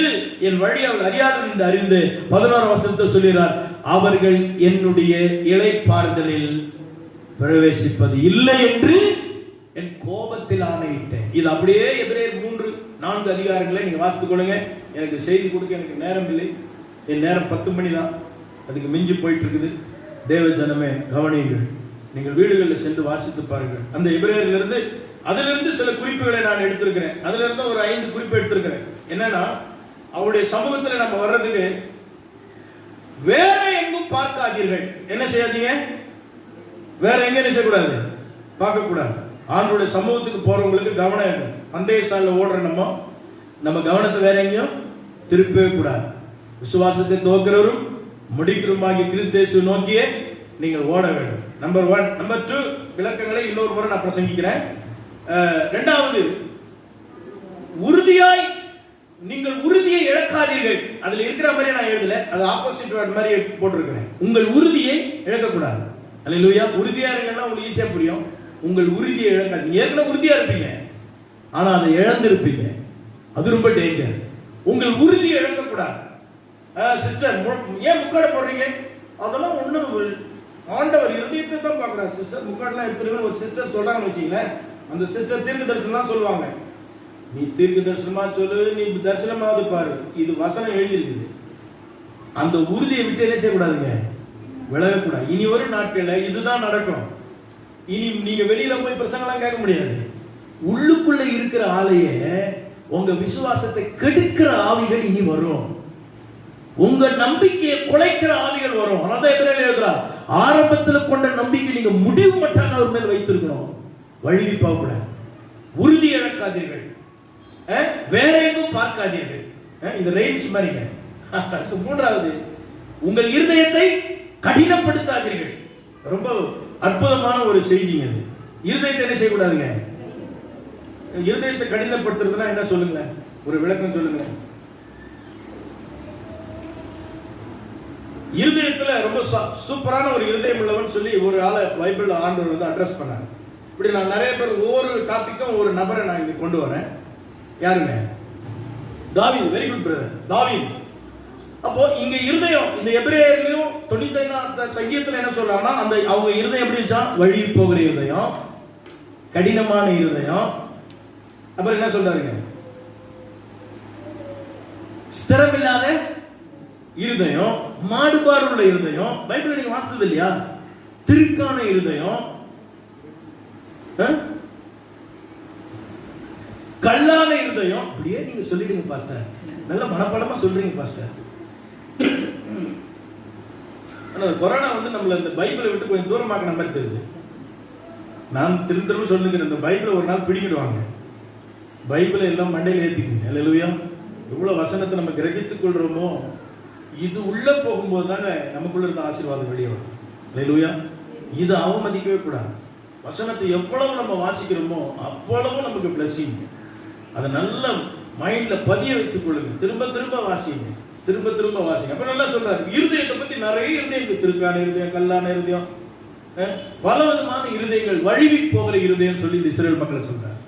என் வழி அவர்கள் அறியாதவர்கள் என்று அறிந்து 11 வசனத்தை சொல்கிறார், அவர்கள் என்னுடைய இளைப்பாறுதலில் பிரவேசிப்பது இல்லை என்று என் கோபத்தில் ஆணையிட்டேன். இது அப்படியே எபிரேயர் 3-4 அதிகாரங்களை நீங்க வாசித்துக் கொள்ளுங்க. எனக்கு செய்தி கொடுக்க எனக்கு நேரம் இல்லை, என் நேரம் 10 மணி தான், அதுக்கு மிஞ்சி போயிட்டு இருக்குது. தேவ ஜனமே கவனியுங்கள், நீங்கள் வீடுகளில் சென்று வாசித்து பாருங்கள். அந்த எபிரேயரிலிருந்து அதிலிருந்து சில குறிப்புகளை நான் எடுத்திருக்கிறேன். அதுல இருந்து ஒரு 5 குறிப்பு எடுத்திருக்கிறேன். என்னன்னா, அவருடைய சமூகத்தில் நம்ம வர்றதுக்கு வேற எங்கும் பார்க்காதீர்கள். என்ன செய்யாதீங்க? வேற எங்க என்ன செய்யக்கூடாது? பார்க்க கூடாது. ஆண்டவருடைய சமூகத்துக்கு போறவங்களுக்கு கவனம் இருக்கும். பந்தய சாலையில் ஓடுற நம்ம கவனத்தை வேற எங்கேயும் திருப்பவே கூடாது. விசுவாசத்தை துவக்கிறவரும் முடிக்கிறவருமாகிய கிறிஸ்து இயேசுவை நோக்கியே நீங்கள் ஓட வேண்டும். நம்பர் 1. நம்பர் 2 விளக்கங்களை இன்னொரு முறை நான் பிரசங்கிக்கிறேன். 2வது, உறுதியாய் நீங்கள் உறுதியை இழக்காதீர்கள். அதுல இருக்கிற மாதிரி நான் எழுதல, அது ஆப்போசிட் வேர்ட் மாதிரி போட்டிருக்கிறேன். உங்கள் உறுதியை இழக்கக்கூடாது. அல்லேலூயா. உறுதியா இருங்கன்னா உங்களுக்கு ஈஸியா புரியும். உங்கள் உறுதியை இழக்காதீங்க. ஏற்கனவே உறுதியா இருப்பீங்க, ஆனா அதை இழந்திருப்பீங்க, அது ரொம்ப டேஞ்சர். உங்கள் உறுதியை இழக்கக்கூடாது. சிஸ்டர், ஏன் முக்காட போடுறீங்க? அதெல்லாம் ஒண்ணும், ஆண்டவர் இருதயத்தை தான் பார்க்கிறார். சிஸ்டர் முக்காடெல்லாம் எடுத்துருங்க ஒரு சிஸ்டர் சொல்றாங்கன்னு வச்சுங்களேன், அந்த சிஸ்டர் தீர்க்க தரிசனம் தான் சொல்லுவாங்க. நீ தீர்க்க தரிசனமா சொல்லு, நீ தரிசனமாவது பாரு, இது வசனம் எழுதி இருக்குது. அந்த உறுதியை விட்டு என்ன செய்யக்கூடாதுங்க? விலகக்கூடாது. இனி ஒரு நாட்கள்ல இதுதான் நடக்கும். இனி நீங்க வெளியில போய் பிரசங்கலாம் கேட்க முடியாது. உள்ளுக்குள்ள இருக்கிற ஆளைய, உங்க விசுவாசத்தை கெடுக்கிற ஆவிகள் இனி வரும். உங்க நம்பிக்கையை குலைக்கிற ஆவிகள் வரும். அதான் எபிரேயர் எழுதுறார், ஆரம்பத்தில் கொண்ட நம்பிக்கை நீங்க முடிவு மட்டாக அவர் மேல் வைத்திருக்கணும். வழி போக கூடாது. உறுதி இழக்காதீர்கள், வேற எங்கும் பார்க்காதீர்கள். இது ரெயின்ஸ் மாதிரிங்க. 3வது, உங்கள் இருதயத்தை கடினப்படுத்தாதீர்கள். ரொம்ப அற்புதமான ஒரு செய்திங்க அது. இருதயத்தை என்ன செய்யக்கூடாதுங்க? இருதயத்தை கடினப்படுத்துறதுன்னா என்ன சொல்லுங்க, ஒரு விளக்கம் சொல்லுங்க. இருதயத்துல ரொம்ப சூப்பரான ஒரு இருதயம் உள்ளவன் சொல்லி ஒரு ஆளை பைபிள்ல ஆண்டவர் வந்து அட்ரஸ் பண்ணாங்க. இப்படி நான் நிறைய பேர் ஒவ்வொரு டாபிக்கும் ஒரு நபரை நான் இங்க கொண்டு வரேன். யாருங்க? தாவீது. வெரி குட் பிரதர், தாவீது. அப்போ இங்க இருதயம், இந்த எபிரேயர்லயும் 95 சங்கீதத்துல என்ன சொல்றாங்கன்னா, அந்த அவங்க இருதயம் எப்படி இருந்துச்சா? வழி போகிற இருதயம், கடினமான இருதயம். அப்புறம் என்ன சொல்றாருங்க? ஸ்திரமில்லாத இருதயம், மாடுபாடு உள்ள இருதயம். பைபிள் நீங்க வாசித்தது இல்லையா? திருக்கான இருதயம், கல்லான இருதயம். அப்படியே நீங்க சொல்லிடுங்க பாஸ்டர், நல்ல மனப்பாடமா சொல்றீங்க பாஸ்டர். கொரோனா வந்து நம்மள இந்த பைபிளை விட்டு கொஞ்சம் தூரமாக்கின மாதிரி தெரியுது. நான் திரும்ப சொல்லுகிறேன், இந்த பைபிளை ஒரு நாள் பிடிக்கிடுவாங்க. பைபிளை எல்லாம் மண்டையில் ஏற்றிக்குங்க. அல்லேலூயா. எவ்வளோ வசனத்தை நம்ம கிரகித்துக் கொள்கிறோமோ இது உள்ளே போகும்போது தாங்க நமக்குள்ள இருந்த ஆசீர்வாதம் வெளியே வரும். அல்லேலூயா. இதை அவமதிக்கவே கூடாது. வசனத்தை எவ்வளவு நம்ம வாசிக்கிறோமோ அவ்வளவு நமக்கு பிளஸிங். அதை நல்ல மைண்டில் பதிய வைத்துக் கொள்ளுங்க. திரும்ப திரும்ப வாசிங்க, திரும்ப திரும்ப வாசிங்க. அப்போ நல்லா சொல்றாரு, இருதயத்தை பற்றி நிறைய இருதயம், திருக்கான இருதயம், கல்லான இருதயம், பல விதமான இருதயங்கள், வழுவி போகிற இருதயம் சொல்லி இந்த இஸ்ரவேல் மக்களை சொல்றாரு.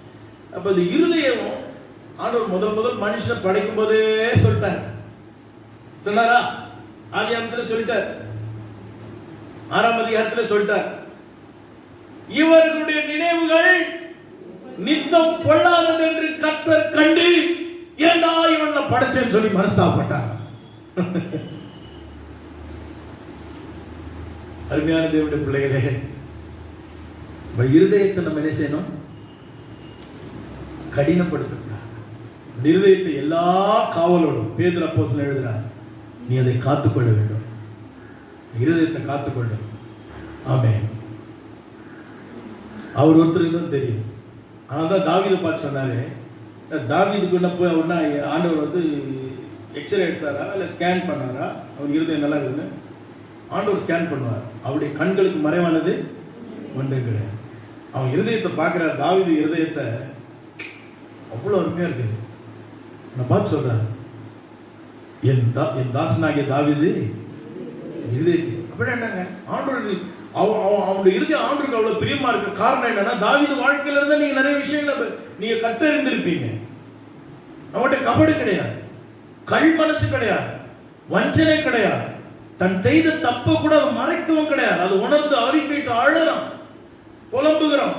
அப்போ இந்த இருதயம் ஆண்டவர் முதல் மனுஷனை படைக்கும் போதே சொல்லிட்டார். சொன்னாரா? ஆதியாகமத்தில் சொல்லிட்டார், 6ஆம் அதிகாரத்தில் சொல்லிட்டார், இவர்களுடைய நினைவுகள் நித்தம் கொள்ளாதது என்று கர்த்தர் கண்டு ஏண்டா இவனை படைச்சேன்னு சொல்லி மனஸ்தாபப்பட்டார். அருமையான தேவனுடைய பிள்ளைகளே, இருதயத்தை நம்ம என்ன செய்யணும்? கடினப்படுத்தக்கூடாது. இருதயத்தை எல்லா காவலோடும் பேதுரு அப்போஸ்தலன் எழுதுறார், நீ அதை காத்துக்கொள்ள வேண்டும். இருதயத்தை காத்துக்கொள்ள. ஆமென். அவர் ஒருத்தருக்கு தான் தெரியும். ஆனால் தான் தாவீதை பார்த்து சொன்னாரு, தாவீதுக்குள்ள போய் அவர்னா ஆண்டவர் வந்து எக்ஸ்ரே எடுத்தாரா இல்லை ஸ்கேன் பண்ணாரா, அவர் இருதயம் நல்லா இருக்குன்னு ஆண்டவர் ஸ்கேன் பண்ணுவார். அவருடைய கண்களுக்கு மறைவானது ஒன்றும் கிடையாது. அவன் இருதயத்தை பார்க்குறார். தாவீது இருதயத்தை அவ்வளோ அருமையாக இருக்குது. நான் பார்த்து சொல்றார், என் தாசனாகிய தாவீது இருதயத்தை. அப்படி என்னங்க ஆண்டவர் அவனுடைய இருதயம் ஆண்டவருக்கு அவ்வளவு பிரியமா இருக்க காரணம் என்னன்னா, தாவீது வாழ்க்கையில இருந்தா நீங்க நிறைய விஷயங்களை நீங்க கற்றறிந்திருப்பீங்க. அவன்கிட்ட கபடு கிடையாது, கல் மனசு கிடையாது, வஞ்சனை கிடையாது, தன் செய்த தப்ப கூட அதை மறைக்கவும் கிடையாது. அது உணர்ந்து அறிக்கைட்டு அழறான், புலம்புகிறான்,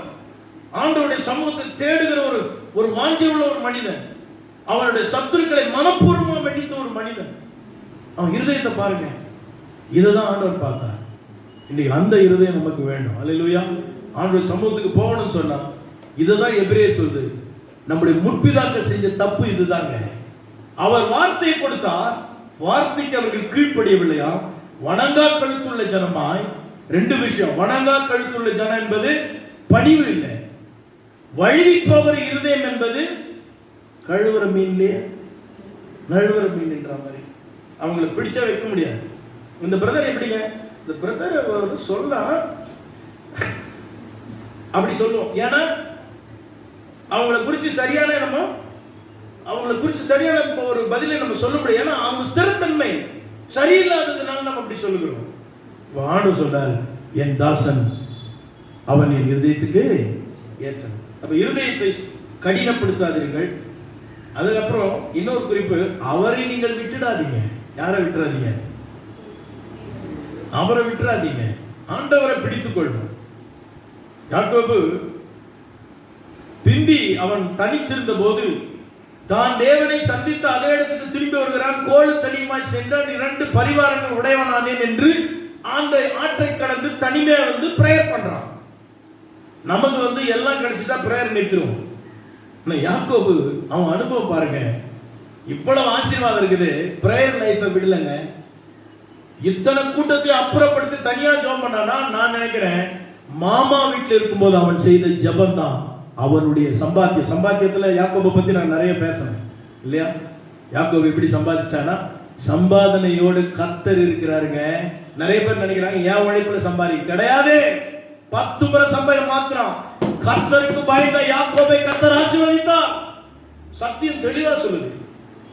ஆண்டவருடைய சமூகத்தை தேடுகிற ஒரு வாஞ்சை உள்ள ஒரு மனிதன், அவனுடைய சத்துருக்களை மனப்பூர்வமாக வெடித்த ஒரு மனிதன். அவன் இருதயத்தை பாருங்க. இதுதான் ஆண்டவர் பார்த்தார். இன்னைக்கு அந்த இருதயம் நமக்கு வேண்டும். அல்லேலூயா. ஆண்டவர் சமூகத்துக்கு போகணும்னு சொன்னா இதுதான் எபிரேயர் சொல்லுது. நம்முடைய முற்பிதாக்கள் செஞ்ச தப்பு இதுதாங்க. அவர் வார்த்தையை கொடுத்தார், வார்த்தைக்கு அவர்கள் கீழ்ப்படியவில்லையா, வணங்கா கழுத்துள்ள ஜனமாய். ரெண்டு விஷயம், வணங்கா கழுத்துள்ள ஜனம் என்பது பணிவு இல்லை, வழுவி போகிற இருதயம் என்பது கழுவுற மீன்லயே நழுவுற மீன் என்ற மாதிரி. அவங்களை பிடிச்சா வைக்க முடியாது. இந்த பிரதர் எப்படிங்க, இந்த பிரதர் சொல்ல அப்படி சொல்லுவோம். ஏன்னா அவங்களை குறிச்சு சரியான ஒரு பதிலை நம்ம சொல்ல முடியும். ஏன்னா அவங்க ஸ்திரத்தன்மை சரியில்லாததுனால நம்ம அப்படி சொல்லுகிறோம். ஆண்டவர் சொல்றார், என் தாசன் அவன் என் இருதயத்துக்கு ஏற்றான். அப்ப இருதயத்தை கடினப்படுத்தாதீர்கள். அதுக்கப்புறம் இன்னொரு குறிப்பு, அவரை நீங்கள் விட்டுடாதீங்க. யாரை விட்டுறாதீங்க? அவரை விட்டுறாதீங்க, ஆண்டவரை பிடித்துக் கொள்ளும். யாக்கோபு பிந்தி அவன் தனித்திருந்த போது தான் தேவனை சந்தித்த அதே இடத்துக்கு திரும்பி வருகிறான். கோளு தனியுமாய் சென்றான், 2 பரிவாரங்கள் உடையவனானேன் என்று ஆற்றை கடந்து தனிமையா வந்து பிரேயர் பண்றான். நமக்கு எல்லாம் கிடைச்சிட்டா பிரேயர் நிறுத்துருவோம். யாக்கோபு அவன் அனுபவம் பாருங்க, இவ்வளவு ஆசீர்வாதம் இருக்குது, பிரேயர் லைஃபை விடலங்க. இத்தனை கூட்டத்தை அப்புறப்படுத்தி தனியா ஜெபம் பண்ணானா, நான் நினைக்கிறேன் மாமா வீட்டில் இருக்கும்போது அவன் செய்த ஜெபம் தான் அவனுடைய சம்பாத்தியத்துல யாக்கோபை பத்தி நான் நிறைய பேசுறேன் இல்லையா? யாக்கோபு எப்படி சம்பாதிச்சானா, சம்பாதனையோடு கர்த்தர் இருக்கிறாருங்க. நிறைய பேர் நினைக்கிறாங்க என் உழைப்புல சம்பாதி கிடையாது, 10 முறை சம்பாதி மாத்திரம். கர்த்தருக்கு பயந்த யாக்கோபை கர்த்தர் ஆசீர்வதித்தார். சத்தியம் தெளிவா சொல்லுது.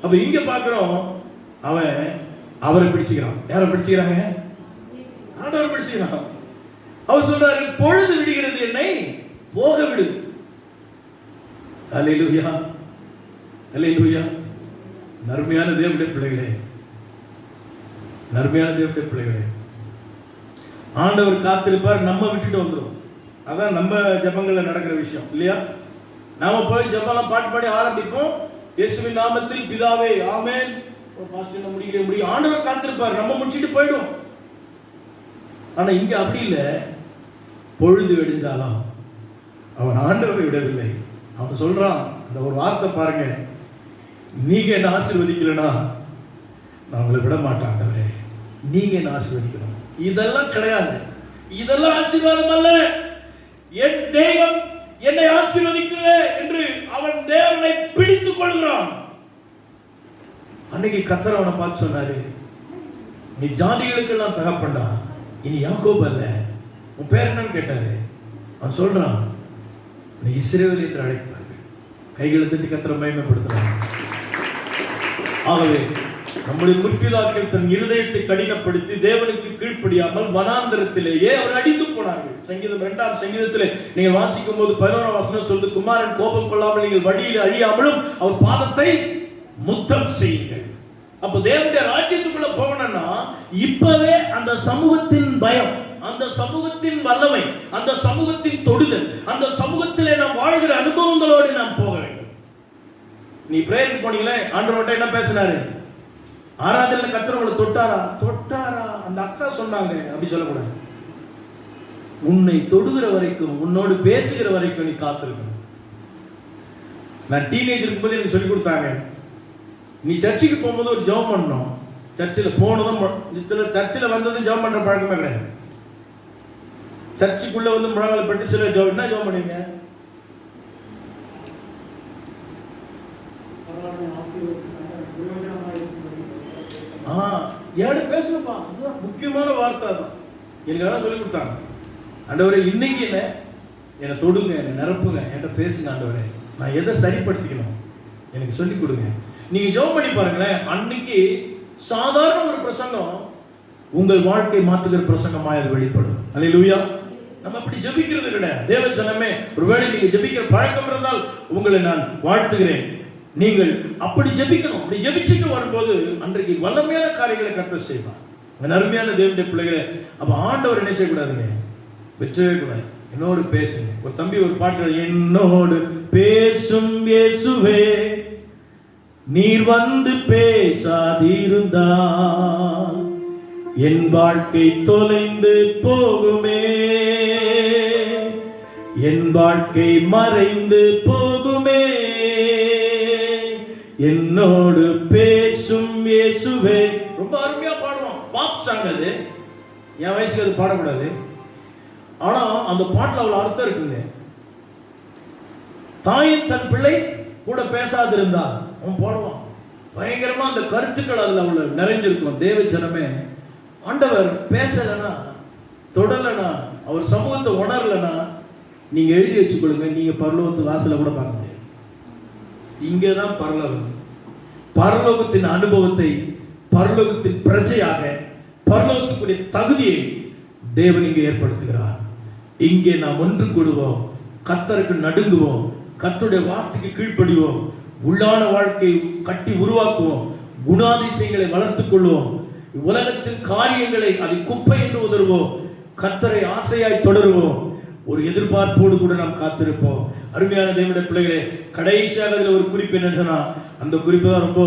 அப்ப இங்க பாக்குறோம், அவன் அவரை பிடிச்சுக்கிறான். யாரை பிடிச்சுக்கிறாங்க? ஆண்டவரை பிடிச்சுக்கிறான். அவர் சொல்றாரு, பொழுது விடுகிறது, என்னை போக விடு. அல்லேலூயா, அல்லேலூயா. நர்மையான தேவனுடைய பிள்ளைகளே, நர்மையான தேவனுடைய பிள்ளைகளே, ஆண்டவர் காத்திருப்பார், நம்ம விட்டுட்டு வந்துடும். அதான் நம்ம ஜபங்கள்ல நடக்கிற விஷயம் இல்லையா? நாம போய் ஜபம்லாம் பாட்டு பாடி ஆரம்பிப்போம், இயேசுவின் நாமத்தில் பிதாவே ஆமென், முடியும். ஆண்டவர் காத்திருப்பார், நம்ம முடிச்சிட்டு போயிடும். ஆனா இங்க அப்படி இல்லை. பொழுது வெடிஞ்சாலும் அவன் ஆண்டவரை விடவில்லை. அவன் சொல்றான், அந்த ஒரு வார்த்தை பாருங்க, நீங்க என்ன ஆசீர்வதிக்கலனா நான் உங்களை விட மாட்டேன் ஆண்டவரே, நீங்க என்ன ஆசீர்வதிக்கணும். இதெல்லாம் கிடையாது. இதெல்லாம் ஆசீர்வாதம் அல்ல. என் தெய்வம் என்னை ஆசீர்வதிக்கிறதே என்று அவன் தேவனை பிடித்துக் கொள்கிறான். அன்னைக்கு கர்த்தர் அவனை பார்த்து சொன்னாரு, நீ ஜாதிகளுக்கெல்லாம் தகப்பன்டா, இனி யாக்கோபு அல்ல, உன் பேர் என்னன்னு கேட்டாரு. அவன் சொல்றான், நீ இஸ்ரவேல் என்று அழைப்பார்கள். கைகளை தட்டி கர்த்தரை மகிமைப்படுத்துறான். ஆகவே நம்முடைய முற்பிதாக்கள் தன் இருதயத்தை கடினப்படுத்தி தேவனுக்கு கீழ்ப்படியாமல் வனாந்தரத்திலேயே அவர் அடித்து போனார்கள். சங்கீதம் 2ஆம் சங்கீதத்திலே நீங்கள் வாசிக்கும் போது 11ஆம் வசனம் சொல்லுது, குமாரன் கோபம் கொள்ளாமல் நீங்கள் வழியில் அழியாமலும் அவர் பாதத்தை முத்தம் செய்யுங்கள். அப்ப தேவனுடைய ராஜ்யத்துக்குள்ள போகணும்னா இப்பவே அந்த சமூகத்தின் பயம், அந்த சமூகத்தின் வல்லமை, அந்த சமூகத்தின் தொடுதல், அந்த சமூகத்திலே நாம் வாழ்கிற அனுபவங்களோடு நாம் போக வேண்டும். நீ பிரேயருக்கு போனீங்களே, ஆண்டவர்கிட்ட என்ன பேசினாரு? ஆராதனையில கர்த்தர் உங்களை தொட்டாரா அந்த அக்கா சொன்னாங்க அப்படி சொல்லக்கூடாது. உன்னை தொடுகிற வரைக்கும், உன்னோடு பேசுகிற வரைக்கும் நீ காத்திருக்கணும். நான் டீனேஜ் இருக்கும்போது எனக்கு சொல்லி கொடுத்தாங்க, நீ சர்ச்சுக்கு போகும்போது ஒரு ஜெபம் பண்ணணும். சர்ச்சில் போனதும் சர்ச்சில் வந்ததும் ஜெபம் பண்ற பழக்கமே கிடையாது. சர்ச்சுக்குள்ள வந்து முழங்கால் பட்டு சில ஜெபம், என்ன ஜெபம் பண்ணுவீங்க? யாரு பேசணும்பா, அதுதான் முக்கியமான வார்த்தை. தான் எனக்கு அதான் சொல்லி கொடுத்தாங்க. ஆண்டவரே இன்னைக்கு என்ன, என்னை தொடுங்க, என்னை நிரப்புங்க, என்கிட்ட பேசுங்க ஆண்டவரே, நான் எதை சரிப்படுத்திக்கணும் எனக்கு சொல்லி கொடுங்க. நீங்க ஜெபம் பண்ணி பாருங்களேன், அன்னைக்கு சாதாரண ஒரு பிரசங்கம் உங்கள் வாழ்க்கை மாற்றுகிற பிரசங்கமாய் அது வெளிப்படும். அல்லேலூயா. நம்ம அப்படி ஜெபிக்கிறது கிடையாது. தேவ ஜனமே, ஒருவேளை நீங்க ஜெபிக்கிற பழக்கம் இருந்தால் உங்களை நான் வாழ்த்துகிறேன். நீங்கள் அப்படி ஜெபிக்கணும். அப்படி ஜெபிச்சுட்டு வரும்போது அன்றைக்கு வல்லமையான காரியங்களை கர்த்தர் செய்வார். அருமையான தேவனுடைய பிள்ளைகளை, அப்ப ஆண்டவர் என்ன செய்யக்கூடாதுங்க, பெற்றவே கூடாது. என்னோடு பேசுங்க. ஒரு தம்பி ஒரு பாட்டு, என்னோடு பேசும் இயேசுவே நீர் வந்து பேசாதிருந்தால் என் வாழ்க்கை தொலைந்து போகுமே, என் வாழ்க்கை மறைந்து போகுமே, என்னோடு பேசும் இயேசுவே. ரொம்ப அருமையா பாடுவோம். பாப் சாங் அது. என் வயசுக்கு அது பாடக்கூடாது. ஆனா அந்த பாட்டுல அவ்வளவு அர்த்தம் இருக்குங்க. தாயின் தன் பிள்ளை கூட பேசாதிருந்தா அவன் பாடுவான். பயங்கரமா அந்த கருத்துக்கள் அதுல அவ்வளவு நிறைஞ்சிருக்கும். தேவ ஜனமே, ஆண்டவர் பேசலனா, தொடலனா, அவர் சமூகத்தை உணரலனா, நீங்க எழுதி வச்சுக்கொள்ளுங்க, நீங்க பரலோகத்து வாசல கூட பார்க்க முடியாது. இங்கேதான் பரலோகம். பரலோகத்தின் அனுபவத்தை, பரலோகத்தின் பிரஜையாக, பரலோகத்துக்குரிய தகுதியை தேவன் இங்கே ஏற்படுத்துகிறார். இங்கே நாம் ஒன்று கூடுவோம், கர்த்தருக்கு நடுங்குவோம், கர்த்தருடைய வார்த்தைக்கு கீழ்ப்படிவோம், உள்ளான வாழ்க்கையை கட்டி உருவாக்குவோம், குணாதிசயங்களை வளர்த்துக் கொள்வோம், உலகத்தின் காரியங்களை அதை குப்பை என்று உதறுவோம், கர்த்தரை ஆசையாய் தொடருவோம், ஒரு எதிர்பார்ப்போடு கூட நாம் காத்திருப்போம். அருமையான தேவனுடைய பிள்ளைகளே, கடைசியாக அதில் ஒரு குறிப்பு என்னன்னா, அந்த குறிப்பு தான் ரொம்ப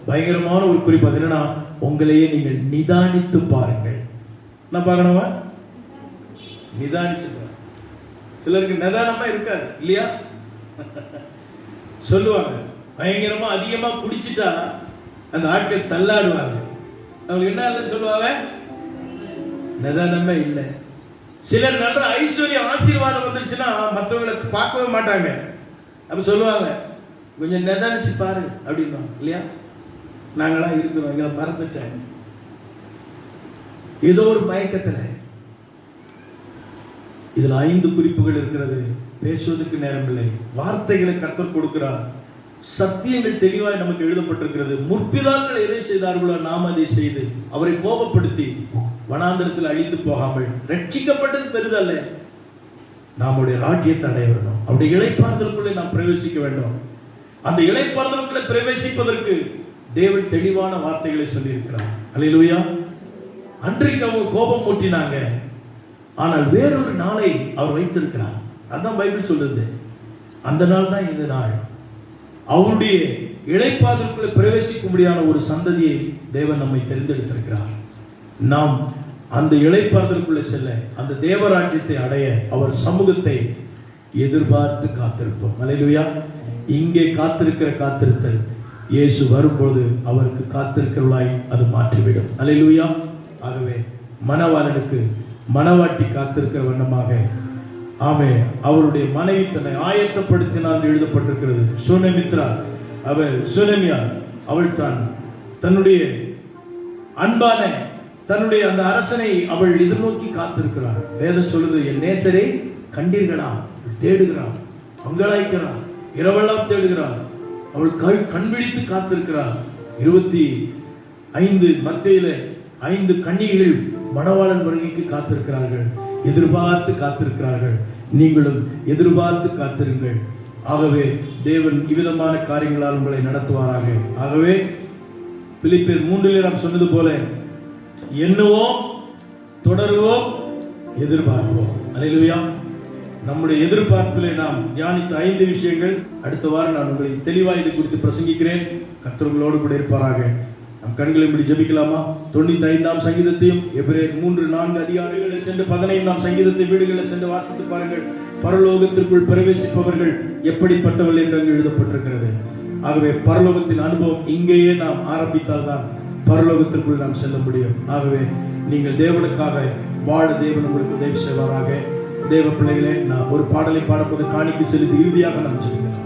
பயங்கரமான ஒரு குறிப்பு. அது என்னன்னா, உங்களையே நீங்கள் நிதானித்து பாருங்கள். என்ன பார்க்கணுமா? நிதானிச்சு. சிலருக்கு நிதானமா இருக்காது இல்லையா? சொல்லுவாங்க, பயங்கரமா அதிகமா குடிச்சிட்டா அந்த ஆட்கள் தள்ளாடுவாங்க. அவங்களுக்கு என்ன இல்லைன்னு சொல்லுவாங்க, நிதானமே இல்லை. சிலர் நல்ல ஐஸ்வர்ய ஆசீர்வாதம் வந்துருச்சுன்னா மற்றவங்களை பார்க்கவே மாட்டாங்க. அப்ப சொல்லுவாங்க, கொஞ்சம் நிதானிச்சு பாரு அப்படின்னா இல்லையா? நாங்களாம் இருக்கிறோம், இங்க மறந்துட்டேன், ஏதோ ஒரு மயக்கத்துல. இதுல 5 குறிப்புகள் இருக்கிறது. பேசுவதற்கு நேரம் இல்லை. வார்த்தைகளை கர்த்தர் கொடுக்கிறார். சத்தியங்கள் தெளிவாய் நமக்கு எழுதப்பட்டிருக்கிறது. முற்பிதாக்கள் எதை செய்தார்களோ நாம் அதை செய்து அவரை கோபப்படுத்தி வனாந்தரத்தில் அழிந்து போகாமல், ரட்சிக்கப்பட்டது பெரிதல்ல, நம்முடைய ராஜ்யத்தை அடைய வேண்டும். அவருடைய இளைப்பாறுதலுக்குள்ளே நாம் பிரவேசிக்க வேண்டும். அந்த இளைப்பாறுதலுக்குள்ளே பிரவேசிப்பதற்கு தேவன் தெளிவான வார்த்தைகளை சொல்லி இருக்கிறார். அல்லேலூயா. அன்றைக்கு அவங்க கோபம் மூட்டினாங்க, ஆனால் வேறொரு நாளை அவர் வைத்திருக்கிறார். அதான் பைபிள் சொல்றது. அந்த நாள் தான் இந்த நாள். அவருடைய இளைப்பாறுதலுக்குள்ளே பிரவேசிக்கும்படியான ஒரு சந்ததியை தேவன் நம்மை தெரிந்தெடுத்திருக்கிறார். நாம் அந்த இளைப்பாறுதலுக்குள்ளே செல்ல, அந்த தேவராஜ்யத்தை அடைய, அவர் சமூகத்தை எதிர்பார்த்து காத்திருப்போம். அல்லேலூயா. இங்கே காத்திருக்கிற காத்திருத்தல் இயேசு வரும்போது அவருக்கு காத்திருக்கிறவளாய் அது மாற்றிவிடும். அல்லேலூயா. ஆகவே மணவாளனுக்கு மணவாட்டி காத்திருக்கிற வண்ணமாக ஆமே அவருடைய மனைவி தன்னை ஆயத்தப்படுத்தினால் எழுதப்பட்டிருக்கிறது. சுனமித்ரா அவள் சுனமியா அவள் தான் தன்னுடைய அன்பான தன்னுடைய அந்த அரசனை அவள் எதிர்நோக்கி காத்திருக்கிறாள். வேதம் சொல்லுது, என் நேசரை கண்டீர்களா? தேடுகிறாள், மங்களாய்க்கிறாள், இரவெல்லாம் தேடுகிறாள். அவள் கண் விழித்து காத்திருக்கிறாள். 25 மத்தேயில 5 கன்னிகைகள் மணவாளன் வருகைக்கு காத்திருக்கிறார்கள், எதிர்பார்த்து காத்திருக்கிறார்கள். நீங்களும் எதிர்பார்த்து காத்திருங்கள். ஆகவே தேவன் இவ்விதமான காரியங்களால் உங்களை நடத்துவாராக. ஆகவே பிலிப்பியர் 3 நாம் சொன்னது போல எண்ணுவோம், தொடருவோம், எதிர்பார்ப்போம். அல்லேலூயா. நம்முடைய எதிர்பார்ப்பிலே நாம் தியானித்த 5 விஷயங்கள். அடுத்த வாரம் நான் உங்களை தெளிவாக இது குறித்து பிரசங்கிக்கிறேன். கர்த்தர் உங்களோடு கூட இருப்பாராக. நம் கண்களை இப்படி ஜெபிக்கலாமா? 95ஆம் சங்கீதத்தையும் எபிரேயர் 3-4 அதிகாரங்களை சென்று 15ஆம் சங்கீதத்தை வீடுகளில் சென்று வாசித்து பாருங்கள். பரலோகத்திற்குள் பிரவேசிப்பவர்கள் எப்படிப்பட்டவர்கள் என்று அங்கு எழுதப்பட்டிருக்கிறது. ஆகவே பரலோகத்தின் அனுபவம் இங்கேயே நாம் ஆரம்பித்தால் தான் பரலோகத்திற்குள் நாம் செல்ல முடியும். ஆகவே நீங்கள் தேவனுக்காக வாழ தேவன் உங்களுக்கு உதவி செய்வாராக. தேவ பிள்ளைகளே, நான் ஒரு பாடலை பாடப்போது காணிக்கை செலுத்தி இறுதியாக நாம் சொல்கிறேன்.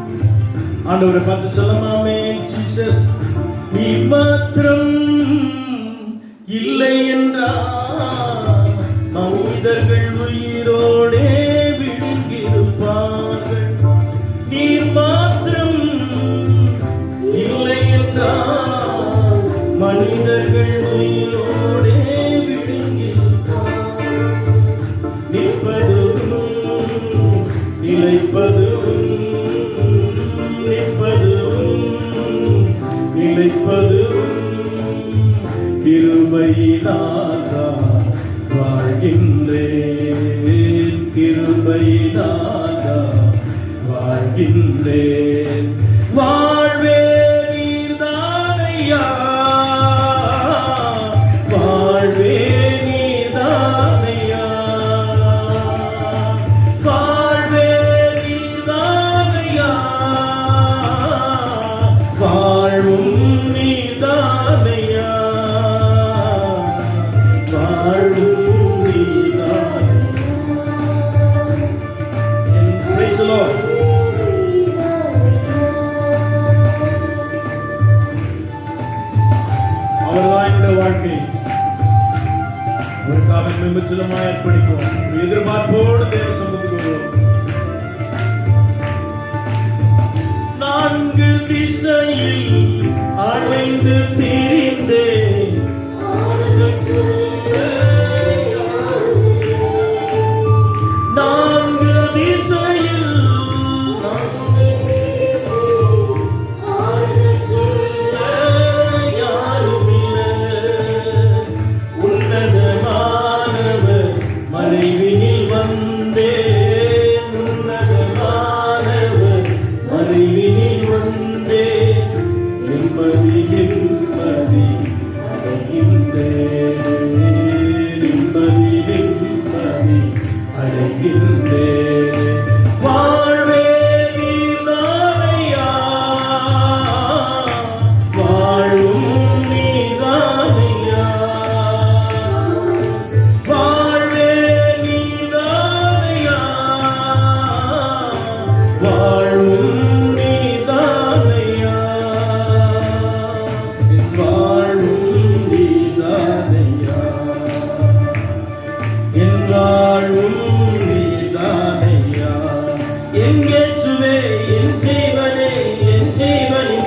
ஆண்டவரை பார்த்து சொல்லலாமே, ஜீசஸ் நீ மாத்திரம் இல்லை என்றால் மனிதர்கள் உயிரோடே விழுங்கியிருப்பார்கள். நீர் மாத்திரம் இல்லை என்றால் மனிதர்கள் உயிரோடே விழுங்கியிருப்பார்கள். நிற்பதும் நிலைப்பதும் நிலைப்பதும் கிருபையினால்தான் வாழ்கின்றேன், கிருபையினால்தான் வாழ்கின்றேன். வாழ்வே நீர்தானையா, வாழ்வே நீர்தானையா, வாழ்வே நீர்தானையா, வாழ்வும் நீர்தானையா, வாழ்வும் நீர்தானையா. Praise the Lord. அவர்தான் என்னுடைய வாழ்க்கை. அவருக்காக முற்றிலுமாய் அர்ப்பணிப்போம். எதிர்பார்ப்போடு தேவ சமூகத்துக்கு வருவோம். 4 திசையில் அலைந்து திரிந்தேன், 4 திசையில் மறைவினில் வந்தேன், உன்னதமானவர் மறைவினில் வந்தேன், நிம்மதி நிம்மதி அடைகின்றேன், நிம்மதி நிம்மதி அடைகின்றேன். வாழ்வே நீர்தானையா, வாழும் நீர்தானையா, வாழ்வே நீர்தானையா, வாழும் நீர்தானையா, வாழும் நீர்தானையா, என் வாழும் நீர்தானையா. என் இயேசுவே, என் ஜீவனே, என் ஜீவனின்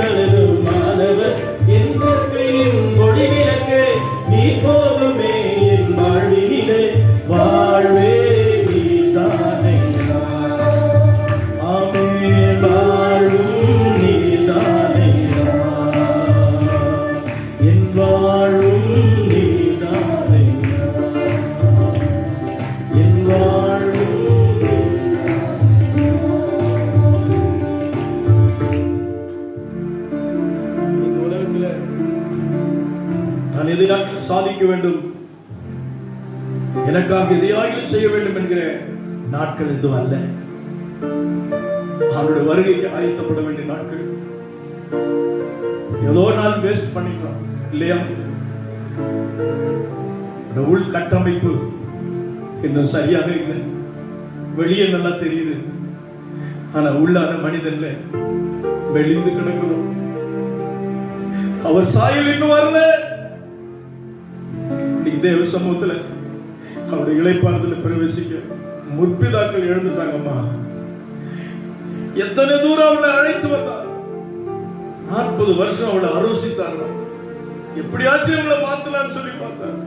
மாணவர், என் கொள்கையின் ஒளிவிளக்கே, நீ போதுமே என் வாழ்வினிலே. வாழ்வே நீர்தானையா, ஆமென், வாழும் நீர்தானையா, என் வாழும் நீர்தானையா, என் வாழும் இந்த உலகத்தில் நான் எதையாச்சும் சாதிக்க வேண்டும், எனக்காக எதையாகிலும் செய்ய வேண்டும் என்கிற நாட்கள் எதுவும் அல்ல. அவருடைய வருகைக்கு ஆயத்தப்பட வேண்டிய நாட்கள். எவ்வளோ நாள் வேஸ்ட் பண்ணிட்டோம் இல்லையா? உள் கட்டமைப்பு இன்னும் சரியாக இல்லை. வெளியே நல்லா தெரியுது, ஆனா உள்ளான மனிதன்ல வெளிந்து கிடக்கிறோம். அவர் சாயல் இன்னும் வரல. தேவ சமூகத்துல அவருடைய இளைப்பாறுதல பிரவேசிக்க முற்பிதாக்கள் எழுந்துட்டாங்கம்மா. எத்தனை தூரம் அவளை அழைத்து வந்தார். 40 வருஷம் அவளை ஆலோசித்தார். எப்படியாச்சும் அவளை மாத்தலாம்னு சொல்லி பார்த்தார்.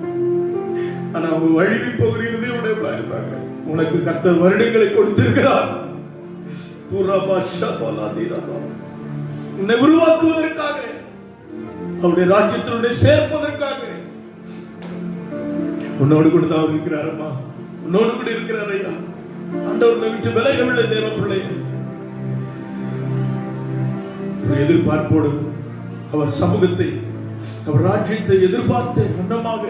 ஆனா அவங்க வழிவி போகிறதே இருந்தாங்க. உனக்கு கர்த்தர் வருடங்களை கொடுத்திருக்கிறார். உன்னை உருவாக்குவதற்காக, அவருடைய ராஜ்யத்தினுடைய சேர்ப்பதற்காக உன்னோடு கூட தான் இருக்கிறாரம்மா. உன்னோடு கூட இருக்கிறார் ஐயா. ஆண்டவரை விட்டு விலகவில்லை தேவ பிள்ளை. எதிர்பார்ப்போடு அவர் சமூகத்தை, அவர் ராஜ்யத்தை எதிர்பார்த்து அன்னமாக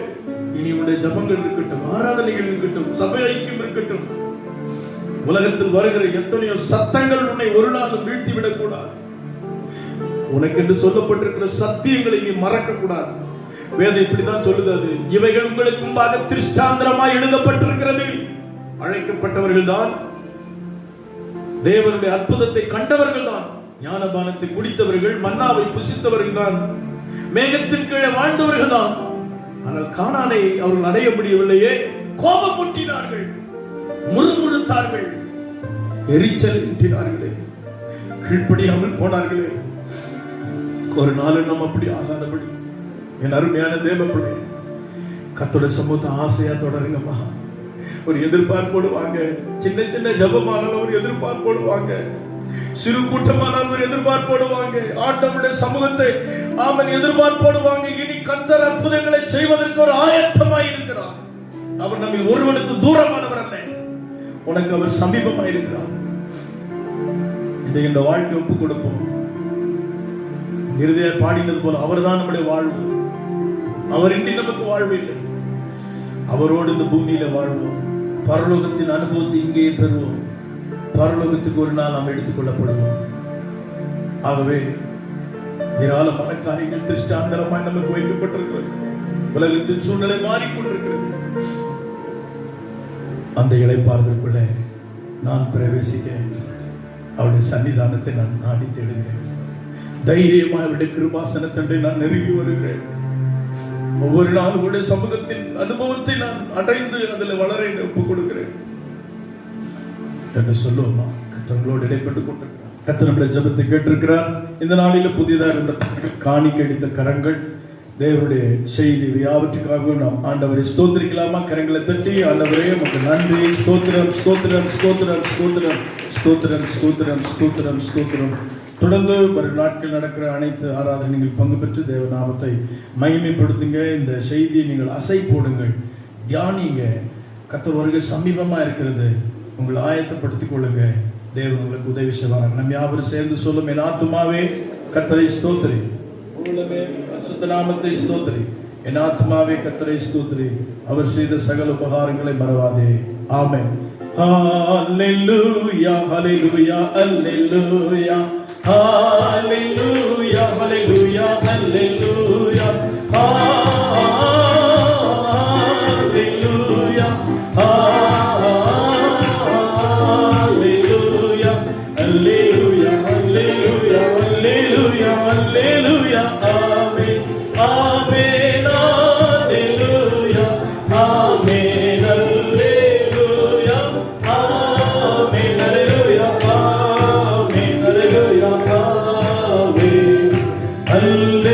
இனி உடைய ஜபங்கள் இருக்கட்டும், ஆராதனைகள் இருக்கட்டும், சபை ஐக்கியம் இருக்கட்டும். உலகத்தில் வருகிற எத்தனையோ சத்தங்கள் உன்னை ஒரு நாள் வீழ்த்தி விடக்கூடாது. உனக்கு என்று சொல்லப்பட்டிருக்கிற சத்தியங்களை நீ மறக்க கூடாது. வேதம் இப்படிதான் சொல்லுது. அது இவைகள் உங்களுக்கு முன்பாக திருஷ்டாந்தரமாய் எழுதப்பட்டிருக்கிறது. அழைக்கப்பட்டவர்கள் தான், தேவனுடைய அற்புதத்தை கண்டவர்கள் தான், ஞானபானத்தை குடித்தவர்கள், மன்னாவை புசித்தவர்கள் தான், மேகத்தின் கீழே வாழ்ந்தவர்கள் தான். ஆனால் கானானை அவர்கள் அடைய முடியவில்லையே. கோபம் முட்டினார்கள், முறுமுறுத்தார்கள், எரிச்சல் ஊட்டினார்களே, கீழ்ப்படியாமல் போனார்களே. ஒரு நாள் நம்ம அப்படி ஆகாதபடி என் அருமையான தேவ பிள்ளை, கர்த்தருடைய சமூகத்தை ஆசையா தொடருங்கம்மா. ஒரு எதிர்பார்ப்போடு வாங்க. சின்ன சின்ன ஜபமானாலும் ஒரு எதிர்பார்ப்போடு வாங்க. சிறு கூட்டமானாலும் ஒரு எதிர்பார்ப்போடு வாங்க. ஆண்டவருடைய சமூகத்தை அவன் எதிர்பார்ப்போடு வாங்க. இனி கர்த்தர் அற்புதங்களை செய்வதற்கு ஒரு ஆயத்தமாய் இருக்கிறார். அவர் நம்மில் ஒருவனுக்கு தூரமானவர் அல்ல, உனக்கு அவர் சமீபமாய் இருக்கிறார். இந்த வாழ்க்கை ஒப்பு கொடுப்போம். இறுதியாக பாடினது போல அவர்தான் நம்முடைய வாழ்வு. அவரின்றி நமக்கு வாழ்வு இல்லை. அவரோடு இந்த பூமியில வாழ்வோம். பரலோகத்தின் அனுபவத்தை இங்கேயே பெறுவோம். பரலோகத்துக்கு ஒரு நாள் நாம் எடுத்துக் கொள்ளப்படுவோம். ஆகவே ஏராளமான காரியங்கள் திருஷ்டாந்தரமாய் நமக்கு வைக்கப்பட்டிருக்கிறது. உலகத்தின் சூழ்நிலை மாறிக்கொண்டிருக்கிறது. அந்த இளைப்பாறுதலுக்குள்ள நான் பிரவேசிக்க அவருடைய சன்னிதானத்தை நான் நாடி தேடுகிறேன். தைரியமாக அவருடைய கிருபாசனத்தண்டை நான் நெருங்கி வருகிறேன். ஒவ்வொரு நாளும் உடைய சமூகத்தின் அனுபவத்தை நான் அடைந்து அதில் வளர ஒப்புக் கொடுக்கிறேன் என்று சொல்லுவோமா? கர்த்தர்களோடு இடைப்பட்டு கொண்டிருக்கிறார். கர்த்தர் நம்முடைய ஜெபத்தை கேட்டிருக்கிறார். இந்த நாளில புதிதாக இருந்த காணிக்கை அடித்த கரங்கள், தேவனுடைய செய்தி யாவற்றுக்காக நாம் ஆண்டவரை ஸ்தோத்திரிக்கலாமா? கரங்களை தட்டி ஆண்டவரே உமக்கு நன்றி, ஸ்தோத்திரம் ஸ்தோத்திரம் ஸ்தோத்திரம் ஸ்தோத்திரம் ஸ்தோத்திரம் ஸ்தோத்திரம் ஸ்தோத்திரம் ஸ்தோத்திரம். தொடர்ந்து வரும் நாட்கள் நடக்கிற அனைத்து ஆராதனை நீங்கள் பங்கு பெற்று தேவ நாமத்தை மகிமைப்படுத்துங்க. இந்த செய்தியை நீங்கள் அசை போடுங்கள், தியானிங்க. கர்த்தர் வருகை சமீபமா இருக்கிறது. உங்களை ஆயத்தப்படுத்திக் கொள்ளுங்க. தேவன் உங்களுக்கு உதவி செய்வார். நம்ம யாவரும் சேர்ந்து சொல்லும், என் ஆத்துமாவே கர்த்தரை ஸ்தோத்திரி, உள்ளமே பரிசுத்த நாமத்தை ஸ்தோத்திரி. என் ஆத்துமாவே கர்த்தரை ஸ்தோத்திரி, அவர் செய்த சகல உபகாரங்களை மறவாதே. ஆமென். ஹல்லேலூயா ஹல்லேலூயா ஹல்லேலூயா Hallelujah, hallelujah, hallelujah, hallelujah, hallelujah, hallelujah, hallelujah, hallelujah, hallelujah, amen, amen, hallelujah, amen, hallelujah, amen, hallelujah.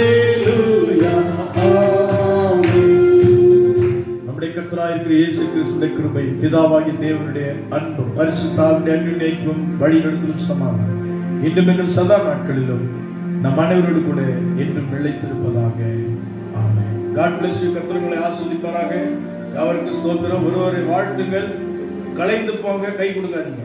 இயேசு கிறிஸ்துவின் கிருபை, பிதாவாகிய தேவனுடைய அன்பும் பரிசுத்த ஆவியுடைய அன்பின் வழிநடத்தலும் சமாதானம் இன்றும் சதா நாட்களிலும் நம் அனைவரோடு கூட என்றும் நிலைத்திருப்பதாக. ஆமென். God bless you. கர்த்தர் உங்களை ஆசீர்வதிப்பாராக. அவருக்கு ஸ்தோத்திரம். ஒருவரை வாழ்த்துங்கள், கலைந்து போங்க, கை கொடுக்காதீங்க.